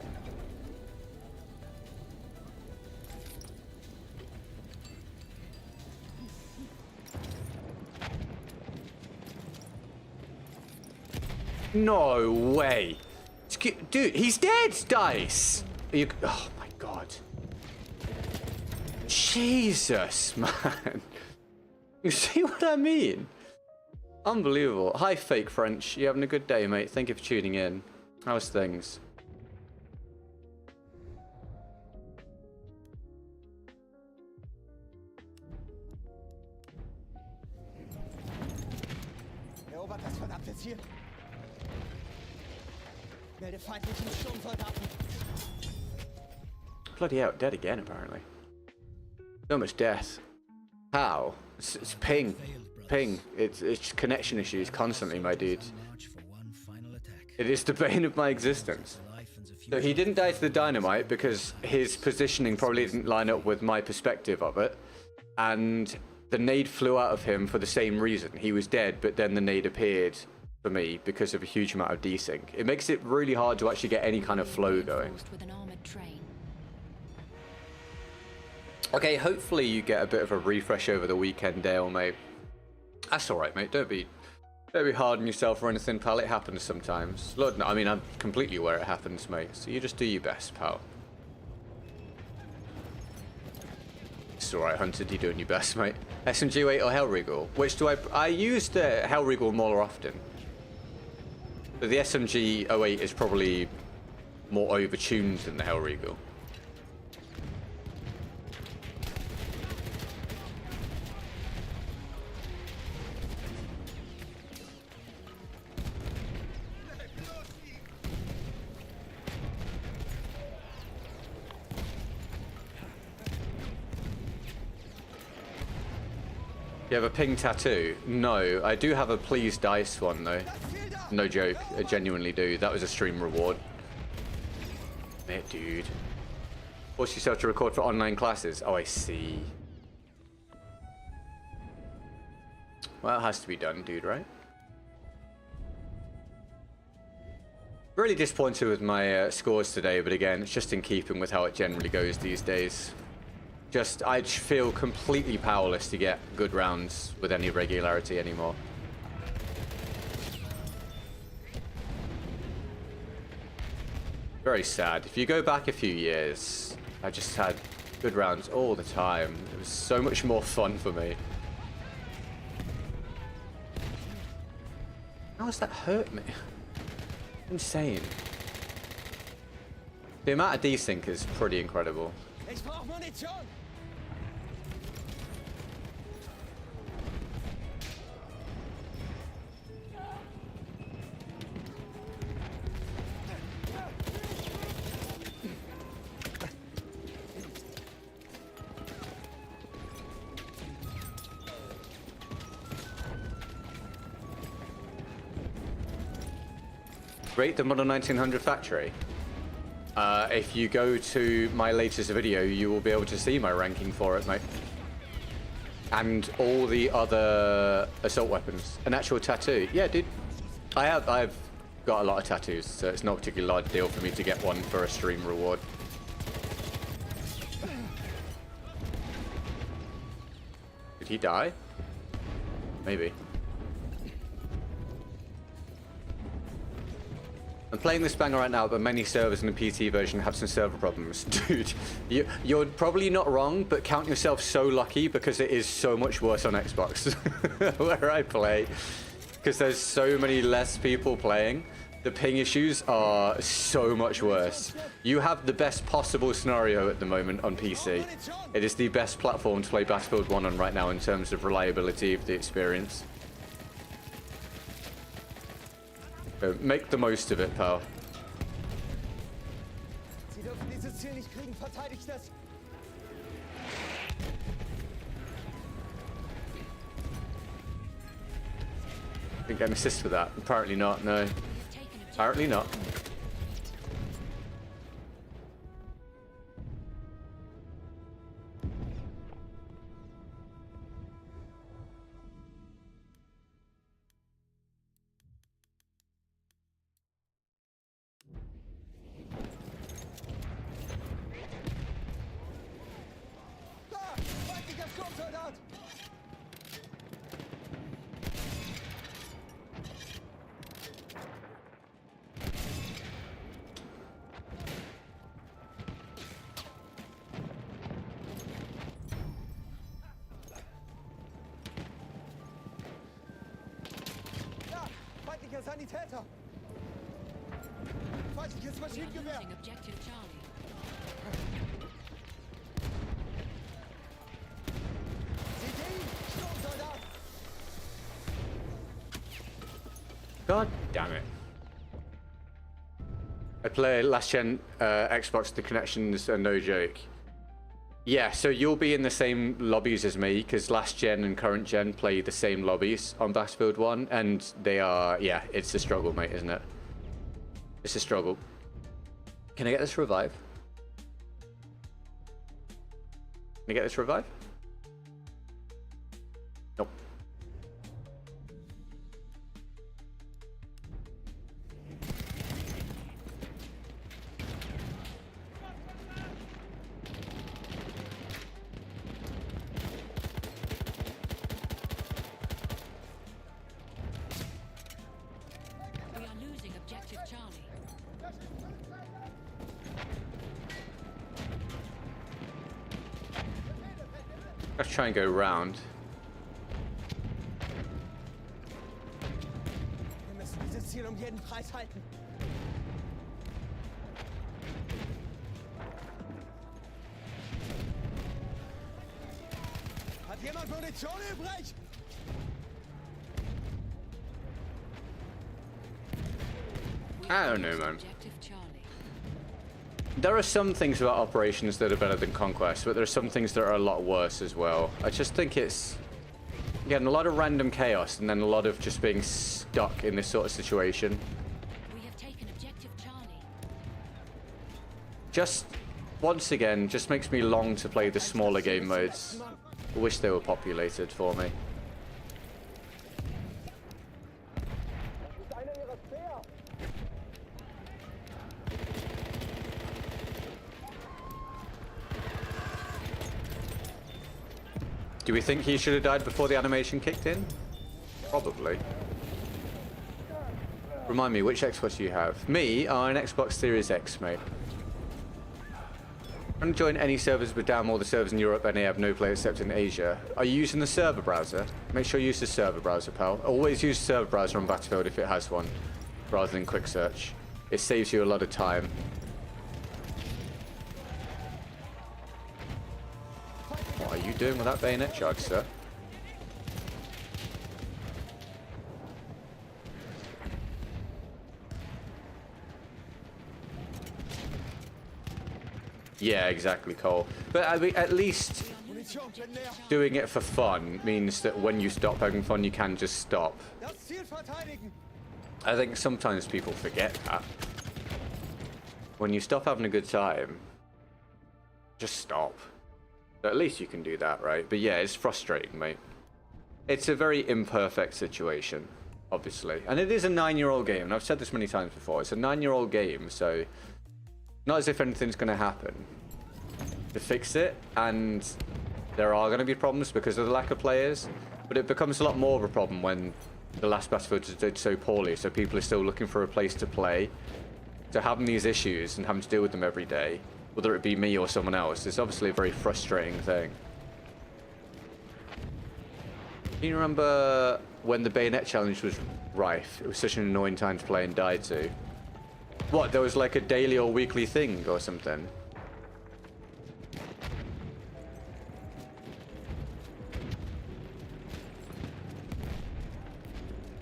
No way. Dude, he's dead, Dice. Oh my god. Jesus, man. You see what I mean? Unbelievable. Hi, fake French. You having a good day, mate? Thank you for tuning in. How's things? Erobert das verdammte Ziel. Melde feindlichen Sturmsoldaten. Bloody hell, dead again, apparently. So much death. How? It's ping. Ping. It's connection issues constantly, my dude. It is the bane of my existence. So he didn't die to the dynamite because his positioning probably didn't line up with my perspective of it. And the nade flew out of him for the same reason. He was dead, but then the nade appeared for me because of a huge amount of desync. It makes it really hard to actually get any kind of flow going. Reinforced with an armored train. Okay, hopefully you get a bit of a refresh over the weekend, Dale, mate. That's alright, mate. Don't be hard on yourself or anything, pal. It happens sometimes. Lord, no, I mean, I'm completely aware it happens, mate. So you just do your best, pal. It's alright, Hunter. You're doing your best, mate. SMG8 or Hellregal? Which do I use the Hellregal more often. But the SMG08 is probably more overtuned than the Hellregal. You have a ping tattoo? No, I do have a please dice one though. No joke, I genuinely do. That was a stream reward. Mate, dude. Force yourself to record for online classes. Oh, I see. Well, it has to be done, dude, right? Really disappointed with my scores today, but again, it's just in keeping with how it generally goes these days. I feel completely powerless to get good rounds with any regularity anymore. Very sad. If you go back a few years, I just had good rounds all the time. It was so much more fun for me. How does that hurt me? Insane. The amount of desync is pretty incredible. Ich brauche Munition! Rate the Model 1900 factory. If you go to my latest video, you will be able to see my ranking for it, mate. And all the other assault weapons. An actual tattoo. Yeah, dude. I've got a lot of tattoos, so it's not a particularly large deal for me to get one for a stream reward. Did he die? Maybe. I'm playing this banger right now, but many servers in the PC version have some server problems. Dude, you're probably not wrong, but count yourself so lucky because it is so much worse on Xbox where I play. Because there's so many less people playing. The ping issues are so much worse. You have the best possible scenario at the moment on PC. It is the best platform to play Battlefield 1 on right now in terms of reliability of the experience. So make the most of it, pal. Sie dürfen dieses Ziel nicht kriegen, verteidigt es! Didn't get an assist for that. Apparently not, no. Apparently not. Sanitäter! Feindliches Maschinengewehr! Losing objective Charlie. Seht ihr ihn? Sturmsoldat! God damn it. I play last gen Xbox, the connections are no joke. Yeah, so you'll be in the same lobbies as me, because last gen and current gen play the same lobbies on Battlefield 1, and they are, yeah, it's a struggle, mate, isn't it? It's a struggle. Can I get this revive? Can I get this revive? Nope. Let's try and go round. Wir müssen dieses Ziel jeden Preis halten. Hat jemand Munition übrig? I don't know, man. Objective Charlie. There are some things about operations that are better than Conquest, but there are some things that are a lot worse as well. I just think it's, again, a lot of random chaos and then a lot of just being stuck in this sort of situation. We have taken Objective Charlie. Just, once again, just makes me long to play the smaller game modes. I wish they were populated for me. Do we think he should have died before the animation kicked in? Probably. Remind me, which Xbox do you have? Me, an Xbox Series X, mate. I'm going to join any servers, but damn all the servers in Europe and they have no play except in Asia. Are you using the server browser? Make sure you use the server browser, pal. Always use the server browser on Battlefield if it has one, rather than quick search. It saves you a lot of time. What are you doing with that bayonet charge, sir? Yeah, exactly, Cole. But I mean, at least doing it for fun means that when you stop having fun, you can just stop. Das Ziel verteidigen. I think sometimes people forget that. When you stop having a good time, just stop. So at least you can do that, right? But yeah, it's frustrating, mate. It's a very imperfect situation, obviously. And it is a 9-year-old game, and I've said this many times before. It's a 9-year-old game, so not as if anything's going to happen to fix it. And there are going to be problems because of the lack of players. But it becomes a lot more of a problem when the last Battlefield did so poorly, so people are still looking for a place to play. So having these issues and having to deal with them every day, whether it be me or someone else, is obviously a very frustrating thing. Can you remember when the bayonet challenge was rife? It was such an annoying time to play and die to. What, there was like a daily or weekly thing or something?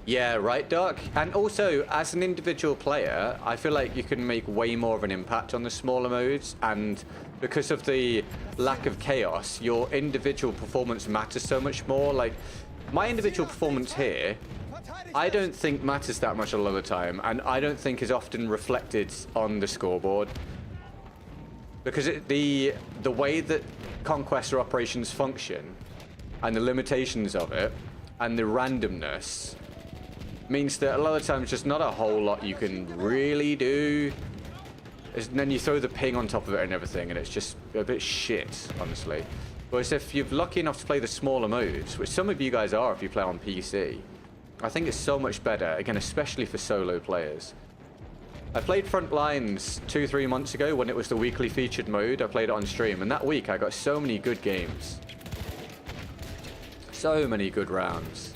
Yeah, right, Doc? And also, as an individual player, I feel like you can make way more of an impact on the smaller modes, and because of the lack of chaos, your individual performance matters so much more. Like, my individual performance here, I don't think matters that much a lot of the time, and I don't think is often reflected on the scoreboard. Because the way that Conquest or Operations function, and the limitations of it, and the randomness, means that a lot of times just not a whole lot you can really do. And then you throw the ping on top of it and everything, and it's just a bit shit, honestly. Whereas if you're lucky enough to play the smaller modes, which some of you guys are if you play on PC, I think it's so much better, again, especially for solo players. I played Frontlines 2-3 months ago when it was the weekly featured mode. I played it on stream, and that week I got so many good games. So many good rounds.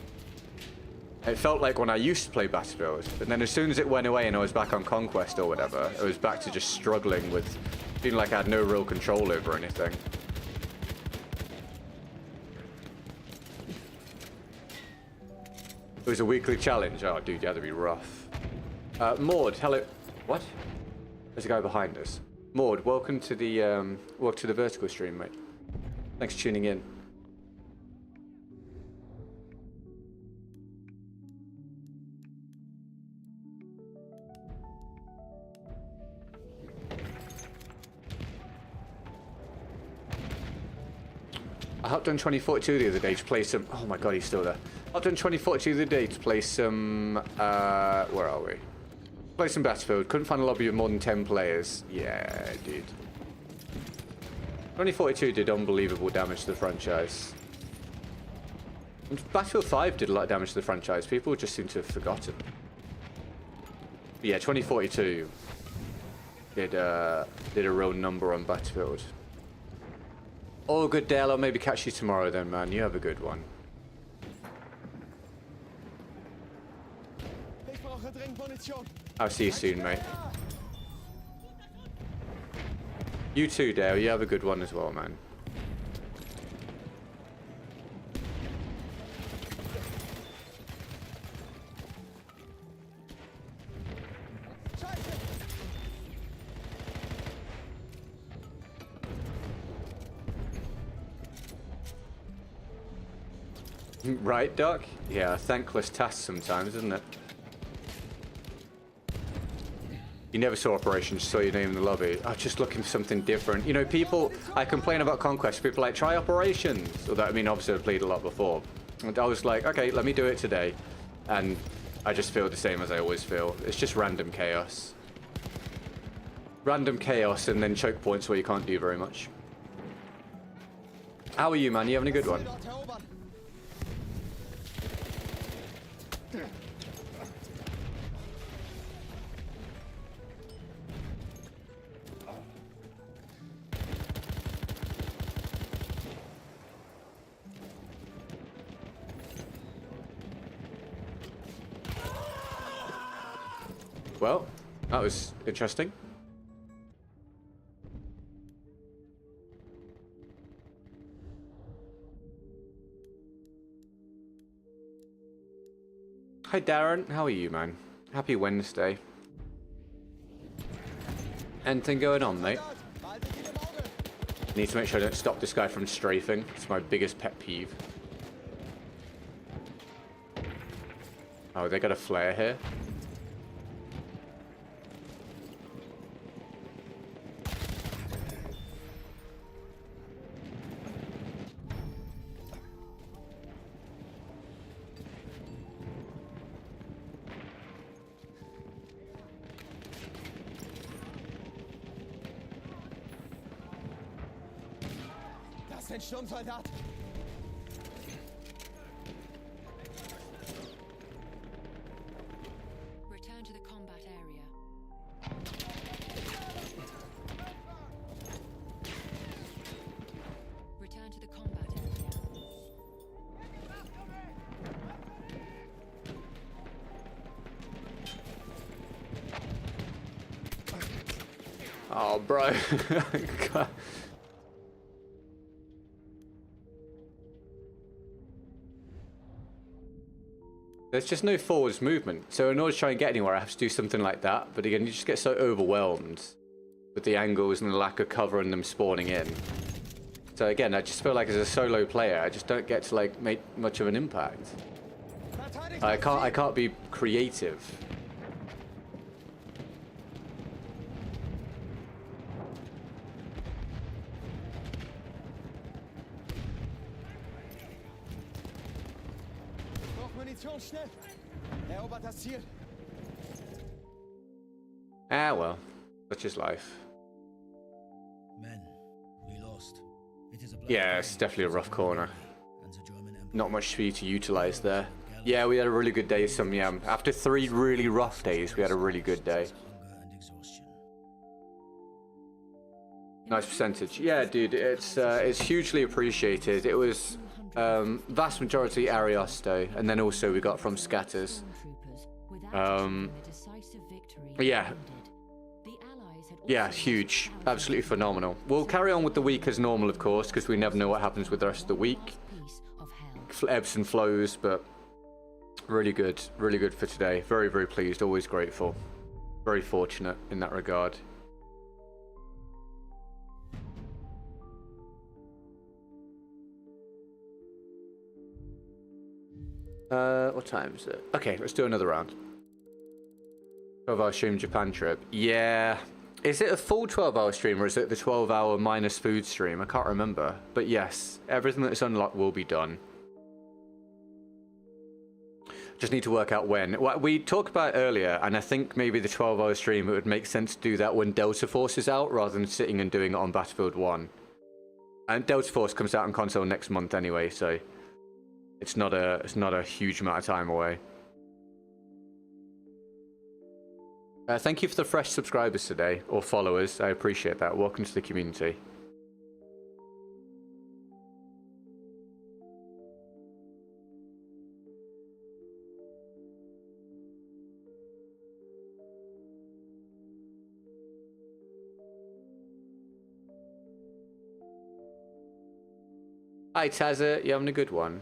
It felt like when I used to play Battlefield, but then as soon as it went away and I was back on Conquest or whatever, I was back to just struggling with feeling like I had no real control over anything. It was a weekly challenge. Oh, dude, you had to be rough. Maud, hello. What? There's a guy behind us. Maud, welcome to the vertical stream, mate. Thanks for tuning in. I hopped on 2042 the other day to play some... Oh my god, he's still there. I hopped on 2042 the other day to play some... where are we? Play some Battlefield. Couldn't find a lobby with more than 10 players. Yeah, dude. 2042 did unbelievable damage to the franchise. And Battlefield 5 did a lot of damage to the franchise. People just seem to have forgotten. But yeah, 2042 did a real number on Battlefield. Oh, good, Dale. I'll maybe catch you tomorrow then, man. You have a good one. Ich brauche dringend Munition. I'll see you soon, mate. You too, Dale. You have a good one as well, man. Right, Doc? Yeah, a thankless task sometimes, isn't it? You never saw Operation, just saw your name in the lobby. I was just looking for something different. You know, people, I complain about Conquest. People are like, try Operations. Although, I mean, obviously I've played a lot before. And I was like, okay, let me do it today. And I just feel the same as I always feel. It's just random chaos. Random chaos and then choke points where you can't do very much. How are you, man? You having a good one? Well, that was interesting. Hi Darren, how are you, man? Happy Wednesday. Anything going on, mate? Need to make sure I don't stop this guy from strafing. It's my biggest pet peeve. Oh, they got a flare here. Das ist ein Sturmsoldat. Return to the combat area. Return to the combat area. Oh, bro. God. There's just no forwards movement. So in order to try and get anywhere, I have to do something like that. But again, you just get so overwhelmed with the angles and the lack of cover and them spawning in. So again, I just feel like as a solo player, I just don't get to like make much of an impact. I can't be creative. Munition, schnell! Erobert das Ziel! Ah, well. Such is life. Men, we lost. It is a Yeah, it's definitely a rough corner. Not much for you to utilize there. Yeah, we had a really good day, After 3 really rough days, we had a really good day. Nice percentage. Yeah, dude, it's hugely appreciated. It was vast majority Ariosto, and then also we got from Scatters. Yeah, huge. Absolutely phenomenal. We'll carry on with the week as normal, of course, because we never know what happens with the rest of the week. Ebbs and flows, but really good for today. Very, very pleased, always grateful. Very fortunate in that regard. What time is it? Okay, let's do another round. 12-hour stream Japan trip. Yeah. Is it a full 12-hour stream or is it the 12-hour minus food stream? I can't remember. But yes, everything that's unlocked will be done. Just need to work out when. What we talked about earlier, and I think maybe the 12-hour stream, it would make sense to do that when Delta Force is out rather than sitting and doing it on Battlefield 1. And Delta Force comes out on console next month anyway, so it's not a huge amount of time away. Thank you for the fresh subscribers today, or followers. I appreciate that. Welcome to the community. Hi, Tazza. You having a good one?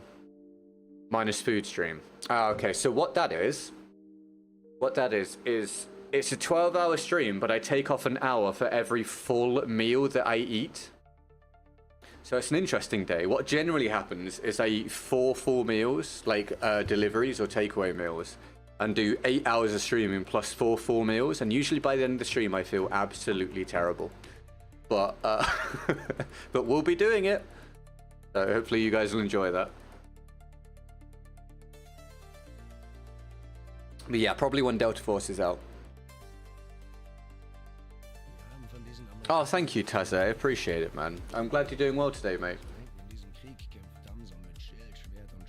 Minus food stream. Ah, okay. So what that is it's a 12-hour stream, but I take off an hour for every full meal that I eat. So it's an interesting day. What generally happens is I eat 4 full meals, like deliveries or takeaway meals, and do 8 hours of streaming plus 4 full meals. And usually by the end of the stream, I feel absolutely terrible. But but we'll be doing it. So hopefully you guys will enjoy that. But yeah, probably when Delta Force is out. Oh, thank you, Tazza. I appreciate it, man. I'm glad you're doing well today, mate.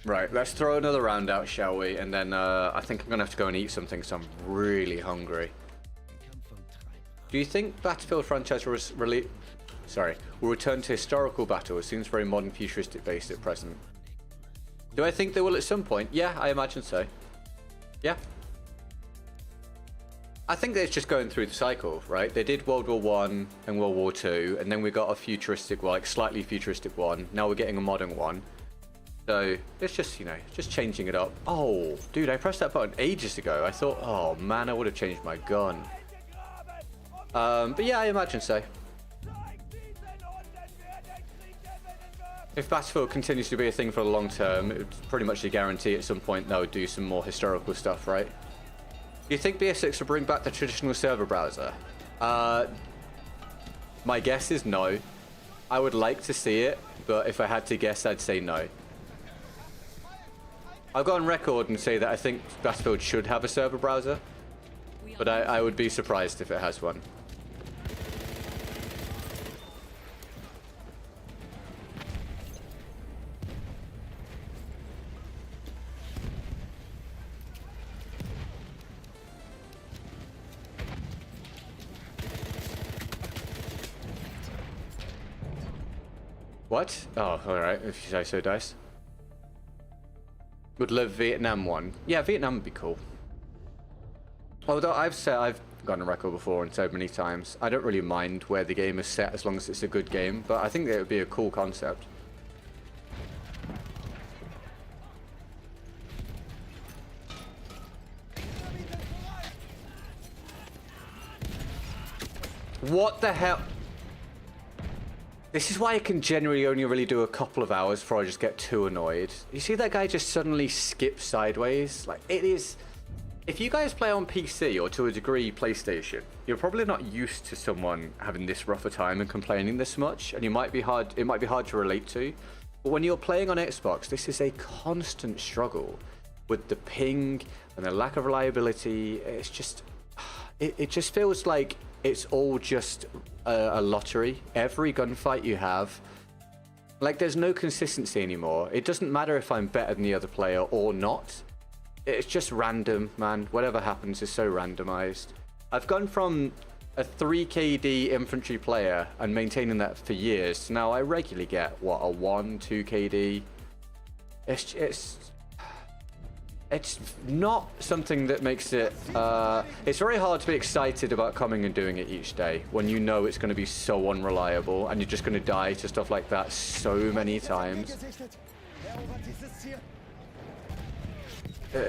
Right, let's throw another round out, shall we? And then I think I'm going to have to go and eat something because I'm really hungry. Do you think Battlefield franchise will return to historical battle? It seems very modern, futuristic based at present. Do I think they will at some point? Yeah, I imagine so. Yeah. I think that it's just going through the cycle, right? They did World War One and World War Two, and then we got a futuristic, well, like slightly futuristic one. Now we're getting a modern one. So it's just, you know, just changing it up. Oh, dude, I pressed that button ages ago. I thought, oh man, I would have changed my gun. But yeah, I imagine so. If Battlefield continues to be a thing for the long term, it's pretty much a guarantee at some point they'll do some more historical stuff, right? Do you think BF6 will bring back the traditional server browser? My guess is no. I would like to see it, but if I had to guess, I'd say no. I'll go on record and say that I think Battlefield should have a server browser, but I would be surprised if it has one. What? Oh, alright, if you say so, Dice. Would love Vietnam one. Yeah, Vietnam would be cool. Although I've gone on record before and said many times, I don't really mind where the game is set as long as it's a good game, but I think that it would be a cool concept. What the hell? This is why I can generally only really do a couple of hours before I just get too annoyed. You see that guy just suddenly skip sideways? Like, it is... If you guys play on PC or to a degree PlayStation, you're probably not used to someone having this rough a time and complaining this much, and it might be hard to relate to. But when you're playing on Xbox, this is a constant struggle with the ping and the lack of reliability. It's just... It just feels like it's all just a lottery. Every gunfight you have, like, there's no consistency anymore. It doesn't matter if I'm better than the other player or not. It's just random, man. Whatever happens is so randomized. I've gone from a 3 KD infantry player and maintaining that for years to now I regularly get, what, a 1, 2 KD. It's not something that makes it... it's very hard to be excited about coming and doing it each day when you know it's going to be so unreliable and you're just going to die to stuff like that so many times.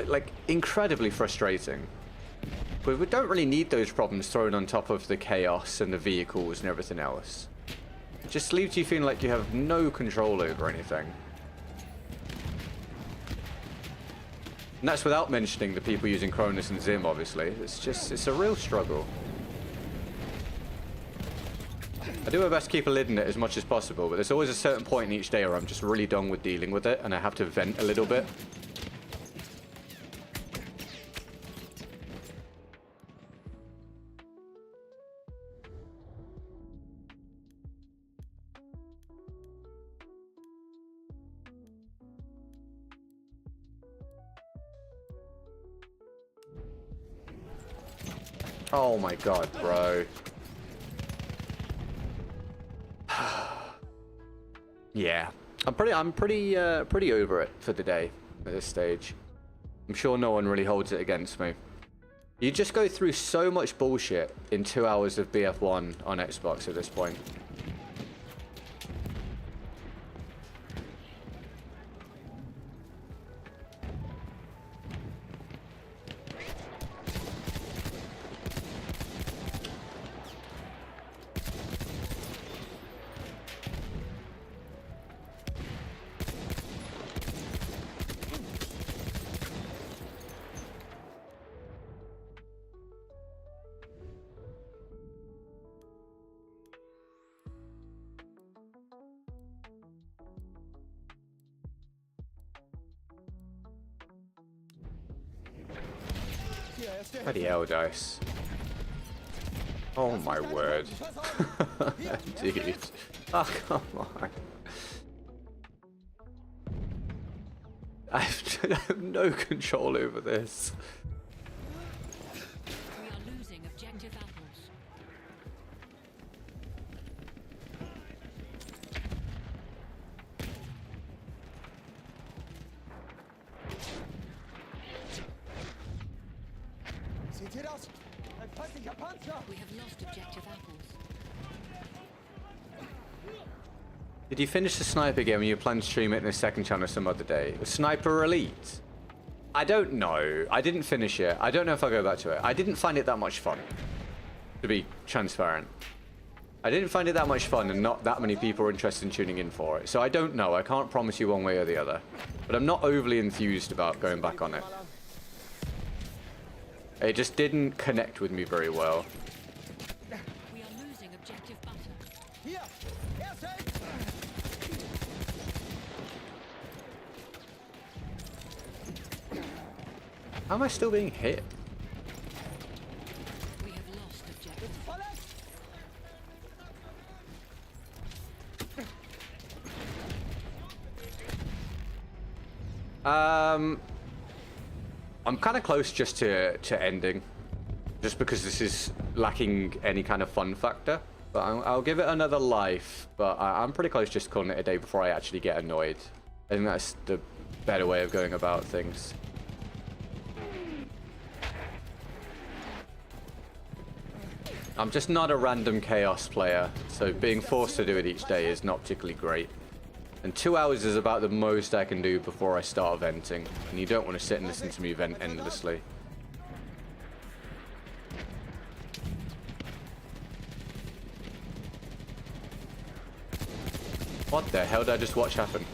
Like, incredibly frustrating. But we don't really need those problems thrown on top of the chaos and the vehicles and everything else. It just leaves you feeling like you have no control over anything. And that's without mentioning the people using Cronus and Zim, obviously. It's a real struggle. I do my best to keep a lid on it as much as possible, but there's always a certain point in each day where I'm just really done with dealing with it, and I have to vent a little bit. Oh my god, bro. Yeah, I'm pretty over it for the day at this stage. I'm sure no one really holds it against me. You just go through so much bullshit in 2 hours of BF1 on Xbox at this point. Erste Hilfe. Bloody hell, dice. Oh my word. Dude. Oh, come on. I have no control over this. We are losing objective apples. Seht ihr das? Ein feindlicher Panzer! We have lost objective apples. Did you finish the sniper game and you plan to stream it in a second channel some other day? The Sniper Elite? I don't know. I didn't finish it. I don't know if I'll go back to it. I didn't find it that much fun, to be transparent. I didn't find it that much fun and not that many people are interested in tuning in for it. So I don't know. I can't promise you one way or the other. But I'm not overly enthused about going back on it. It just didn't connect with me very well. We are losing objective butter. Hier! Erste Hilfe! How am I still being hit? We have lost objective. Verletzt! I'm kind of close just to ending, just because this is lacking any kind of fun factor. But I'll give it another life. But I'm pretty close just calling it a day before I actually get annoyed. I think that's the better way of going about things. I'm just not a random chaos player, so being forced to do it each day is not particularly great. And 2 hours is about the most I can do before I start venting, and you don't want to sit and listen to me vent endlessly. What the hell did I just watch happen?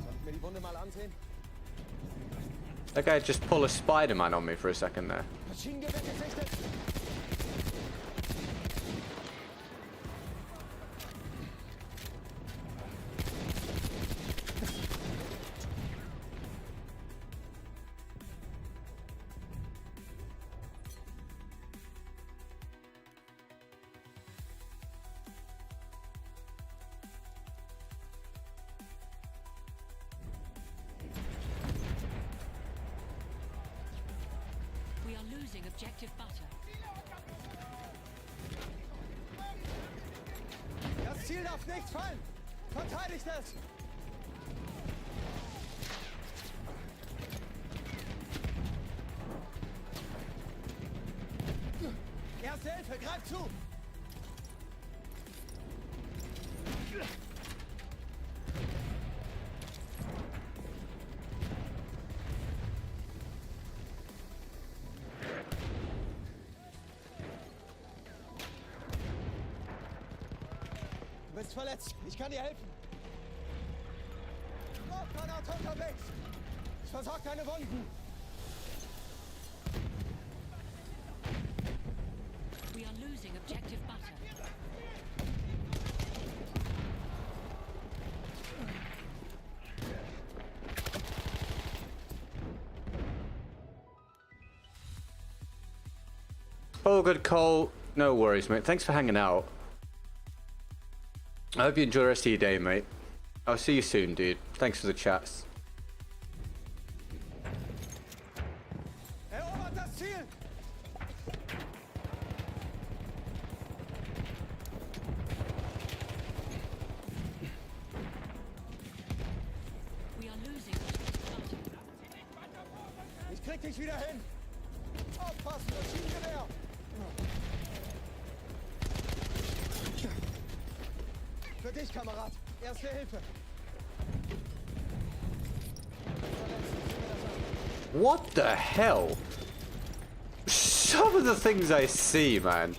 Soll ich mir die Wunde mal ansehen? That guy just pulled a Spider-Man on me for a second there. Maschinengewehr gesichtet! We are losing objective butter. Das Ziel darf nicht fallen! Verteidigt es! Erste Hilfe, greif zu! Du bist verletzt. Ich kann dir helfen. Rauchgranate unterwegs. Ich versorge deine Wunden. We are losing objective butter. Oh, good Cole. No worries, mate. Thanks for hanging out. I hope you enjoy the rest of your day, mate. I'll see you soon, dude. Thanks for the chats. Erobert das Ziel! We are losing objective butter. Ich krieg dich wieder hin! Aufpassen, Maschinengewehr! Für dich, Kamerad. Erste Hilfe. What the hell? Some of the things I see, man.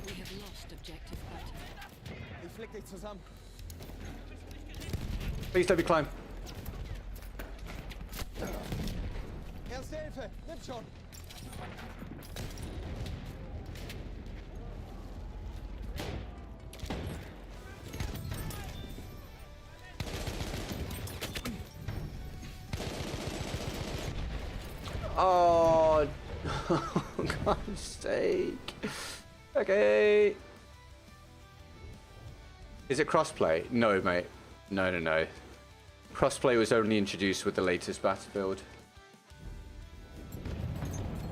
We have lost objective butter. Ich flick dich zusammen. Please let me climb. Erste Hilfe. Nimm schon. Oh, for God's sake. Okay. Is it crossplay? No, mate. No, no, no. Crossplay was only introduced with the latest Battlefield.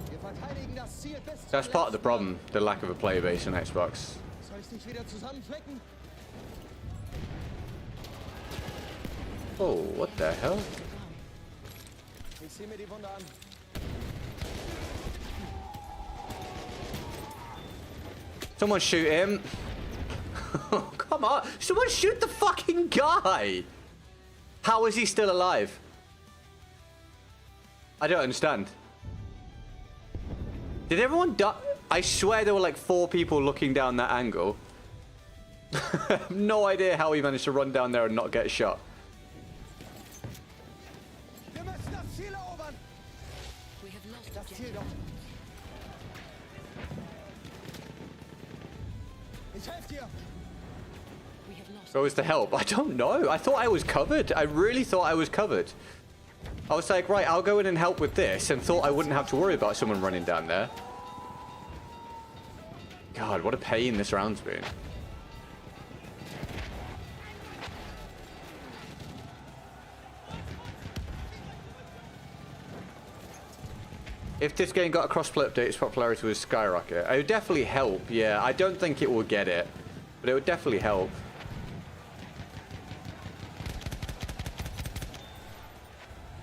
Wir verteidigen das Ziel bis zum That's part of the letzten problem, the lack of a player base on Xbox. Soll ich dich wieder zusammenflicken? Oh, what the hell? Ich zieh mir die Wunde an. Someone shoot him. Come on. Someone shoot the fucking guy. How is he still alive? I don't understand. Did everyone die? I swear there were like 4 people looking down that angle. I have no idea how he managed to run down there and not get shot. Wir müssen das Ziel erobern. We have lost Das Ziel objective. doch. Ich helfe dir. We have lost. Where was the help? I don't know. I thought I was covered. I really thought I was covered. I was like, right, I'll go in and help with this, and thought I wouldn't have to worry about someone running down there. God, what a pain this round's been. If this game got a crossplay update, its popularity would skyrocket. It would definitely help, yeah. I don't think it will get it, but it would definitely help.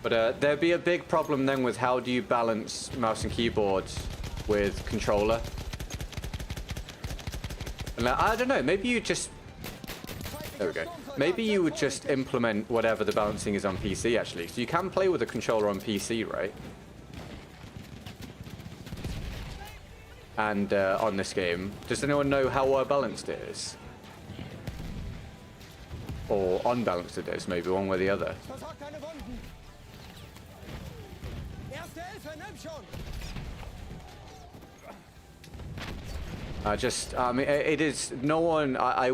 But there'd be a big problem then with how do you balance mouse and keyboard with controller. And I don't know, maybe you just... There we go. Maybe you would just implement whatever the balancing is on PC, actually. So you can play with a controller on PC, right? And on this game, does anyone know how well balanced it is? Or unbalanced it is, maybe one way or the other. Versorg deine Wunden. Erste Hilfe, nimm schon. I mean, it is, no one, I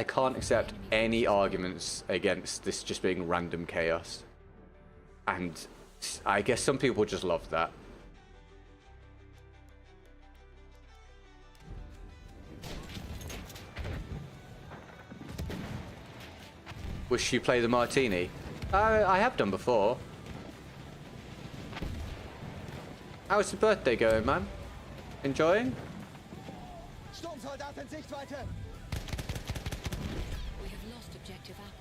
can't accept any arguments against this just being random chaos. And I guess some people just love that. Wish you play the martini? I have done before. How's the birthday going, man? Enjoying? Sturmsoldat in Sichtweite. We have lost objective apples.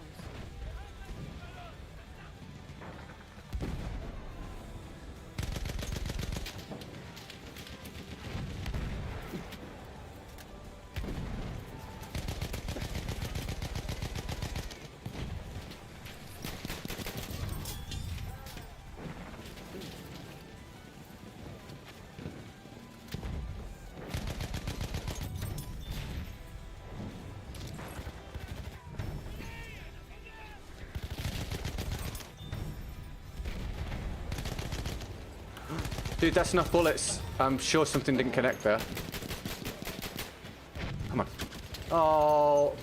Dude, that's enough bullets. I'm sure something didn't connect there. Come on. Oh.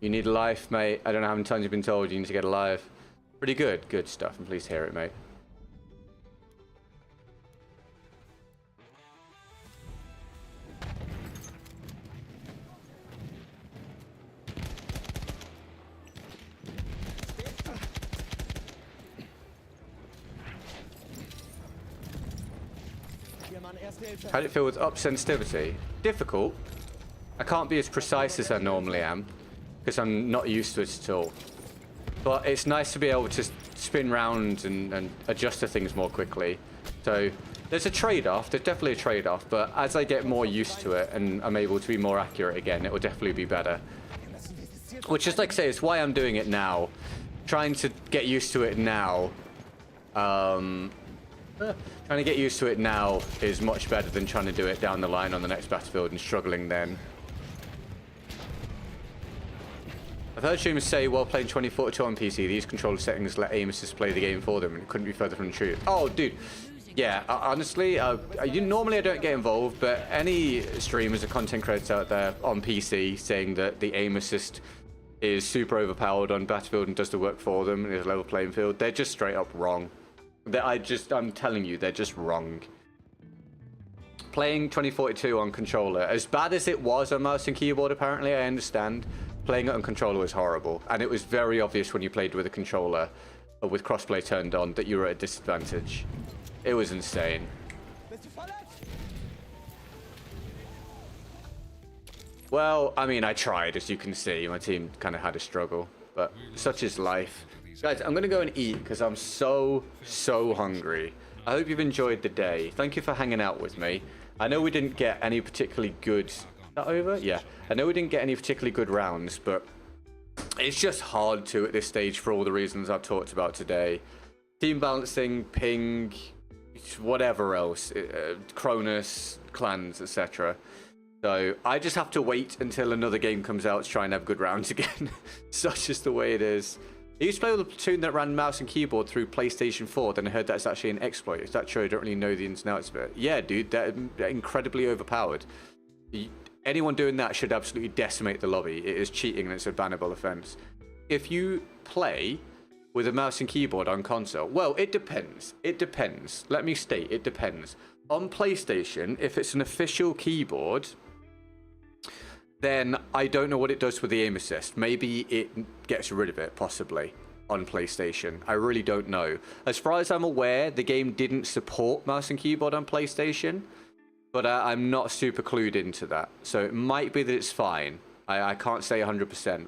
You need a life, mate. I don't know how many times you've been told you need to get alive. Pretty good. Good stuff. I'm pleased to hear it, mate. Hier, Mann, erste Hilfe. How did it feel with up sensitivity? Difficult. I can't be as precise as I normally am because I'm not used to it at all. But it's nice to be able to spin round and adjust to things more quickly. So there's a trade-off. There's definitely a trade-off. But as I get more used to it and I'm able to be more accurate again, it will definitely be better. Which is like I say, it's why I'm doing it now. Trying to get used to it now. Trying to get used to it now is much better than trying to do it down the line on the next Battlefield and struggling then. I've heard streamers say while playing 2042 on PC, these controller settings let aim assist play the game for them, and it couldn't be further from the truth. Oh, dude. Yeah, honestly, normally I don't get involved, but any streamers or content creators out there on PC saying that the aim assist is super overpowered on Battlefield and does the work for them and is a level playing field. They're just straight up wrong. I'm telling you, they're just wrong. Playing 2042 on controller, as bad as it was on mouse and keyboard, apparently, I understand, playing it on controller was horrible. And it was very obvious when you played with a controller, or with crossplay turned on, that you were at a disadvantage. It was insane. Well, I mean, I tried, as you can see. My team kind of had a struggle, but such is life. Guys, I'm going to go and eat because I'm so hungry. I hope you've enjoyed the day. Thank you for hanging out with me. I know we didn't get any particularly good... Is that over? Yeah. I know we didn't get any particularly good rounds, but it's just hard to at this stage for all the reasons I've talked about today. Team balancing, ping, whatever else. Cronus, clans, etc. So I just have to wait until another game comes out to try and have good rounds again. Such is the way it is. I used to play with a platoon that ran mouse and keyboard through PlayStation 4, then I heard that's actually an exploit. Is that true? I don't really know the ins and outs of it. Yeah, dude, they're incredibly overpowered. Anyone doing that should absolutely decimate the lobby. It is cheating and it's a bannable offense. If you play with a mouse and keyboard on console, well, it depends. It depends. Let me state, it depends. On PlayStation, if it's an official keyboard, then I don't know what it does with the aim assist. Maybe it gets rid of it, possibly, on PlayStation. I really don't know. As far as I'm aware, the game didn't support mouse and keyboard on PlayStation, but I'm not super clued into that. So it might be that it's fine. I can't say 100%.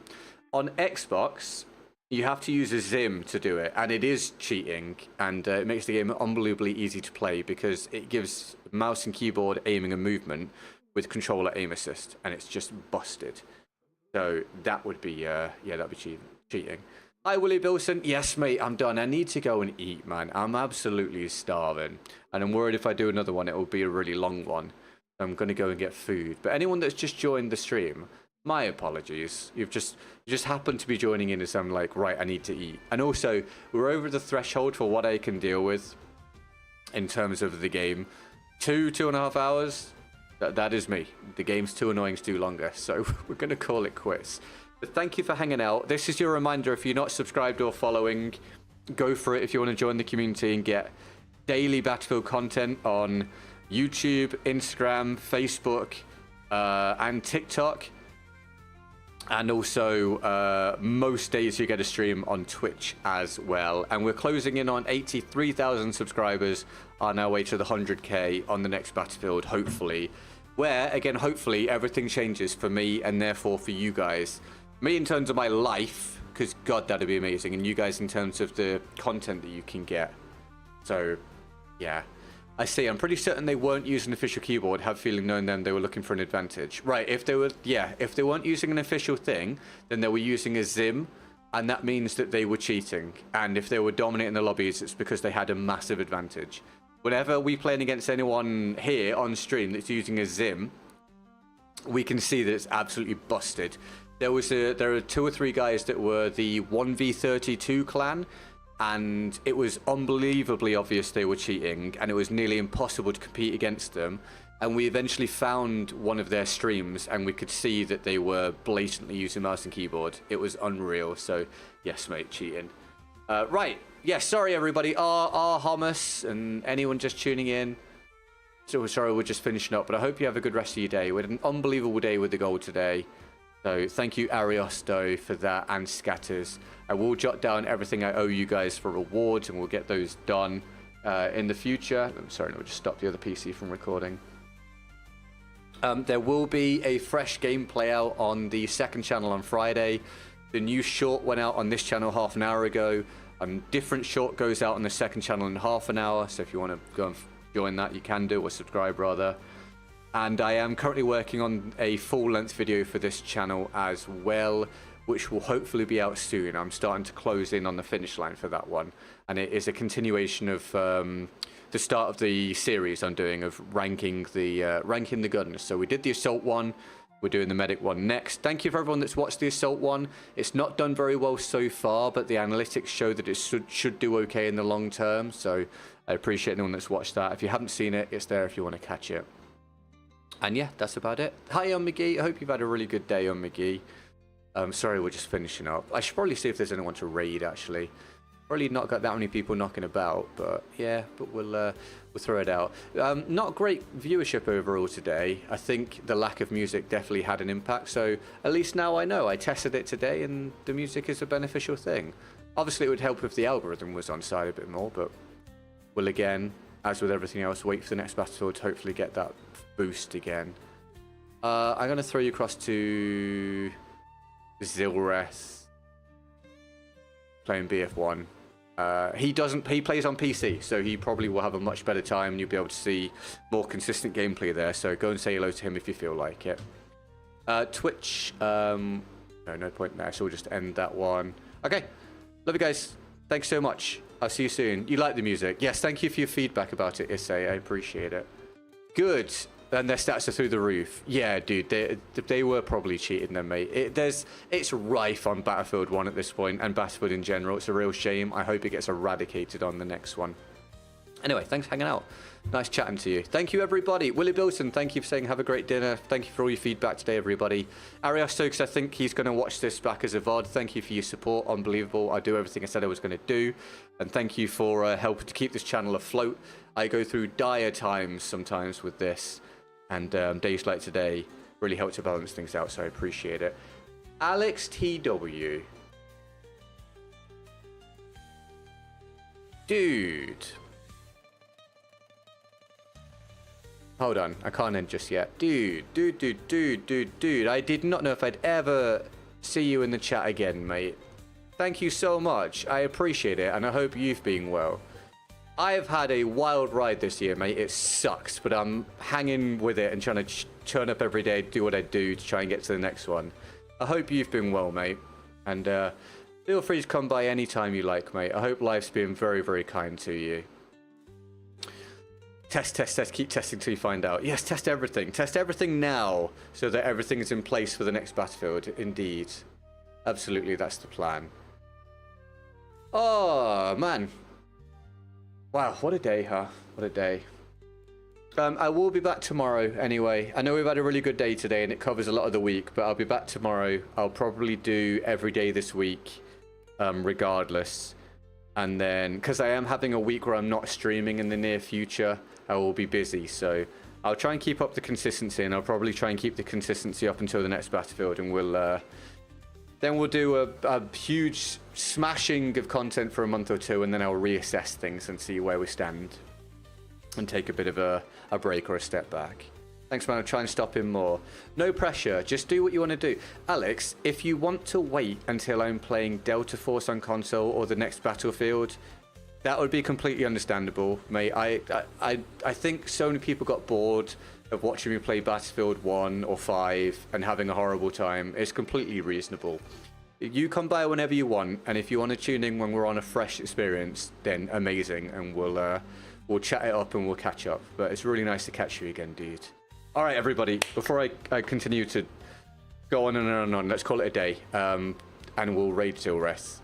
On Xbox, you have to use a Zim to do it, and it is cheating, and it makes the game unbelievably easy to play because it gives mouse and keyboard aiming and movement with controller aim assist, and it's just busted. So that would be, yeah, that'd be cheating. Hi, Willie Bilson. Yes, mate, I'm done. I need to go and eat, man. I'm absolutely starving, and I'm worried if I do another one, it will be a really long one. I'm going to go and get food. But anyone that's just joined the stream, my apologies. You just happened to be joining in as I'm like, right, I need to eat. And also, we're over the threshold for what I can deal with in terms of the game. 2.5 hours. That is me. The game's too annoying to do longer, so we're going to call it quits. But thank you for hanging out. This is your reminder, if you're not subscribed or following, go for it if you want to join the community and get daily Battlefield content on YouTube, Instagram, Facebook, and TikTok. And also, most days you get a stream on Twitch as well. And we're closing in on 83,000 subscribers on our way to the 100k on the next Battlefield, hopefully. Where, again, hopefully, everything changes for me and therefore for you guys. Me in terms of my life, because God, that'd be amazing. And you guys in terms of the content that you can get. So, yeah. I see, I'm pretty certain they weren't using an official keyboard. Have feeling knowing them, they were looking for an advantage. Right, if they were, yeah, if they weren't using an official thing, then they were using a Zim, and that means that they were cheating. And if they were dominating the lobbies, it's because they had a massive advantage. Whenever we're playing against anyone here on stream that's using a Zim, we can see that it's absolutely busted. There are 2 or 3 guys that were the 1v32 clan, and it was unbelievably obvious they were cheating, and it was nearly impossible to compete against them. And we eventually found one of their streams, and we could see that they were blatantly using mouse and keyboard. It was unreal. So, yes, mate, cheating. Right. Yeah, sorry, everybody. R Hummus and anyone just tuning in. So sorry, we're just finishing up, but I hope you have a good rest of your day. We had an unbelievable day with the goal today. So thank you, Ariosto, for that, and Scatters. I will jot down everything I owe you guys for rewards, and we'll get those done in the future. I'm sorry, we'll just stop the other PC from recording. There will be a fresh gameplay out on the second channel on Friday. The new short went out on this channel half an hour ago. Different short goes out on the second channel in half an hour. So if you want to go and join that, you can do, or subscribe rather. And I am currently working on a full-length video for this channel as well, which will hopefully be out soon. I'm starting to close in on the finish line for that one. And it is a continuation of the start of the series I'm doing of ranking the guns. So we did the assault one. We're doing the medic one next. Thank you for everyone that's watched the assault one. It's not done very well so far, but the analytics show that it should do okay in the long term. So I appreciate anyone that's watched that. If you haven't seen it, it's there if you want to catch it. And yeah, that's about it. Hi, On McGee. I hope you've had a really good day, On McGee. Sorry, we're just finishing up. I should probably see if there's anyone to raid, actually. Probably not got that many people knocking about, but yeah, but we'll throw it out. Not great viewership overall today. I think the lack of music definitely had an impact, so at least now I know. I tested it today, and the music is a beneficial thing. Obviously, it would help if the algorithm was on side a bit more, but we'll again, as with everything else, wait for the next battle to hopefully get that boost again. I'm going to throw you across to Zilreth, playing BF1. He plays on PC, so he probably will have a much better time and you'll be able to see more consistent gameplay there, so go and say hello to him if you feel like it. Twitch, no point there, so we'll just end that one. Okay, love you guys. Thanks so much. I'll see you soon. You like the music? Yes, thank you for your feedback about it, Issei. I appreciate it. Good. And their stats are through the roof. Yeah, dude, they were probably cheating them, mate. It's rife on Battlefield 1 at this point, and Battlefield in general. It's a real shame. I hope it gets eradicated on the next one. Anyway, thanks for hanging out. Nice chatting to you. Thank you, everybody. Willie Bilson, thank you for saying have a great dinner. Thank you for all your feedback today, everybody. Ariosto, because I think he's going to watch this back as a VOD. Thank you for your support. Unbelievable. I do everything I said I was going to do. And thank you for helping to keep this channel afloat. I go through dire times sometimes with this. And days like today really helped to balance things out, so I appreciate it. Alex TW. Dude. Hold on, I can't end just yet. Dude. I did not know if I'd ever see you in the chat again, mate. Thank you so much. I appreciate it, and I hope you've been well. I've had a wild ride this year, mate. It sucks, but I'm hanging with it and trying to turn up every day, do what I do to try and get to the next one. I hope you've been well, mate. And feel free to come by anytime you like, mate. I hope life's been very, very kind to you. Test. Keep testing till you find out. Yes, test everything. Test everything now so that everything is in place for the next Battlefield. Indeed. Absolutely, that's the plan. Oh, man. Wow, what a day, huh? What a day. I will be back tomorrow anyway. I know we've had a really good day today and it covers a lot of the week, but I'll be back tomorrow. I'll probably do every day this week, regardless. And then, because I am having a week where I'm not streaming in the near future, I will be busy. So I'll try and keep up the consistency, and I'll probably try and keep the consistency up until the next Battlefield, and then we'll do a huge smashing of content for a month or two, and then I'll reassess things and see where we stand and take a bit of a break or a step back. Thanks, man. I'll try and stop him more. No pressure. Just do what you want to do. Alex, if you want to wait until I'm playing Delta Force on console or the next Battlefield, that would be completely understandable, mate. I think so many people got bored of watching me play Battlefield 1 or 5 and having a horrible time. It's completely reasonable. You come by whenever you want, and if you want to tune in when we're on a fresh experience, then amazing, and we'll chat it up and we'll catch up. But it's really nice to catch you again, dude. All right, everybody, before I continue to go on and on and on, let's call it a day, and we'll raid Zilreth.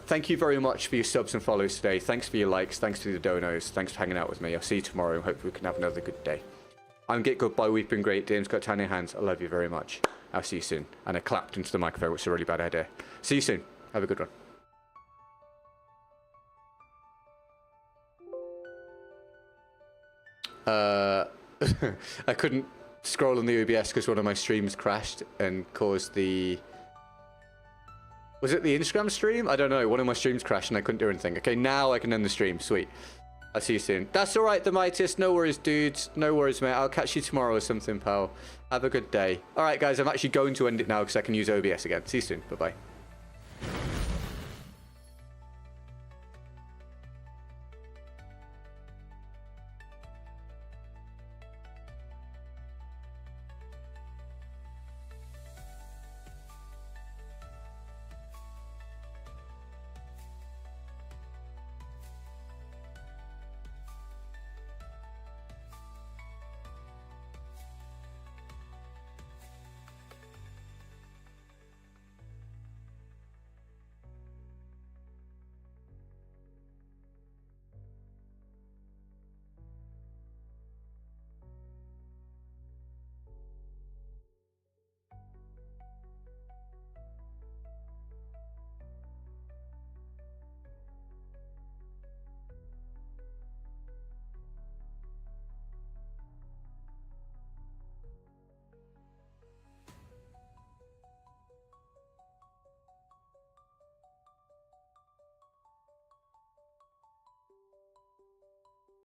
Thank you very much for your subs and follows today. Thanks for your likes. Thanks for the donos. Thanks for hanging out with me. I'll see you tomorrow. Hopefully we can have another good day. I'm GetGoodGuy. We've been great. Dame's got tiny hands. I love you very much. I'll see you soon. And I clapped into the microphone, which is a really bad idea. See you soon. Have a good one. I couldn't scroll on the OBS because one of my streams crashed and caused the... Was it the Instagram stream? I don't know. One of my streams crashed and I couldn't do anything. Okay, now I can end the stream. Sweet. I'll see you soon. That's all right, the Mightiest. No worries, dudes. No worries, mate. I'll catch you tomorrow or something, pal. Have a good day. All right, guys. I'm actually going to end it now because I can use OBS again. See you soon. Bye-bye.